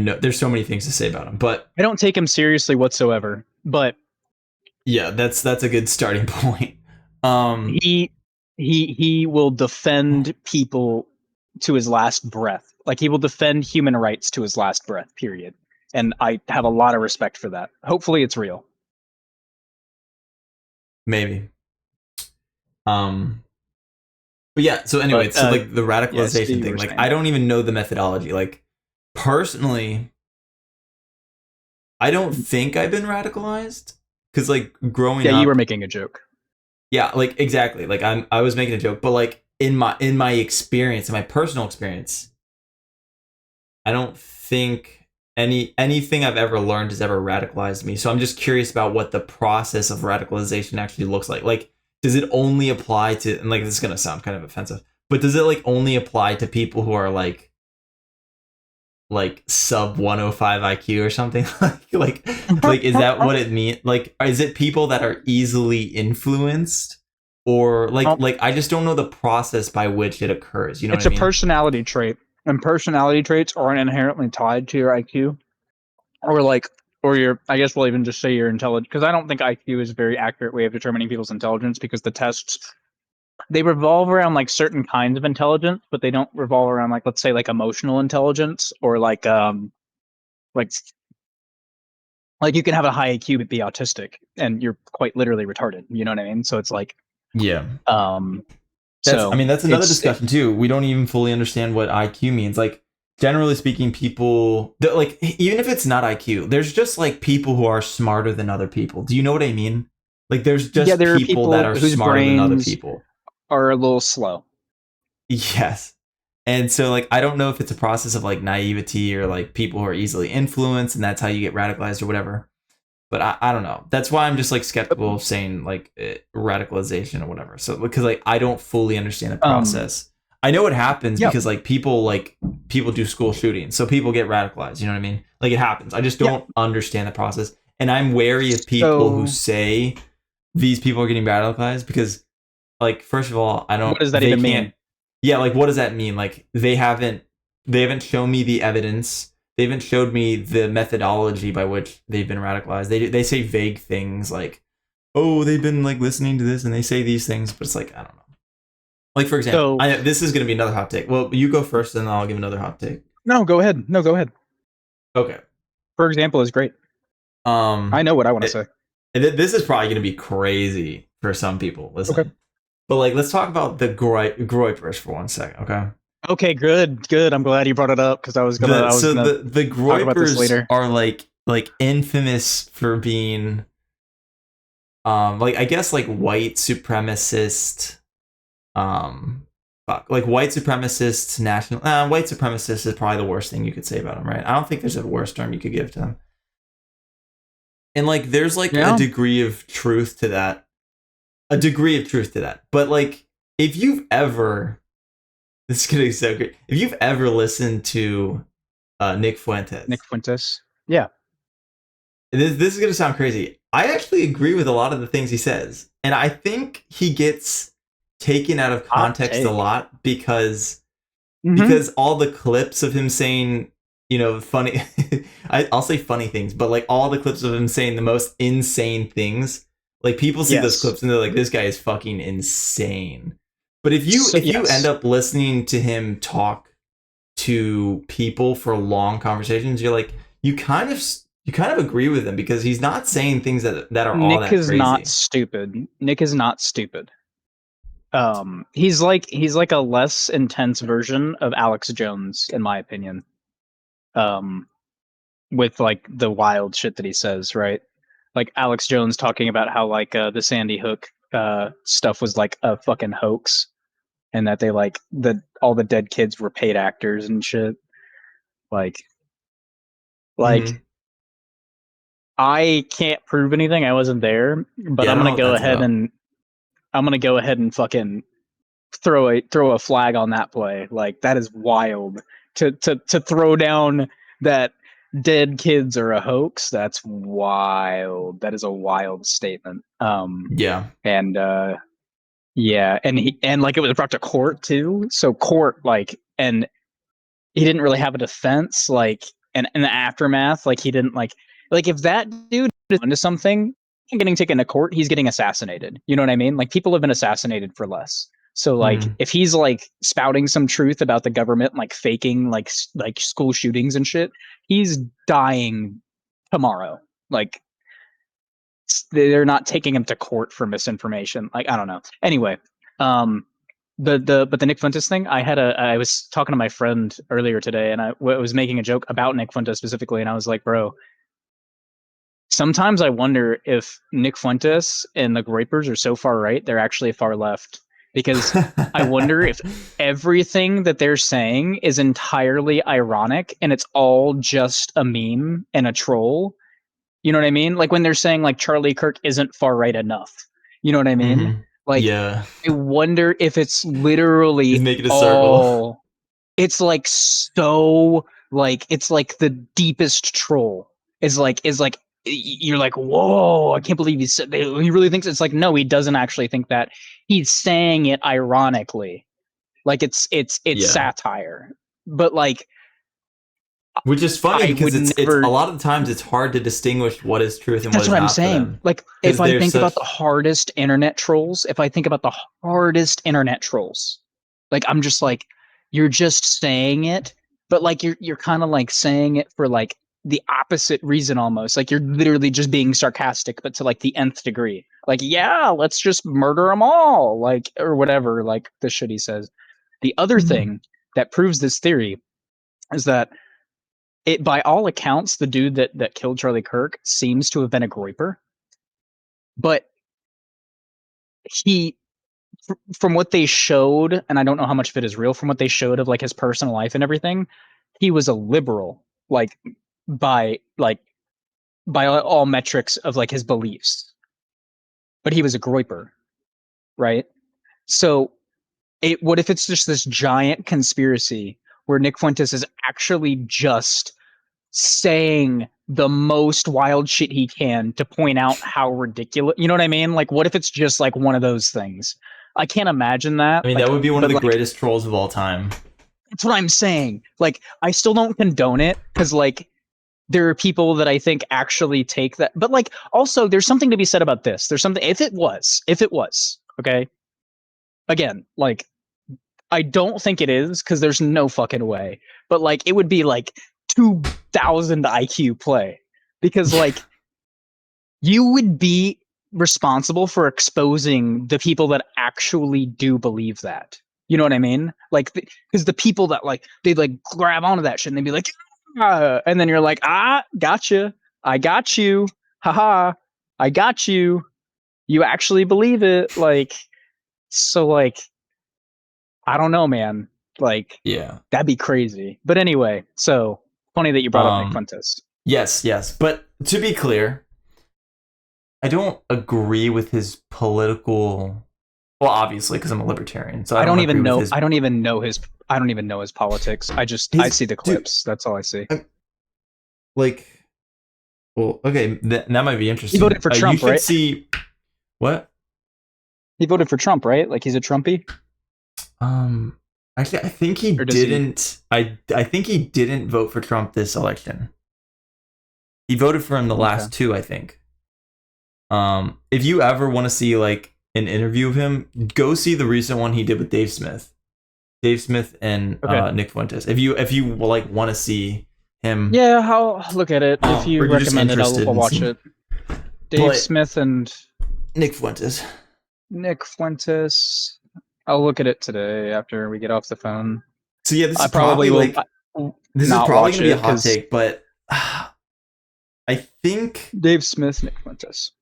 know. There's so many things to say about him, but I don't take him seriously whatsoever. But yeah, that's a good starting point. Um, he he will defend people to his last breath. Like he will defend human rights to his last breath. Period. And I have a lot of respect for that. Hopefully, it's real. maybe. Um, but yeah. So anyway, But so like the yes, radicalization you thing, were like saying I don't even know the methodology. Like personally, I don't think I've been radicalized because like growing yeah, you were up, making a joke. yeah, like exactly. Like I was making a joke, but like in my experience, in my personal experience, I don't think anything I've ever learned has ever radicalized me. So I'm just curious about what the process of radicalization actually looks like. Like, does it only apply to, and like this is gonna sound kind of offensive, but does it like only apply to people who are like sub 105 IQ or something? Like is that what it means? Like is it people that are easily influenced? Or Well, like I just don't know the process by which it occurs. You know what it's I a mean? personality trait, and personality traits aren't inherently tied to your IQ. Or like or your I guess we'll even just say your intelligence because I don't think IQ is a very accurate way of determining people's intelligence because the tests they revolve around like certain kinds of intelligence, but they don't revolve around like let's say like emotional intelligence or like like you can have a high IQ but be autistic and you're quite literally retarded. You know what I mean? So it's like Yeah. um That's I so mean that's another discussion too. We don't even fully understand what IQ means. Like generally speaking, people like even if it's not IQ, there's just like people who are smarter than other people. Do you know what I mean? Like there's yeah, just there are people that people are whose smarter than other brains people. are a little slow. Yes. And so like I don't know if it's a process of like naivety or like people who are easily influenced and that's how you get radicalized or whatever. But I don't know. That's why I'm just like skeptical of saying like radicalization or whatever. So because like I don't fully understand the Um process. I know it happens yeah, because like people do school shootings, so people get radicalized. You know what I mean? Like it happens. I just yeah. don't understand the process, and I'm wary of people who So say these people are getting radicalized because like first of all, I what don't. does that They even can't. mean? Yeah, like what does that mean? Like they haven't. they haven't shown me the evidence. They haven't showed me the methodology by which they've been radicalized. They say vague things like, "Oh, they've been like listening to this and they say these things," but it's like I don't know. Like for example, So this is going to be another hot take. Well, you go first, and then I'll give another hot take. no, go ahead. No, go ahead. Okay. For example, is great. I Um, know what I want to it, say. this is probably going to be crazy for some people Okay. listening, but like, let's talk about the Groypers for 1 second, okay? Okay, good, good. I'm glad you brought it up because The I was so gonna the talk about this Groypers later. are like infamous for being like I guess like white supremacist like white supremacists national white supremacist is probably the worst thing you could say about them, right? I don't think there's a worse term you could give to them. And like there's like a Yeah, degree of truth to that. A degree of truth to that. But like if you've ever this is gonna be so great. If you've ever listened to Nick Nick Fuentes, Fuentes. Yeah, this is gonna sound crazy. I actually agree with a lot of the things he says. And I think he gets taken out of hot context a take. lot Mm-hmm. because all the clips of him saying, funny I'll say funny things, but like all the clips of him saying the most insane things, like people see those Yes. clips and they're like, this guy is fucking insane. But So, if you end yes. up listening to him talk to people for long conversations, you're like, you kind of agree with him because he's not saying things that are all Nick that is not crazy. stupid. Nick is not stupid. He's like a less intense version of Alex Jones, in my opinion. Um, with like the wild shit that he says, right? Like Alex Jones talking about how like the Sandy Hook stuff was like a fucking hoax, and that they like the all the dead kids were paid actors and shit. Like like Mm-hmm. I can't prove anything. I wasn't there, but Yeah, I don't know what that's about. I'm gonna go ahead and fucking throw a flag on that play. Like that is wild to throw down that dead kids are a hoax. That's wild. That is a wild statement. Yeah. And yeah, and like it was brought to court too. So court like and he didn't really have a defense like and in the aftermath like he didn't like if that dude is into something getting taken to court he's getting assassinated, you know what I mean? Like people have been assassinated for less. So like Mm-hmm. if he's like spouting some truth about the government like faking like school shootings and shit, he's dying tomorrow. Like they're not taking him to court for misinformation. Like I don't know. Anyway, um, the Nick Fuentes thing. I was talking to my friend earlier today, and I was making a joke about Nick Fuentes specifically, and I was like, bro. Sometimes I wonder if Nick Fuentes and the Groypers are so far right, they're actually far left. Because I wonder if everything that they're saying is entirely ironic and it's all just a meme and a troll. You know what I mean? Like when they're saying like Charlie Kirk isn't far right enough. You know what I mean? Mm-hmm. Like Yeah. I wonder if it's He's literally making a circle. all it's like so like it's like the deepest troll is like you're like whoa I can't believe he said he really thinks it's like no he doesn't actually think that he's saying it ironically like it's Yeah. satire but like Which is funny I because would it's a never. lot of the times it's hard to distinguish what is truth and what That's is what I'm not for saying. them Like, if because I they're think about the such hardest internet trolls, if I think about the hardest internet trolls, like I'm just like, you're just saying it, but like you're kind of like saying it for like the opposite reason almost. Like you're literally just being sarcastic, but to like the nth degree. Like, yeah, let's just murder them all, like or whatever. Like the shit he says. The other thing that proves this theory is that it, by all accounts, the dude that killed Charlie Kirk seems to have been a groiper, but he from what they showed, and I don't know how much of it is real, from what they showed of like his personal life and everything, he was a liberal, like by like by all metrics of like his beliefs, but he was a groiper, right? So what if it's just this giant conspiracy where Nick Fuentes is actually just saying the most wild shit he can to point out how ridiculous, you know what I mean? Like what if it's just like one of those things? I can't imagine that. I mean that Like would be one of but the like greatest trolls of all time. That's what I'm saying. Like, I still don't condone it because, like, there are people that I think actually take that. But, like, also, there's something to be said about this. There's something, if it was, okay, again, like, I don't think it is because there's no fucking way. But, like, it would be like 2,000 IQ play because, like, you would be responsible for exposing the people that actually do believe that. You know what I mean? Like, because the people that like they like grab onto that shit and they'd be like, and then you're like, gotcha, I got you, haha, I got you. You actually believe it, like, so, like, I don't know, man, like, Yeah. that'd be crazy. But anyway, so funny that you brought up Nick Um. Fuentes. Yes. Yes. But to be clear, I don't agree with his political. Well, obviously, because I'm a libertarian, so I I don't don't agree even with know. his I don't even know his. I don't even know his politics. I his see the dude. clips. That's all I see. Like, well, okay, that might be He interesting. voted for You Trump, should right? see what. He voted for Trump, right? Like, he's a Trumpy, Um, Actually, I think he or does he? didn't. I think he didn't vote for Trump this election. He voted for him the Okay. last two, I think. If you ever want to see like an interview of him, go see the recent one he did with Dave Smith and Okay. Nick Fuentes. If you like want to see him, Yeah, I'll look at it. If or you you're just recommend it, interested I'll in watch seeing, it. Dave but Smith and Nick Fuentes. Nick Fuentes. I'll look at it today after we get off the phone. So yeah, this I is probably probably will like this is not probably watch gonna be a it hot because take, but I think Dave Smith, Nick Fuentes.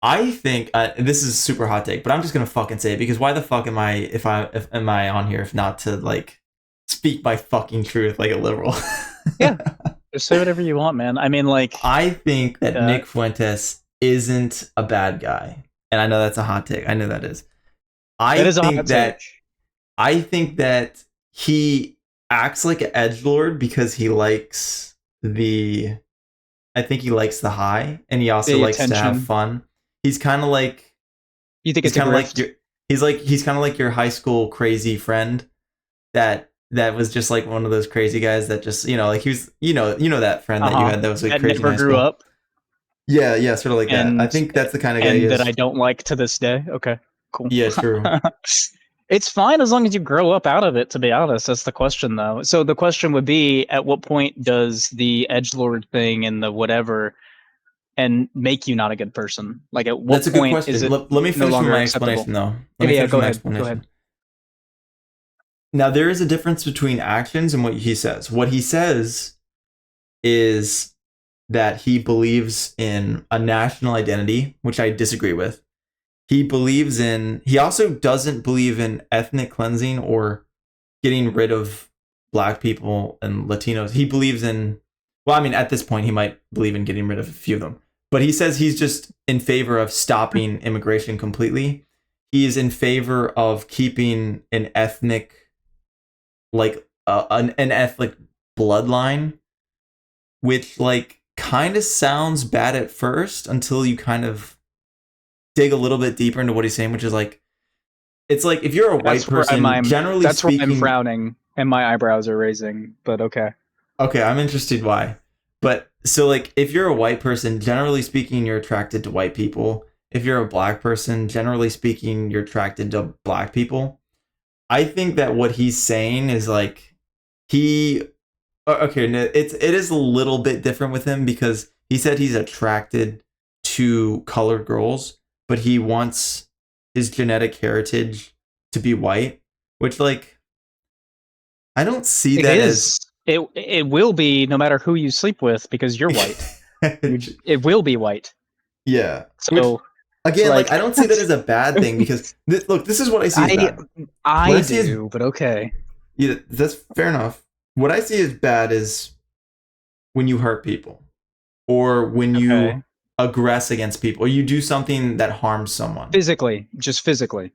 this is a super hot take, but I'm just gonna fucking say it because why the fuck am I if am I on here if not to like speak my fucking truth like a liberal? Yeah, just say whatever you want, man. I mean, like, I think that uh, Nick Fuentes isn't a bad guy, and I know that's a hot take. I know that is. that I is a hot think take. that I think that he acts like an edgelord because he likes the. I think he likes the high, and he also The likes to have attention. fun. He's kind of like You think he's it's a kind of like grift? your he's kind of like your high school crazy friend that was just like one of those crazy guys that just like he was that friend Uh that you huh. had that was like That crazy in never high grew school. up. Yeah, yeah, sort of like that. I and think that's the kind of guy he and that I is. don't like to this day. Okay, cool. Yeah, true. It's fine as long as you grow up out of it. To be honest, that's the question, though. So the question would be: at what point does the edgelord thing and the whatever and make you not a good person? Like, at what That's a good point is question. it Let me no finish with longer my acceptable? explanation though. Let Yeah, me yeah. finish Go with my ahead. Go ahead. explanation. Now there is a difference between actions and what he says. What he says is that he believes in a national identity, which I disagree with. He also doesn't believe in ethnic cleansing or getting rid of black people and Latinos. He believes in, well, I mean, at this point, he might believe in getting rid of a few of them, but he says he's just in favor of stopping immigration completely. He is in favor of keeping an ethnic, like an ethnic bloodline, which like kind of sounds bad at first until you kind of dig a little bit deeper into what he's saying, which is like, it's like if you're a white person, generally That's where I'm speaking, frowning and my eyebrows are raising. But okay. okay, I'm interested why. But so like if you're a white person, generally speaking, you're attracted to white people. If you're a black person, generally speaking, you're attracted to black people. I think that what he's saying is like he okay, no, it is a little bit different with him because he said he's attracted to colored girls, but he wants his genetic heritage to be white, which like I don't see It that as is. It will be no matter who you sleep with because you're white. It will be white. yeah, which So, again, like like, I don't see that as a bad thing because look, this is what I see as I bad. What I I see as do, but okay. yeah, that's fair enough. What I see as bad is when you hurt people or when you Okay. aggress against people or you do something that harms someone. Physically, just physically.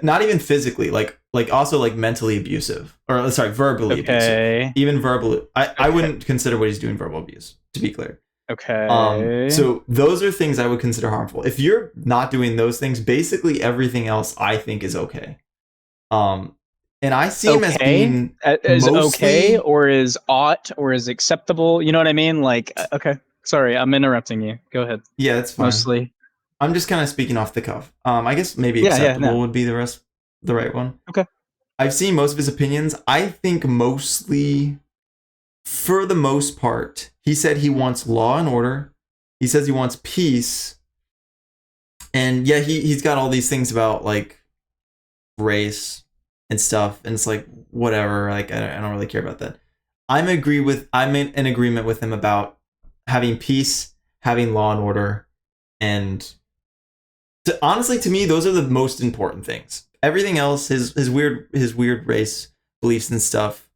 Not even physically, like also like mentally abusive or sorry, verbally abusive. Okay. Even verbally, I Okay. wouldn't consider what he's doing verbal abuse. To be clear. Okay. So those are things I would consider harmful. If you're not doing those things, basically everything else I think is okay. Um, and I see him as Okay, being is okay mostly. or is ought or is acceptable? You know what I mean? Like, okay, sorry, I'm interrupting you. Go ahead. Yeah, that's fine. Mostly, I'm just kind of speaking off the cuff. I guess maybe yeah, yeah, acceptable no, would be the right one. okay, I've seen most of his opinions. I think mostly, for the most part, he said he wants law and order. He says he wants peace, and yeah, he's got all these things about like race and stuff, and it's like whatever. Like I don't really care about that. I'm in agreement with him about having peace, having law and order, and honestly, to me, those are the most important things. Everything else, his weird race beliefs and stuff,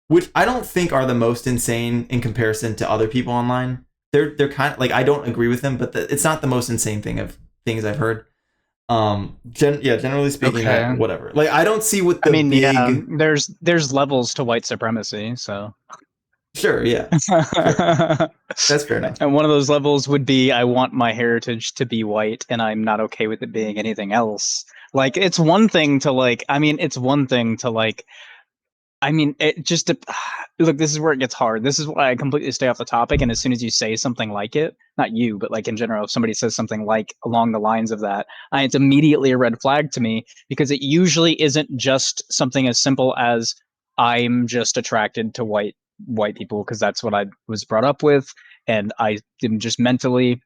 which I don't think are the most insane in comparison to other people online. They're kind of like, I don't agree with them, but it's not the most insane things I've heard. Yeah, generally speaking, okay. whatever. Like I don't see what I the mean, yeah, big. there's levels to white supremacy, so. Sure, yeah, sure, that's fair enough. And one of those levels would be I want my heritage to be white and I'm not okay with it being anything else. Like it's one thing to like I mean it's one thing to like I mean, it just look. This is where it gets hard. This is why I completely stay off the topic. And as soon as you say something like it, not you, but like in general, if somebody says something like along the lines of that, it's immediately a red flag to me because it usually isn't just something as simple as I'm just attracted to white people because that's what I was brought up with, and I am just mentally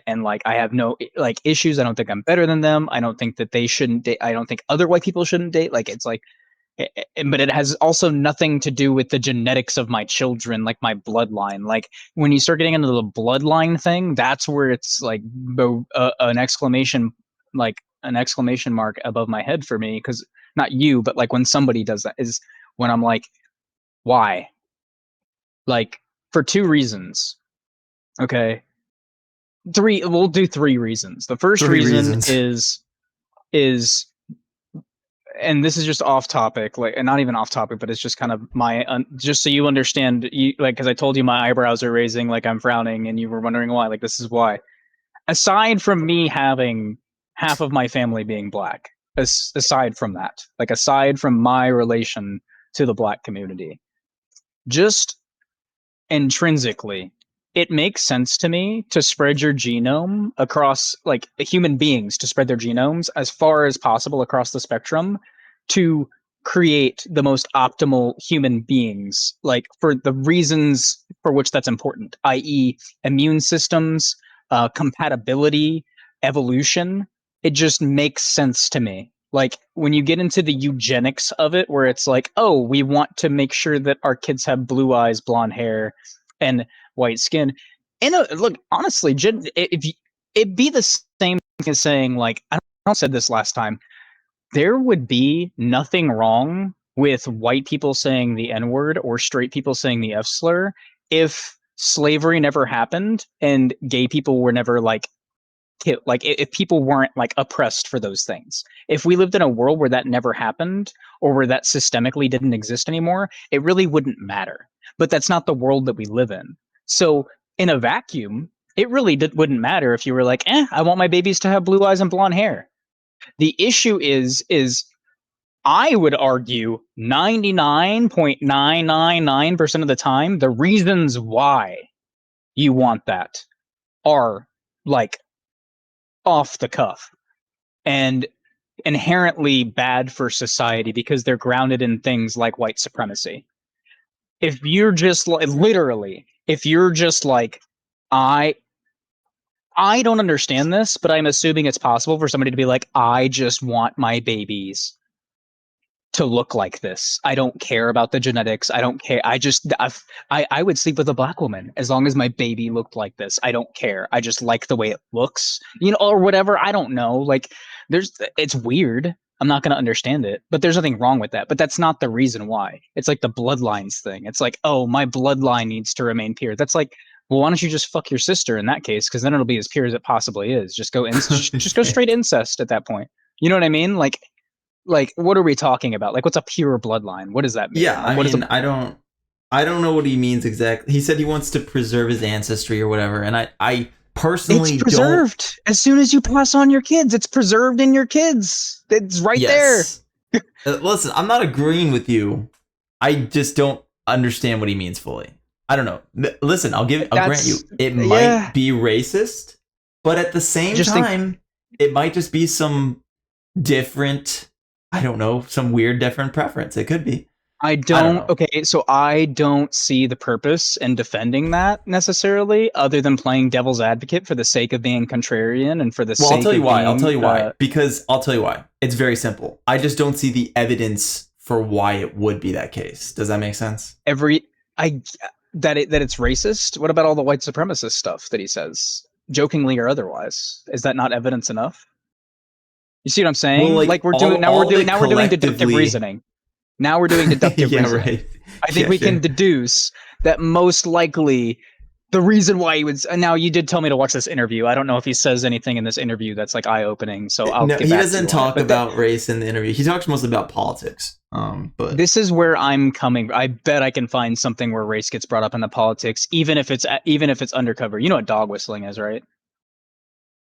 and like I have no like issues. I don't think I'm better than them. I don't think that they shouldn't date. I don't think other white people shouldn't date. Like it's like but it has also nothing to do with the genetics of my children, like my bloodline. Like when you start getting into the bloodline thing, that's where it's like an exclamation mark above my head for me. Because not you, but like when somebody does that is when I'm like, why? Like for two reasons. Okay, three. We'll do three reasons. The first Three reason reasons. is and this is just off topic, like, and not even off topic, but it's just kind of just so you understand, you like, because I told you my eyebrows are raising, like I'm frowning, and you were wondering why. Like, this is why. Aside from me having half of my family being black, aside from that, like, aside from my relation to the black community, just intrinsically, it makes sense to me to spread your genome across like human beings to spread their genomes as far as possible across the spectrum to create the most optimal human beings, like for the reasons for which that's important, i.e., immune systems, compatibility, evolution. It just makes sense to me. Like when you get into the eugenics of it, where it's like, oh, we want to make sure that our kids have blue eyes, blonde hair, and white skin. And look, honestly, if you, it'd be the same as saying, like, I don't said this last time, there would be nothing wrong with white people saying the N word or straight people saying the F slur if slavery never happened and gay people were never like like if people weren't like oppressed for those things. If we lived in a world where that never happened or where that systemically didn't exist anymore, it really wouldn't matter. But that's not the world that we live in. So in a vacuum, it really wouldn't matter if you were like, I want my babies to have blue eyes and blonde hair. The issue is I would argue 99.999% of the time, the reasons why you want that are like off the cuff and inherently bad for society because they're grounded in things like white supremacy. If you're just like literally, if you're just like, I I don't understand this, but I'm assuming it's possible for somebody to be like, I just want my babies to look like this. I don't care about the genetics. I don't care. I would sleep with a black woman as long as my baby looked like this. I don't care. I just like the way it looks, or whatever. I don't know. Like it's weird. I'm not going to understand it, but there's nothing wrong with that. But that's not the reason why. It's like the bloodlines thing. It's like, oh, my bloodline needs to remain pure. That's like, well, why don't you just fuck your sister in that case? Because then it'll be as pure as it possibly is. Just go straight incest at that point. You know what I mean? Like what are we talking about? Like what's a pure bloodline? What does that mean? Yeah, Like I what is a mean, I don't know what he means exactly. He said he wants to preserve his ancestry or whatever, and I it's personally don't. preserved as soon as you pass on your kids. It's preserved in your kids. It's right there. Yes, Listen, I'm not agreeing with you. I just don't understand what he means fully. I don't know. Listen, I'll grant That's you, it might yeah. be racist, but at the I same just think time, it might just be some different, I don't know, some weird different preference. It could be. I I don't don't know. okay, so I don't see the purpose in defending that necessarily, other than playing devil's advocate for the sake of being contrarian and for the Well, I'll sake tell you of why. I'll tell being you why. Because I'll tell you why. It's very simple. I just don't see the evidence for why it would be that case. Does that make sense? every I that it's racist. What about all the white supremacist stuff that he says, jokingly or otherwise? Is that not evidence enough? You see what I'm Well, saying? Like like all of it now we're doing deductive collectively. reasoning. Now we're doing deductive Yeah, reasoning. right. I think Yeah, we can sure. deduce that most likely the reason why he would. Now you did tell me to watch this interview. I don't know if he says anything in this interview that's like eye opening, so I'll No, get he back to doesn't you on it. talk But about race in the interview. He talks mostly about politics. But this is where I'm coming. I bet I can find something where race gets brought up in the politics, even if it's undercover. You know what dog whistling is, right?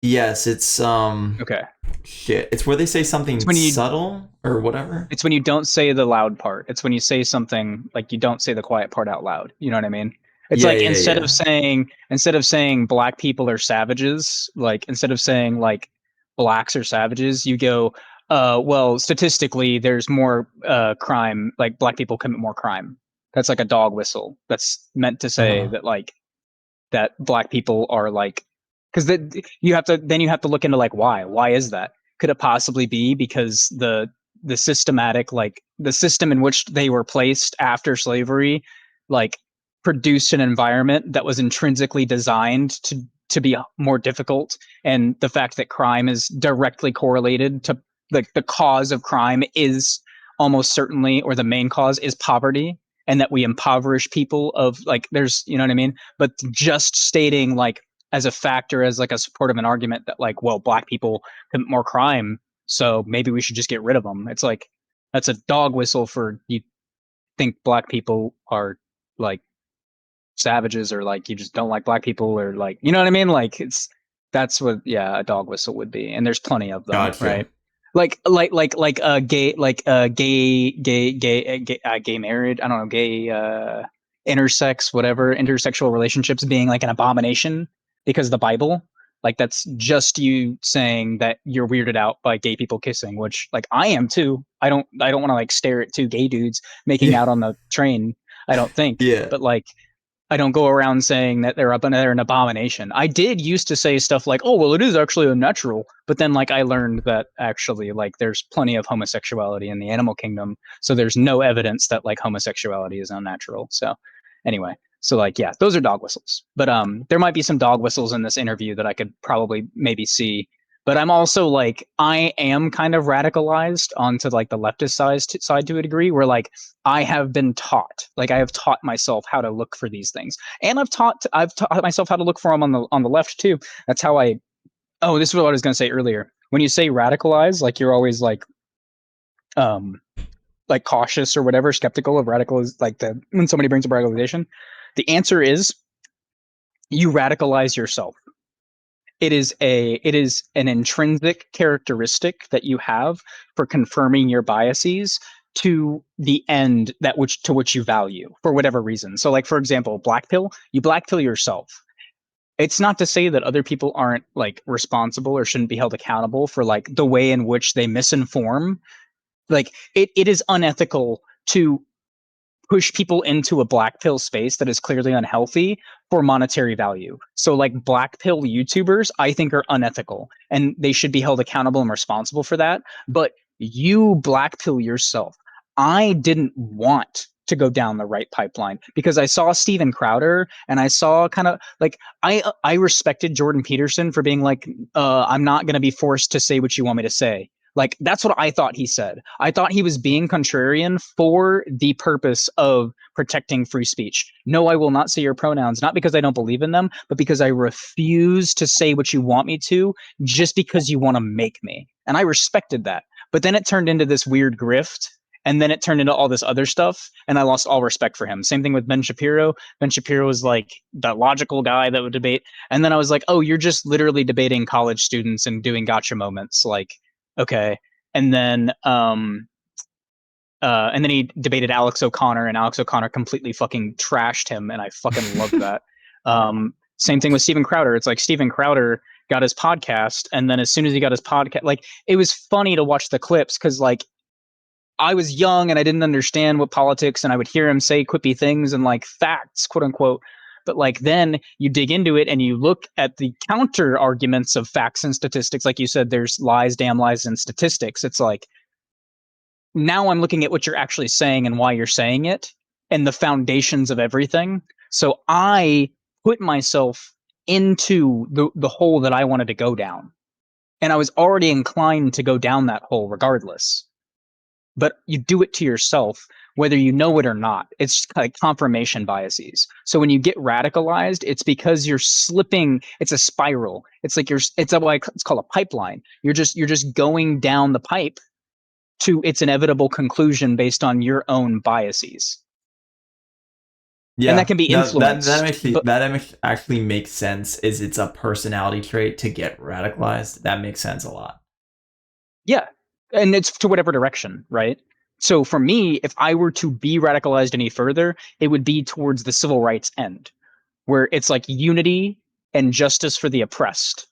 yes, it's Okay, shit. It's where they say it's something when you subtle or whatever. it's when you don't say the loud part. It's when you say something like you don't say the quiet part out loud. You know what I mean? It's Yeah, like yeah, yeah. instead of saying black people are savages, like instead of saying like blacks are savages, you go, well, statistically, there's more crime. Like black people commit more crime. That's like a dog whistle. That's meant to say Uh-huh. that like that black people are like because you have to look into like why is that, could it possibly be because the systematic like the system in which they were placed after slavery like produced an environment that was intrinsically designed to be more difficult, and the fact that crime is directly correlated to like the cause of crime is almost certainly, or the main cause is poverty, and that we impoverish people of like there's, you know what I mean? But just stating like as a factor, as like a support of an argument that like, well, black people commit more crime, so maybe we should just get rid of them. It's like that's a dog whistle for you think black people are like savages, or like you just don't like black people, or like, you know what I mean? Like it's that's what, yeah, a dog whistle would be, and there's plenty of them, Gotcha. right? Like gay marriage. I don't know, gay intersex, whatever, intersexual relationships being like an abomination because of the Bible. Like that's just you saying that you're weirded out by gay people kissing, which like I am too. I don't want to like stare at two gay dudes making Yeah. out on the train. I don't think, Yeah. but like I don't go around saying that they're an abomination. I did used to say stuff like, "Oh, well, it is actually unnatural," but then like I learned that actually like there's plenty of homosexuality in the animal kingdom, so there's no evidence that like homosexuality is unnatural. So anyway, so like yeah, those are dog whistles. But there might be some dog whistles in this interview that I could probably maybe see. But I'm also like I am kind of radicalized onto like the leftist side to a degree, where like I have been taught, like I have taught myself how to look for these things, and I've taught myself how to look for them on the left too. That's how I. Oh, this is what I was going to say earlier. When you say radicalize, like you're always um like cautious or whatever, skeptical of radicals, like the when somebody brings up radicalization. The answer is you radicalize yourself. It is an intrinsic characteristic that you have for confirming your biases to the end that which to which you value for whatever reason. So like for example, black pill, you black pill yourself. It's not to say that other people aren't like responsible or shouldn't be held accountable for like the way in which they misinform. Like it is unethical to push people into a black pill space that is clearly unhealthy for monetary value. So like black pill YouTubers, I think are unethical and they should be held accountable and responsible for that. But you black pill yourself. I didn't want to go down the right pipeline because I saw Steven Crowder and I saw kind of like I respected Jordan Peterson for being like I'm not going to be forced to say what you want me to say. Like that's what I thought he said. I thought he was being contrarian for the purpose of protecting free speech. No, I will not say your pronouns, not because I don't believe in them, but because I refuse to say what you want me to just because you want to make me. And I respected that. But then it turned into this weird grift. And then it turned into all this other stuff, and I lost all respect for him. Same thing with Ben Shapiro. Ben Shapiro was like the logical guy that would debate. And then I was like, oh, you're just literally debating college students and doing gotcha moments. Like, okay. And then and then he debated Alex O'Connor, and Alex O'Connor completely fucking trashed him, and I fucking loved that. Same thing with Steven Crowder. It's like Steven Crowder got his podcast, and then as soon as he got his podcast, like it was funny to watch the clips because like I was young and I didn't understand what politics, and I would hear him say quippy things and like facts, quote unquote. But like then you dig into it and you look at the counter arguments of facts and statistics. Like you said, there's lies, damn lies, and statistics. It's like now I'm looking at what you're actually saying and why you're saying it and the foundations of everything. So I put myself into the hole that I wanted to go down. And I was already inclined to go down that hole regardless. But you do it to yourself, whether you know it or not. It's just like confirmation biases. So when you get radicalized, it's because you're slipping. It's a spiral. It's like it's called a pipeline. You're just going down the pipe to its inevitable conclusion based on your own biases. And that Yeah, can be no, influenced, but actually makes sense. Is it's a personality trait to get radicalized? That makes sense a lot. yeah, and it's to whatever direction, right? So for me, if I were to be radicalized any further, it would be towards the civil rights end, where it's like unity and justice for the oppressed.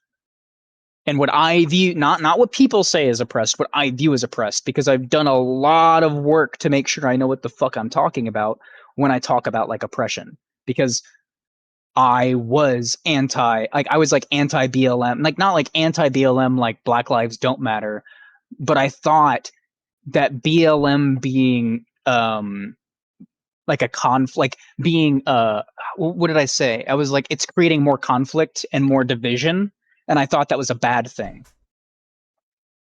And what I view, not what people say is oppressed, what I view as oppressed, because I've done a lot of work to make sure I know what the fuck I'm talking about when I talk about like oppression. Because I was I was like anti BLM, like not like anti BLM, like Black Lives Don't Matter, but I thought that BLM being like a like being what did I say? I was like it's creating more conflict and more division, and I thought that was a bad thing.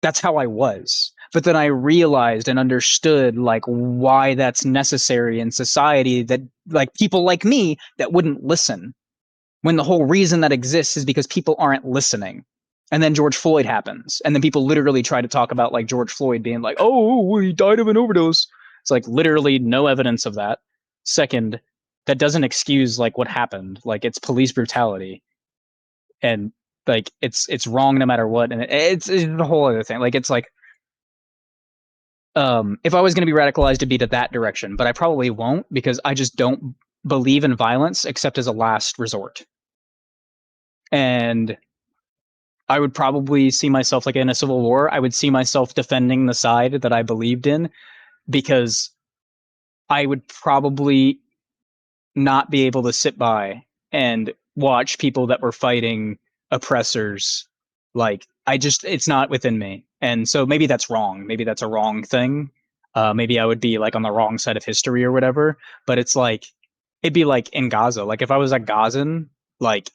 That's how I was. But then I realized and understood like why that's necessary in society, that like people like me that wouldn't listen, when the whole reason that exists is because people aren't listening. And then George Floyd happens. And then people literally try to talk about like George Floyd being like, oh, well, he died of an overdose. It's like literally no evidence of that. Second, that doesn't excuse like what happened. Like it's police brutality. And like it's wrong no matter what. And it's the whole other thing. Like it's like if I was going to be radicalized, it'd be to that direction, but I probably won't because I just don't believe in violence except as a last resort. And I would probably see myself like in a civil war. I would see myself defending the side that I believed in because I would probably not be able to sit by and watch people that were fighting oppressors. Like I just, it's not within me. And so maybe that's wrong. Maybe that's a wrong thing. Maybe I would be like on the wrong side of history or whatever. But it's like, it'd be like in Gaza. Like if I was a Gazan, like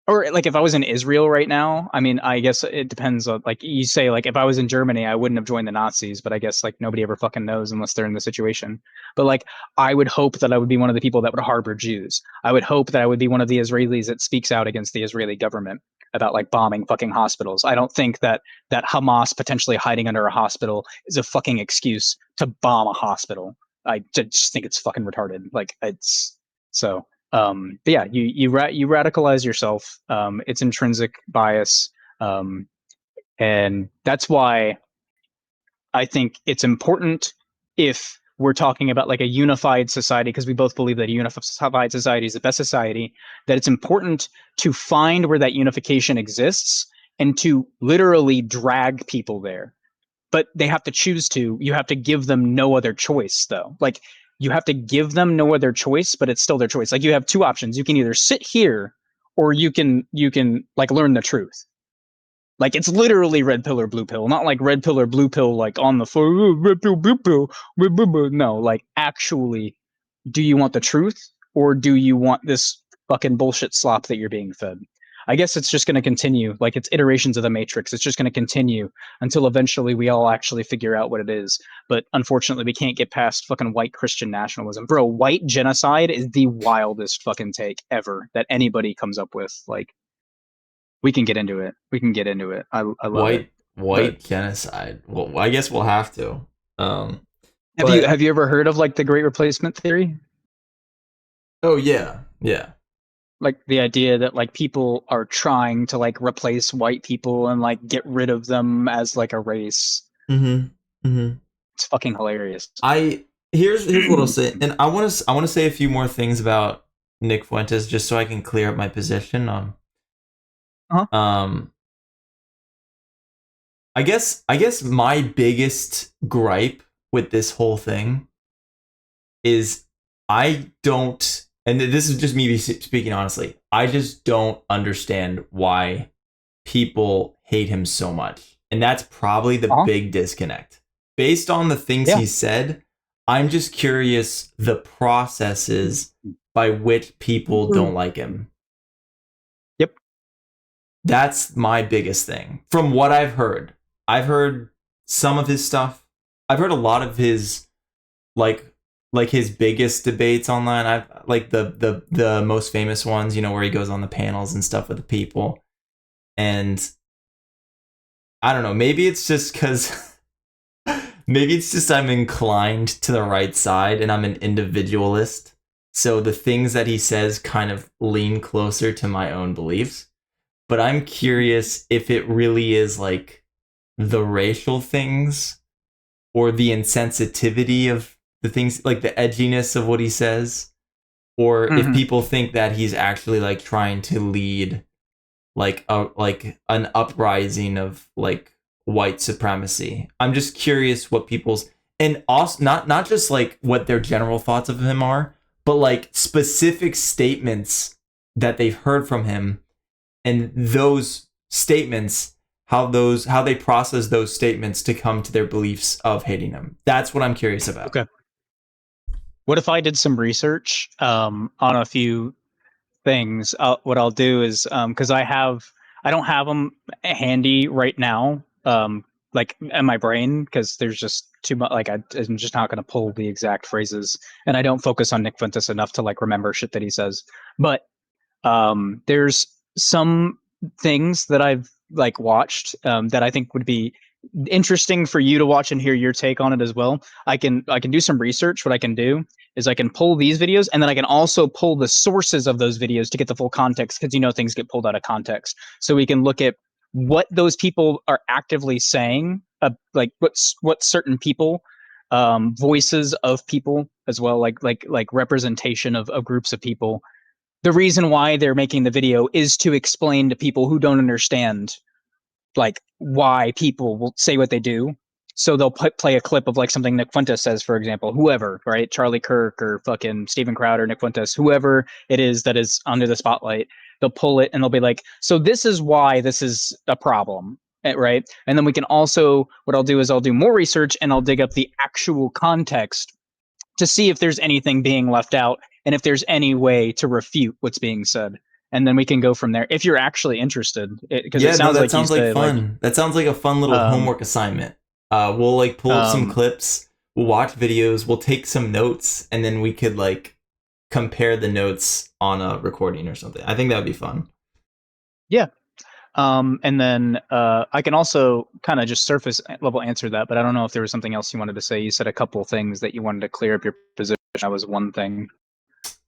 or like if I was in Israel right now, I mean, I guess it depends on like you say like if I was in Germany, I wouldn't have joined the Nazis, but I guess like nobody ever fucking knows unless they're in the situation. But like I would hope that I would be one of the people that would harbor Jews. I would hope that I would be one of the Israelis that speaks out against the Israeli government about like bombing fucking hospitals. I don't think that Hamas potentially hiding under a hospital is a fucking excuse to bomb a hospital. I just think it's fucking retarded. Like it's so but yeah, you radicalize yourself. It's intrinsic bias, um, and that's why I think it's important if we're talking about like a unified society, because we both believe that a unified society is the best society. That it's important to find where that unification exists and to literally drag people there, but they have to choose to. You have to give them no other choice, though. Like you have to give them no other choice, but it's still their choice. Like you have two options. You can either sit here or you can like learn the truth. Like it's literally red pill or blue pill, not like red pill or blue pill, like on the floor, "Oh, red pill, blue pill. No, like actually, do you want the truth or do you want this fucking bullshit slop that you're being fed? I guess it's just going to continue. Like it's iterations of the matrix. It's just going to continue until eventually we all actually figure out what it is. But unfortunately, we can't get past fucking white Christian nationalism. Bro, white genocide is the wildest fucking take ever that anybody comes up with. Like we can get into it. We can get into it. I love it. But White genocide. Well, I guess we'll have to. Um, have you but have you ever heard of like the Great Replacement theory? oh yeah, yeah. Like the idea that like people are trying to like replace white people and like get rid of them as like a race. Mm-hmm. Mm-hmm. It's fucking hilarious. I here's what I'll say, and I want to say a few more things about Nick Fuentes just so I can clear up my position on. Uh-huh. Um, I guess my biggest gripe with this whole thing is I don't, and this is just me speaking honestly. I just don't understand why people hate him so much, and that's probably the Uh-huh. big disconnect. Based on the things Yeah. he said, I'm just curious the processes by which people don't like him. Yep. That's my biggest thing. From what I've heard some of his stuff. I've heard a lot of his like his biggest debates online. I've like the most famous ones, where he goes on the panels and stuff with the people. And I don't know, maybe it's just cuz maybe it's just I'm inclined to the right side and I'm an individualist. So the things that he says kind of lean closer to my own beliefs. But I'm curious if it really is like the racial things or the insensitivity of the things, like the edginess of what he says, or if Hmm. people think that he's actually like trying to lead like an uprising of like white supremacy. I'm just curious what people's, and also not just like what their general thoughts of him are, but like specific statements that they've heard from him, and those statements, how they process those statements to come to their beliefs of hating him. That's what I'm curious about. Okay. What if I did some research on a few things? What I'll do is because I don't have them handy right now, like in my brain because there's just too much. Like I'm just not going to pull the exact phrases, and I don't focus on Nick Fuentes enough to like remember shit that he says. But there's some things that I've like watched that I think would be interesting for you to watch and hear your take on it as well. I can do some research. What I can do is I can pull these videos and then I can also pull the sources of those videos to get the full context because things get pulled out of context. So we can look at what those people are actively saying, like what certain people voices of people as well, like representation of groups of people. The reason why they're making the video is to explain to people who don't understand like why people will say what they do. So they'll play a clip of like something Nick Fuentes says, for example, whoever, right? Charlie Kirk or fucking Steven Crowder, Nick Fuentes, whoever it is that is under the spotlight. They'll pull it and they'll be like, so this is why this is a problem. Right. And then we can also, what I'll do is I'll do more research and I'll dig up the actual context to see if there's anything being left out and if there's any way to refute what's being said. And then we can go from there if you're actually interested, because it Yeah, no, sounds that like you sounds like say like fun. That sounds like a fun little um homework assignment. We'll like pull up some um clips, we'll watch videos, we'll take some notes, and then we could like compare the notes on a recording or something. I think that would be fun. yeah. And then I can also kind of just surface level answer that, but I don't know if there was something else you wanted to say. You said a couple things that you wanted to clear up your position. That was one thing.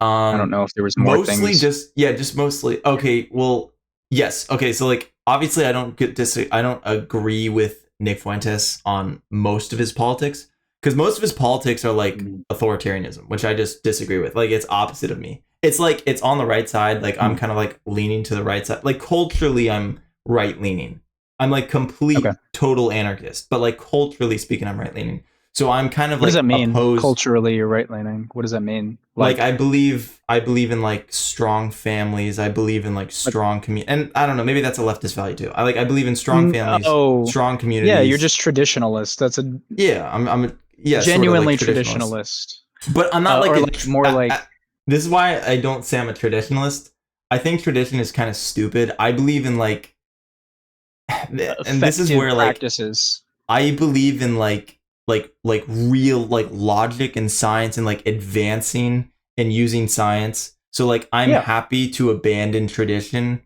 I don't Um, know if there was more Mostly things. just, yeah, just mostly. Okay, well, yes. Okay, so like obviously I don't agree with Nick Fuentes on most of his politics because most of his politics are like Mhm. authoritarianism, which I just disagree with. Like it's opposite of me. It's like it's on the right side. Like I'm Mhm. kind of like leaning to the right side. Like culturally, I'm right leaning. I'm like Okay. complete total anarchist, but like culturally speaking, I'm right leaning. So I'm kind of What does that like mean? opposed. Culturally, you're right leaning. What does that mean? Like I believe in like strong families. I believe in like Like, strong community, and I don't know, maybe that's a leftist value too. I believe in strong families, oh, strong yeah, you're communities. just traditionalist. That's a Yeah, yeah, sort of like genuinely traditionalist, traditionalist, but I'm not like or a like more like this is why I don't say I'm a traditionalist. I think tradition is kind of stupid. I believe in like and this is effective where like practices. I believe in like real like logic and science and like advancing and using science. So like I'm Yeah, happy to abandon tradition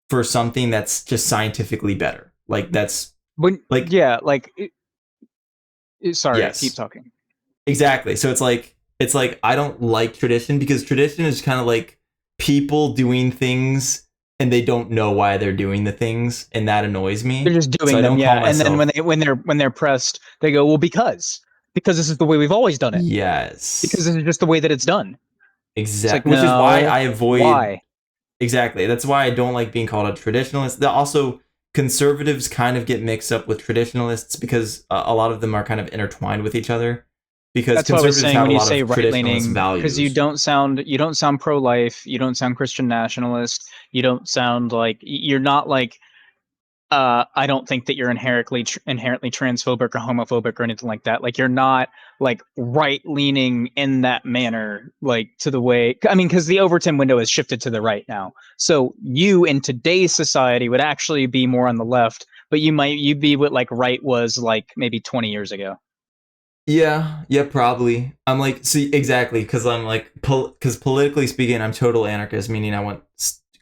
for something that's just scientifically better. Like that's when like yeah, like sorry, keep yes. talking. Exactly. So it's like I don't like tradition because tradition is kind of like people doing things and they don't know why they're doing the things, and that annoys They're me. just So doing I them, don't call yeah. And then myself. when they're pressed, they go, well, because. because this is the way we've always done it. Because Yes. this is just the way that it's done. It's like, Exactly. Which is why no, I avoid. why? Exactly. That's why I don't like being called a traditionalist. Also, conservatives kind of get mixed up with traditionalists because a lot of them are kind of intertwined with each other. Because That's what I was conservatives saying have a when you lot say of right traditionalist leaning, because values. you don't sound pro life, you don't sound Christian nationalist, you don't sound like you're not like I don't think that you're inherently transphobic or homophobic or anything like that. Like you're not like right leaning in that manner, like to the way. I mean, because the Overton window has shifted to the right now. So you in today's society would actually be more on the left, but you'd be what like right was like maybe 20 years ago. Yeah, yeah, probably. I'm like, see, exactly, because I'm like, because politically speaking, I'm total anarchist, meaning I want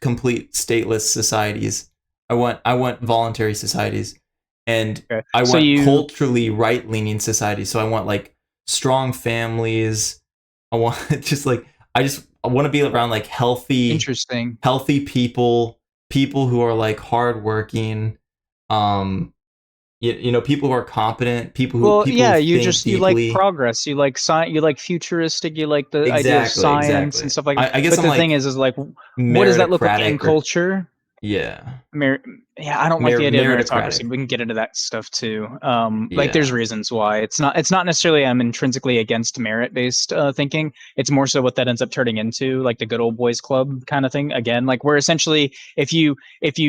complete stateless societies. I want voluntary societies, and Okay. I So want you culturally right leaning societies. So I want like strong families. I want I want to be around like interesting. healthy people, people who are like hardworking, um, you know, people who are competent, Well, people who yeah, think you like deeply. progress, you like science, you like futuristic, you like the idea of Exactly, science and exactly. stuff like that. I guess But I'm the thing like is like, what does that look like in meritocratic or culture? yeah, Mer- yeah, I don't like the idea of meritocracy. meritocratic. We can get into that stuff too. Like there's Yeah. reasons why it's not necessarily I'm intrinsically against merit based thinking. It's more so what that ends up turning into, like the good old boys club kind of thing. Again, like where essentially if you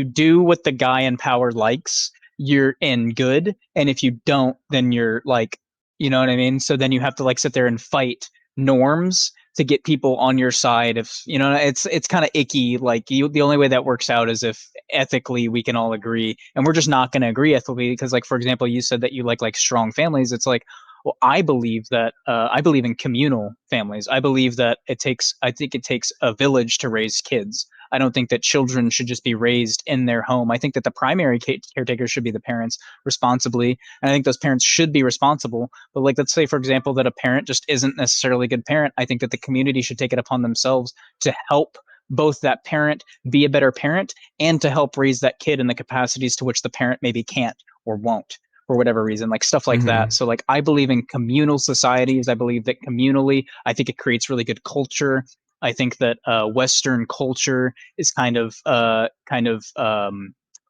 do what the guy in power likes, you're in good, and if you don't, then you're like, you know what I mean. So then you have to like sit there and fight norms to get people on your side. If you know, it's kind of icky. Like you, the only way that works out is if ethically we can all agree, and we're just not going to agree ethically because like for example you said that you like strong families. It's like, well, I believe that I believe in communal families. I believe that I think it takes a village to raise kids. I don't think that children should just be raised in their home. I think that the primary caretaker should be the parents responsibly, and I think those parents should be responsible. But like let's say for example that a parent just isn't necessarily a good parent. I think that the community should take it upon themselves to help both that parent be a better parent and to help raise that kid in the capacities to which the parent maybe can't or won't for whatever reason, like stuff like that. Mm-hmm. So like I believe in communal societies. I believe that communally, I think it creates really good culture. I think that Western culture is kind of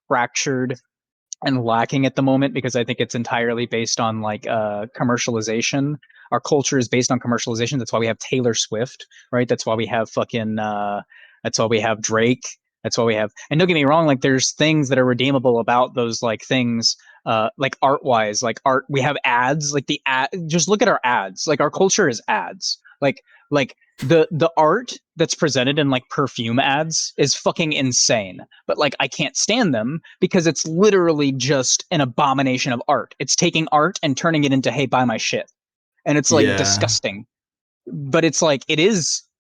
fractured and lacking at the moment because I think it's entirely based on like commercialization. Our culture is based on commercialization. That's why we have Taylor Swift, right? That's why we have fucking that's why we have Drake. That's why we have, and don't get me wrong, like there's things that are redeemable about those like things, like art wise, like art. We have ads, like the ad. Just look at our ads. Like our culture is ads. Like the art that's presented in like perfume ads is fucking insane. But like I can't stand them because it's literally just an abomination of art. It's taking art and turning it into hey, buy my shit. And it's like Yeah. disgusting. But it's like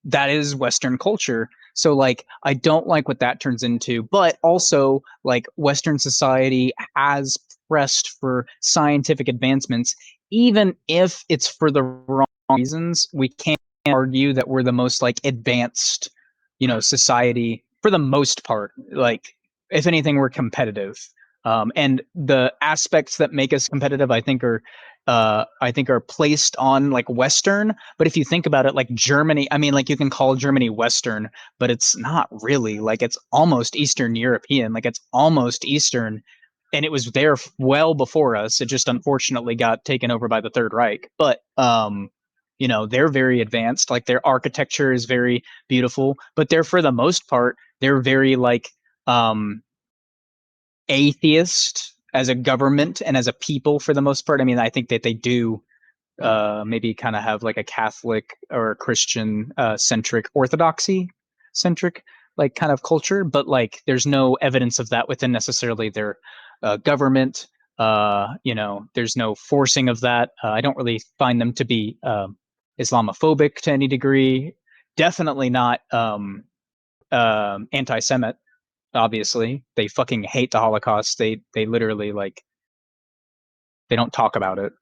that is Western culture. So like I don't like what that turns into, but also like Western society has pressed for scientific advancements, even if it's for the wrong reasons. We can't argue that we're the most like advanced, you know, society for the most part. Like if anything, we're competitive. And the aspects that make us competitive, I think are placed on like Western. But if you think about it, like Germany, I mean, like you can call Germany Western, but it's not really. Like it's almost Eastern European. Like it's almost Eastern, and it was there well before us. It just unfortunately got taken over by the Third Reich. But you know, they're very advanced. Like their architecture is very beautiful, but they're for the most part they're very like um atheist as a government and as a people for the most part. I mean, I think that they do maybe kind of have like a Catholic or a Christian centric orthodoxy centric like kind of culture, but like there's no evidence of that within necessarily their government. You know, there's no forcing of that. I don't really find them to be Islamophobic to any degree. Definitely not anti-Semite. Obviously, they fucking hate the Holocaust. They literally like they don't talk about it,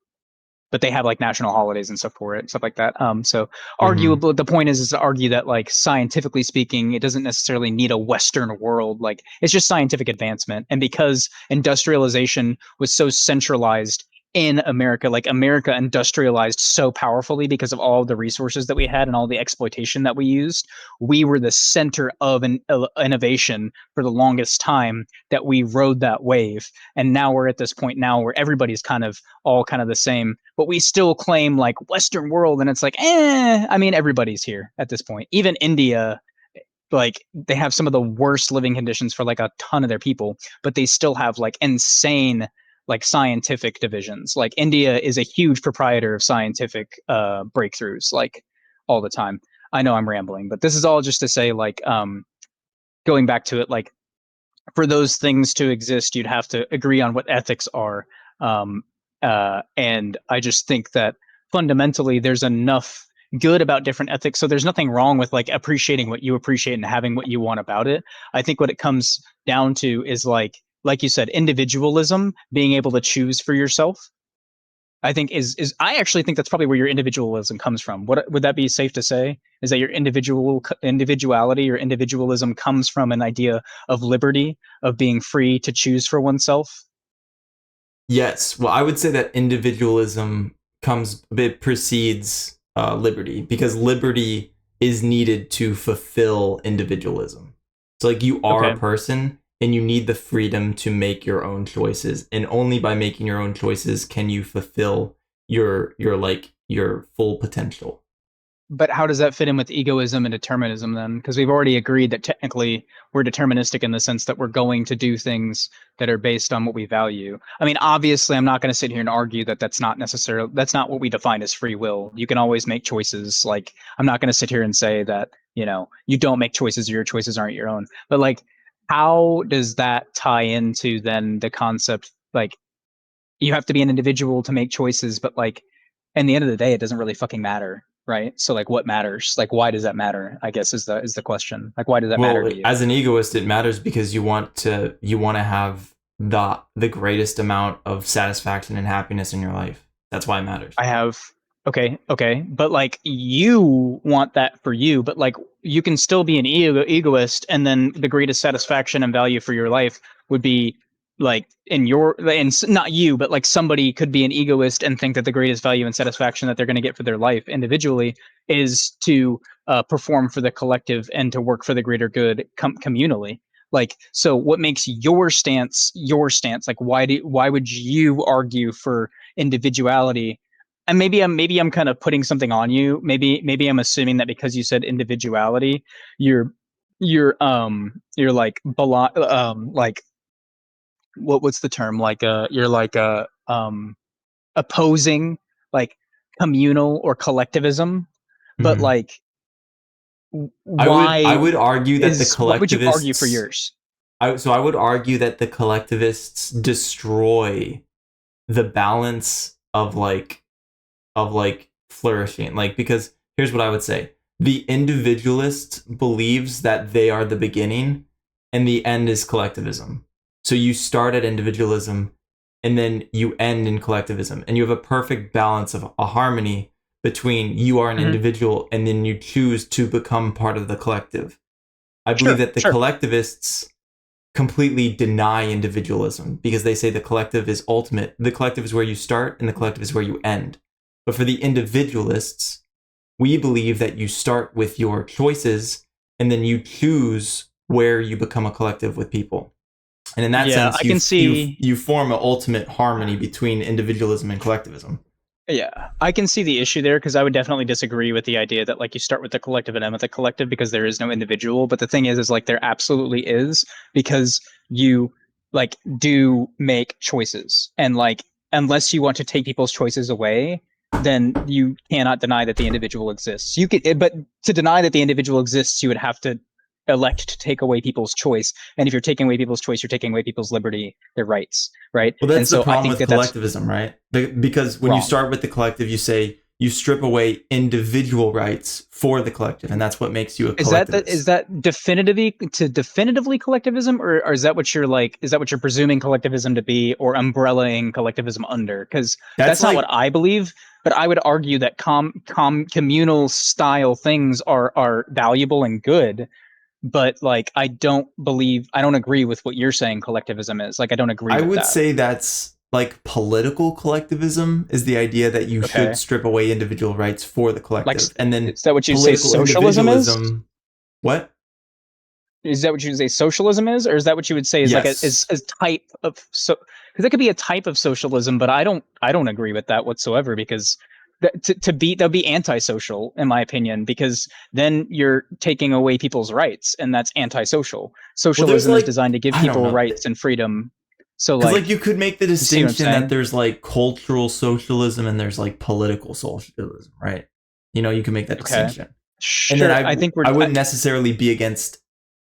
but they have like national holidays and stuff for it, stuff like that. So Mm-hmm. arguable, the point is to argue that like scientifically speaking, it doesn't necessarily need a Western world. Like it's just scientific advancement, and because industrialization was so centralized in America. Like America industrialized so powerfully because of all the resources that we had and all the exploitation that we used. We were the center of an innovation for the longest time that we rode that wave. And now we're at this point now where everybody's kind of all kind of the same, but we still claim like Western world. And it's like, I mean, everybody's here at this point. Even India, like they have some of the worst living conditions for like a ton of their people, but they still have like insane like scientific divisions. Like India is a huge proprietor of scientific breakthroughs like all the time. I know I'm rambling, but this is all just to say like going back to it, like for those things to exist, you'd have to agree on what ethics are. Um, and I just think that fundamentally there's enough good about different ethics. So there's nothing wrong with like appreciating what you appreciate and having what you want about it. I think what it comes down to is like you said, individualism, being able to choose for yourself. I think is I actually think that's probably where your individualism comes from. What would that be safe to say? Is that your individuality or individualism comes from an idea of liberty, of being free to choose for oneself? Yes. Well, I would say that individualism comes, it precedes liberty, because liberty is needed to fulfill individualism. So, like, you are a Okay, person and you need the freedom to make your own choices. And only by making your own choices can you fulfill your full potential. but how does that fit in with egoism and determinism then? Because we've already agreed that technically we're deterministic in the sense that we're going to do things that are based on what we value. I mean, obviously, I'm not going to sit here and argue that that's not what we define as free will. You can always make choices. Like, I'm not going to sit here and say that, you don't make choices or your choices aren't your own. But like, how does that tie into then the concept like you have to be an individual to make choices, but like in the end of the day, it doesn't really fucking matter, right? So like what matters? Like why does that matter? I guess is the question. Like why does that matter Well, to you? as an egoist, it matters because you want to have the greatest amount of satisfaction and happiness in your life. That's why it matters. I have okay, but like you want that for you, but like you can still be an egoist, and then the greatest satisfaction and value for your life would be like not you, but like somebody could be an egoist and think that the greatest value and satisfaction that they're going to get for their life individually is to perform for the collective and to work for the greater good communally. Like, so what makes your stance? Like, why would you argue for individuality? And maybe I'm kind of putting something on you. Maybe I'm assuming that because you said individuality, you're you're like like what's the term? Like you're like opposing like communal or collectivism. But Mhm. like I why would argue that the why would you argue for collectivists yours? I would argue that the collectivists destroy the balance of flourishing. Like, because here's what I would say. The individualist believes that they are the beginning and the end is collectivism. So you start at individualism and then you end in collectivism, and you have a perfect balance of a harmony between you are an Hmm. individual and then you choose to become part of the collective. I believe Sure, that the sure. collectivists completely deny individualism because they say the collective is ultimate. The collective is where you start and the collective is where you end. But for the individualists, we believe that you start with your choices and then you choose where you become a collective with people. And in that Yeah, sense, I you can you see. you form an ultimate harmony between individualism and collectivism. Yeah, I can see the issue there because I would definitely disagree with the idea that like you start with the collective and end with the collective because there is no individual. But the thing is like there absolutely is because you like do make choices and like unless you want to take people's choices away, then you cannot deny that the individual exists. You could, but to deny that the individual exists, you would have to elect to take away people's choice. And if you're taking away people's choice, you're taking away people's liberty, their rights, right? Well, And that's the so I problem think with that that's collectivism, right? Because when you wrong. start with the collective, you say you strip away individual rights for the collective, and that's what makes you a Is collectivist. that definitively collectivism, or is that what you're like? Is that what you're presuming collectivism to be, or umbrellaing collectivism under? Because That's that's not what like I believe. But I would argue that communal style things are valuable and good. But like I don't agree with what you're saying collectivism is. Like I don't agree I with would that. say like political collectivism is the idea that you should Okay. strip away individual rights for the Like, collective, and then is that what you say political socialism is? individualism. What? Is that what you would say socialism is, or is that what you would say is like Yes. a type of so? Because that could be a type of socialism, but I don't agree with that whatsoever because to be that'd be antisocial in my opinion because then you're taking away people's rights and that's antisocial. Well, there's Socialism is like, designed to give I don't people know, rights and freedom. So because like like you could make the you see what I'm distinction that saying? there's like cultural socialism and there's like political socialism, right? You know, you can make that Okay, distinction, and then sure. I think I wouldn't necessarily be against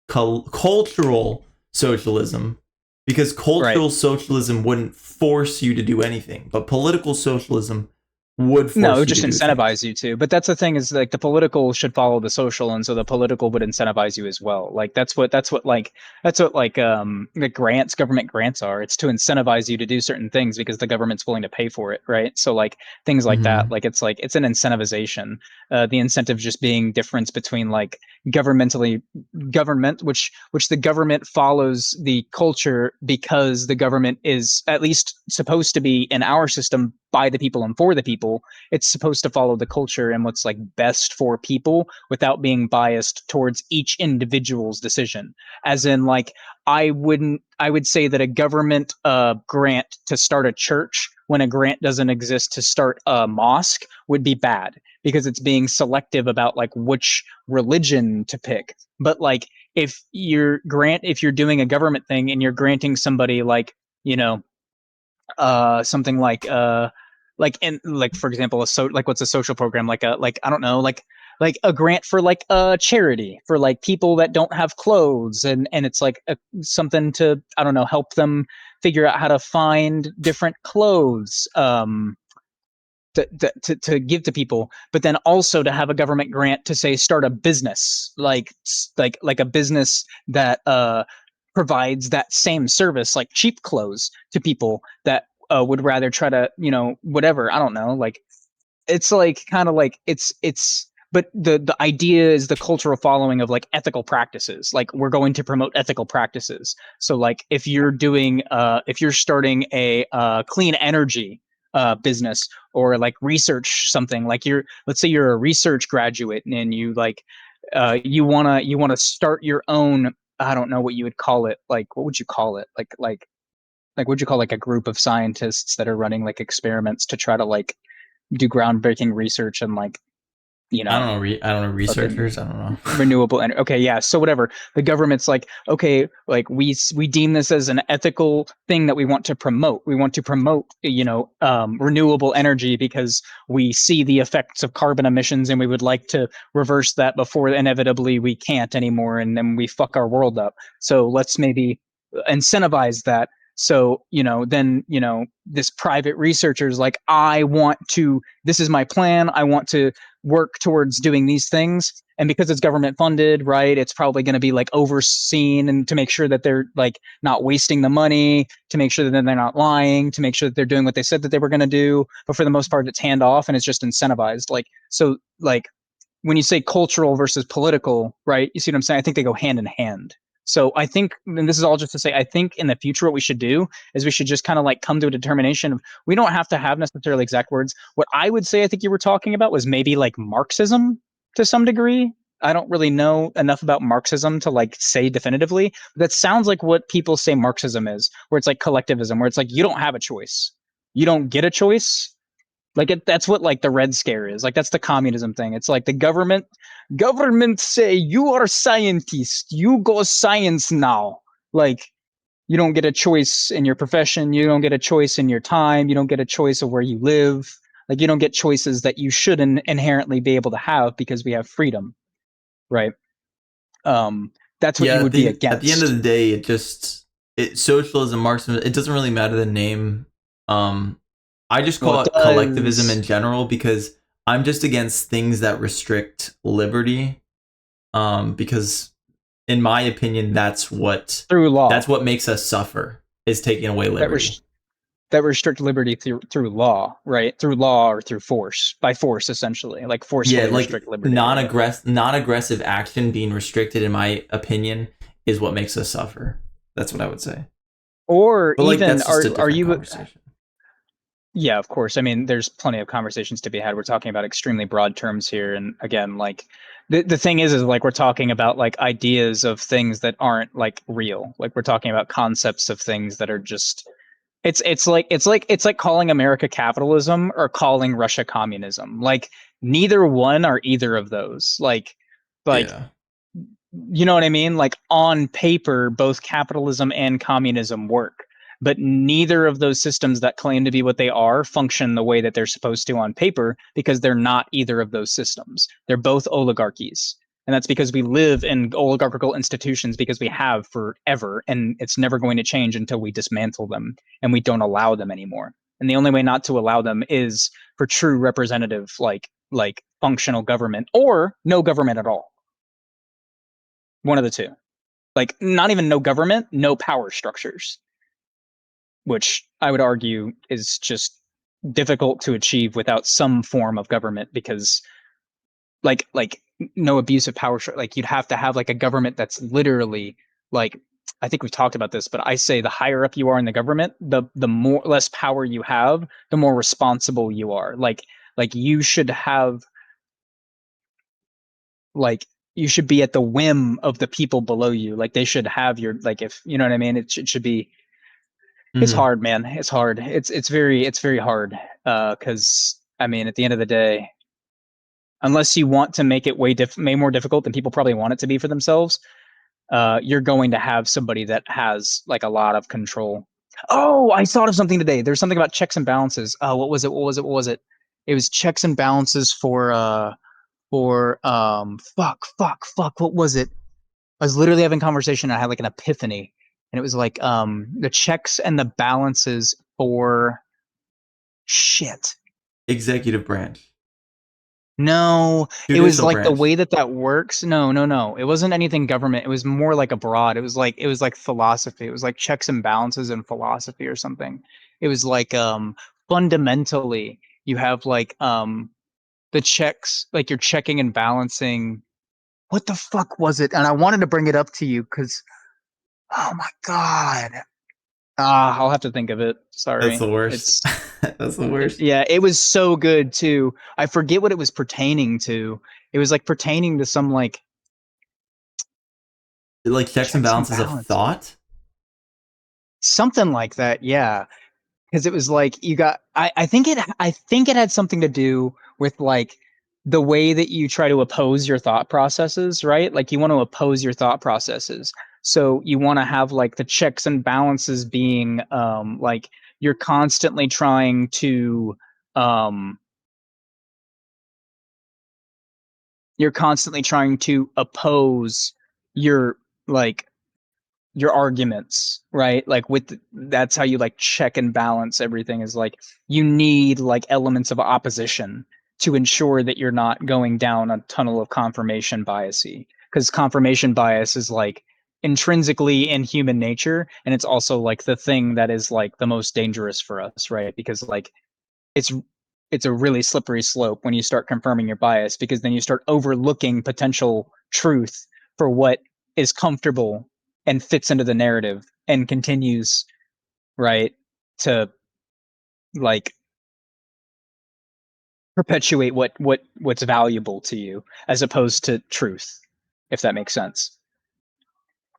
cultural socialism, because right. cultural socialism wouldn't force you to do anything, but political socialism would No, it force would you just to do things. incentivize you to. But that's the thing is like the political should follow the social, and so the political would incentivize you as well. Like that's what the grants, government grants are. It's to incentivize you to do certain things because the government's willing to pay for it, right? So like things like that, Mm-hmm. like it's an incentivization. The incentive just being difference between like governmentally government, which the government follows the culture because the government is at least supposed to be in our system by the people and for the people. It's supposed to follow the culture and what's like best for people without being biased towards each individual's decision. As in like I would say that a government grant to start a church when a grant doesn't exist to start a mosque would be bad because it's being selective about like which religion to pick. But like if you're doing a government thing and you're granting somebody like, you know, something like in like for example like what's a social program like a like I don't know like a grant for like a charity for like people that don't have clothes and it's like something to I don't know help them figure out how to find different clothes to give to people, but then also to have a government grant to say start a business like a business that provides that same service like cheap clothes to people that would rather try to whatever I don't know like it's like kind of like it's but the idea is the cultural following of like ethical practices like we're going to promote ethical practices. So like if you're starting a clean energy business or like research something like you're let's say you're a research graduate and you like you want to start your own I don't know what you would call it like what would you call it like what would you call like a group of scientists that are running like experiments to try to like do groundbreaking research and like you I know don't know. I don't know fucking researchers. I don't know. renewable energy. Okay, yeah. So whatever. The government's like, okay, like we deem this as an ethical thing that we want to promote. We want to promote, renewable energy because we see the effects of carbon emissions and we would like to reverse that before inevitably we can't anymore and then we fuck our world up. So let's maybe incentivize that. So, then, this private researcher is like, this is my plan. I want to work towards doing these things, and because it's government funded, right, it's probably going to be like overseen and to make sure that they're like not wasting the money, to make sure that they're not lying, to make sure that they're doing what they said that they were going to do, but for the most part it's hand off and it's just incentivized like so like when you say cultural versus political, right? You see what I'm saying? I think they go hand in hand. So I think, and this is all just to say, I think in the future, what we should do is we should just kind of like come to a determination of we don't have to have necessarily exact words. What I would say, I think you were talking about was maybe like Marxism to some degree. I don't really know enough about Marxism to like say definitively. But that sounds like what people say Marxism is, where it's like collectivism, where it's like you don't have a choice. You don't get a choice like that's what like the Red Scare is. Like that's the communism thing. It's like the government say you are scientist, you go science now. Like you don't get a choice in your profession, you don't get a choice in your time, you don't get a choice of where you live. Like you don't get choices that you should inherently be able to have because we have freedom, right? Um, that's what Yeah, you would be at the end of against. the day, socialism, Marxism. It doesn't really matter the name. Um, I just Well, call it it collectivism does in general because I'm just against things that restrict liberty. Because in my opinion, through that's law. what makes us suffer, is taking away That liberty. res- that restrict liberty through law, right? Through law or through force, by force essentially, like Yeah, forcefully like restrict liberty or whatever. non aggressive action being restricted, in my opinion, is what makes us suffer. That's what I would say. Or But like even that's just a different conversation. Yeah, of course. I mean, there's plenty of conversations to be had. We're talking about extremely broad terms here, and again, like the thing is like we're talking about like ideas of things that aren't like real. Like we're talking about concepts of things that are just it's like calling America capitalism or calling Russia communism. Like neither one are either of those. Like Yeah. you know what I mean? Like on paper, both capitalism and communism work, but neither of those systems that claim to be what they are function the way that they're supposed to on paper because they're not either of those systems. They're both oligarchies. And that's because we live in oligarchical institutions because we have forever, and it's never going to change until we dismantle them and we don't allow them anymore. And the only way not to allow them is for true representative, like functional government or no government at all. One of the two. Like not even no government, no power structures, which I would argue is just difficult to achieve without some form of government because like no abuse of power like you'd have to have like a government that's literally like I think we've talked about this, but I say the higher up you are in the government, the more less power you have, the more responsible you are. Like you should have like you should be at the whim of the people below you. Like they should have your like if you know what I mean. It should be it's Hmm. hard, man. It's hard. It's very hard. Because I mean, at the end of the day, unless you want to make it way more difficult than people probably want it to be for themselves, you're going to have somebody that has like a lot of control. Oh, I thought of something today. There's something about checks and balances. What was it? What was it? What was it? It was checks and balances for fuck. What was it? I was literally having a conversation. And I had like an epiphany, and it was like the checks and the balances for shit. Executive branch, No, it was judicial like the branch. way that that works. No. It wasn't anything government. It was more like abroad. It was like philosophy. It was like checks and balances in philosophy or something. It was like fundamentally you have like the checks, like you're checking and balancing. What the fuck was it? And I wanted to bring it up to you because oh my God. I'll have to think of it. That's Sorry. the worst. It's That's the worst. yeah, it was so good too. I forget what it was pertaining to. It was like pertaining to some like Like checks and checks and balances of balance. thought. Something like that. Yeah. Because it was like you got I think it had something to do with like the way that you try to oppose your thought processes, right? Like you want to oppose your thought processes. So you want to have like the checks and balances being like you're constantly trying to um oppose your like your arguments, right? Like that's how you like check and balance everything is like you need like elements of opposition to ensure that you're not going down a tunnel of confirmation biasy because confirmation bias is like intrinsically in human nature and it's also like the thing that is like the most dangerous for us, right? Because like it's it's a really slippery slope when you start confirming your bias because then you start overlooking potential truth for what is comfortable and fits into the narrative and continues right to like perpetuate what's valuable to you as opposed to truth, if that makes sense.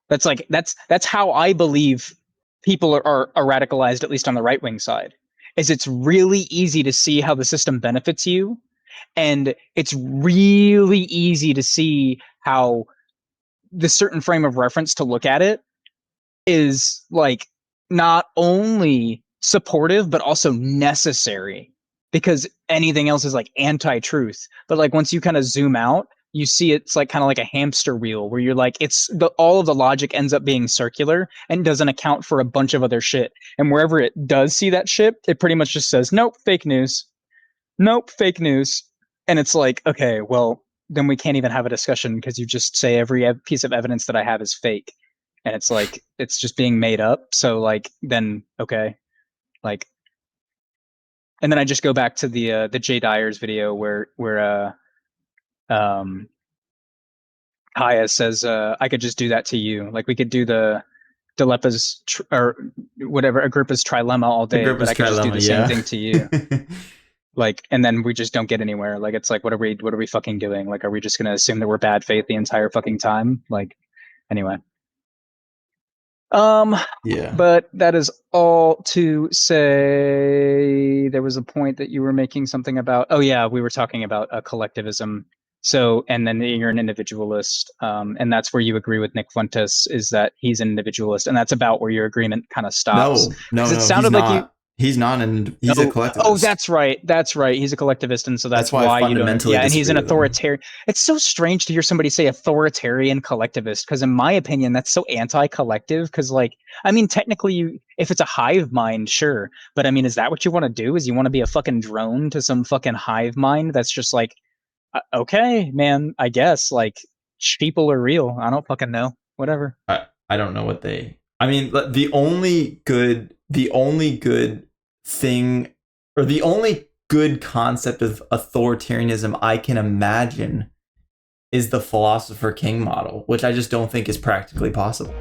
That's how I believe people are radicalized, at least on the right wing side, is it's really easy to see how the system benefits you. And it's really easy to see how the certain frame of reference to look at it is like not only supportive but also necessary because anything else is like anti-truth. But like once you kind of zoom out, you see it's like kind of like a hamster wheel where you're like it's the all of the logic ends up being circular and doesn't account for a bunch of other shit. And wherever it does see that shit, it pretty much just says, nope, fake news. Nope, fake news. And it's like, okay, well, then we can't even have a discussion because you just say every piece of evidence that I have is fake. And it's like, it's just being made up. So, like, then, okay. Like, and then I just go back to the Jay Dyer's video where Kaya says, I could just do that to you. Like, we could do the, Delepa's or whatever Agrippa's trilemma all day, but Agrippa's I could just do trilemma, the same yeah. thing to you. Like, and then we just don't get anywhere. Like, it's like, what are we fucking doing? Like, are we just gonna assume that we're bad faith the entire fucking time? Like, anyway. Um, Yeah. but that is all to say. There was a point that you were making something about. Oh yeah, we were talking about collectivism. So, and then you're an individualist, and that's where you agree with Nick Fuentes is that he's an individualist, and that's about where your agreement kind of stops. No, no, Because it no. He's sounded like you. not. He's not an. He's a Oh, collectivist. that's right. That's right. He's a collectivist, and so That's that's why I why you don't. fundamentally Yeah, and he's disagree an with him. authoritarian. It's so strange to hear somebody say authoritarian collectivist, because in my opinion, that's so anti-collective. Because, like, I mean, technically, if it's a hive mind, sure, but I mean, is that what you want to do? Is you want to be a fucking drone to some fucking hive mind that's just like, okay, man, I guess like people are real. I don't fucking know. Whatever. I don't know what they. I mean, the only good thing, or the only good concept of authoritarianism I can imagine is the philosopher king model, which I just don't think is practically possible.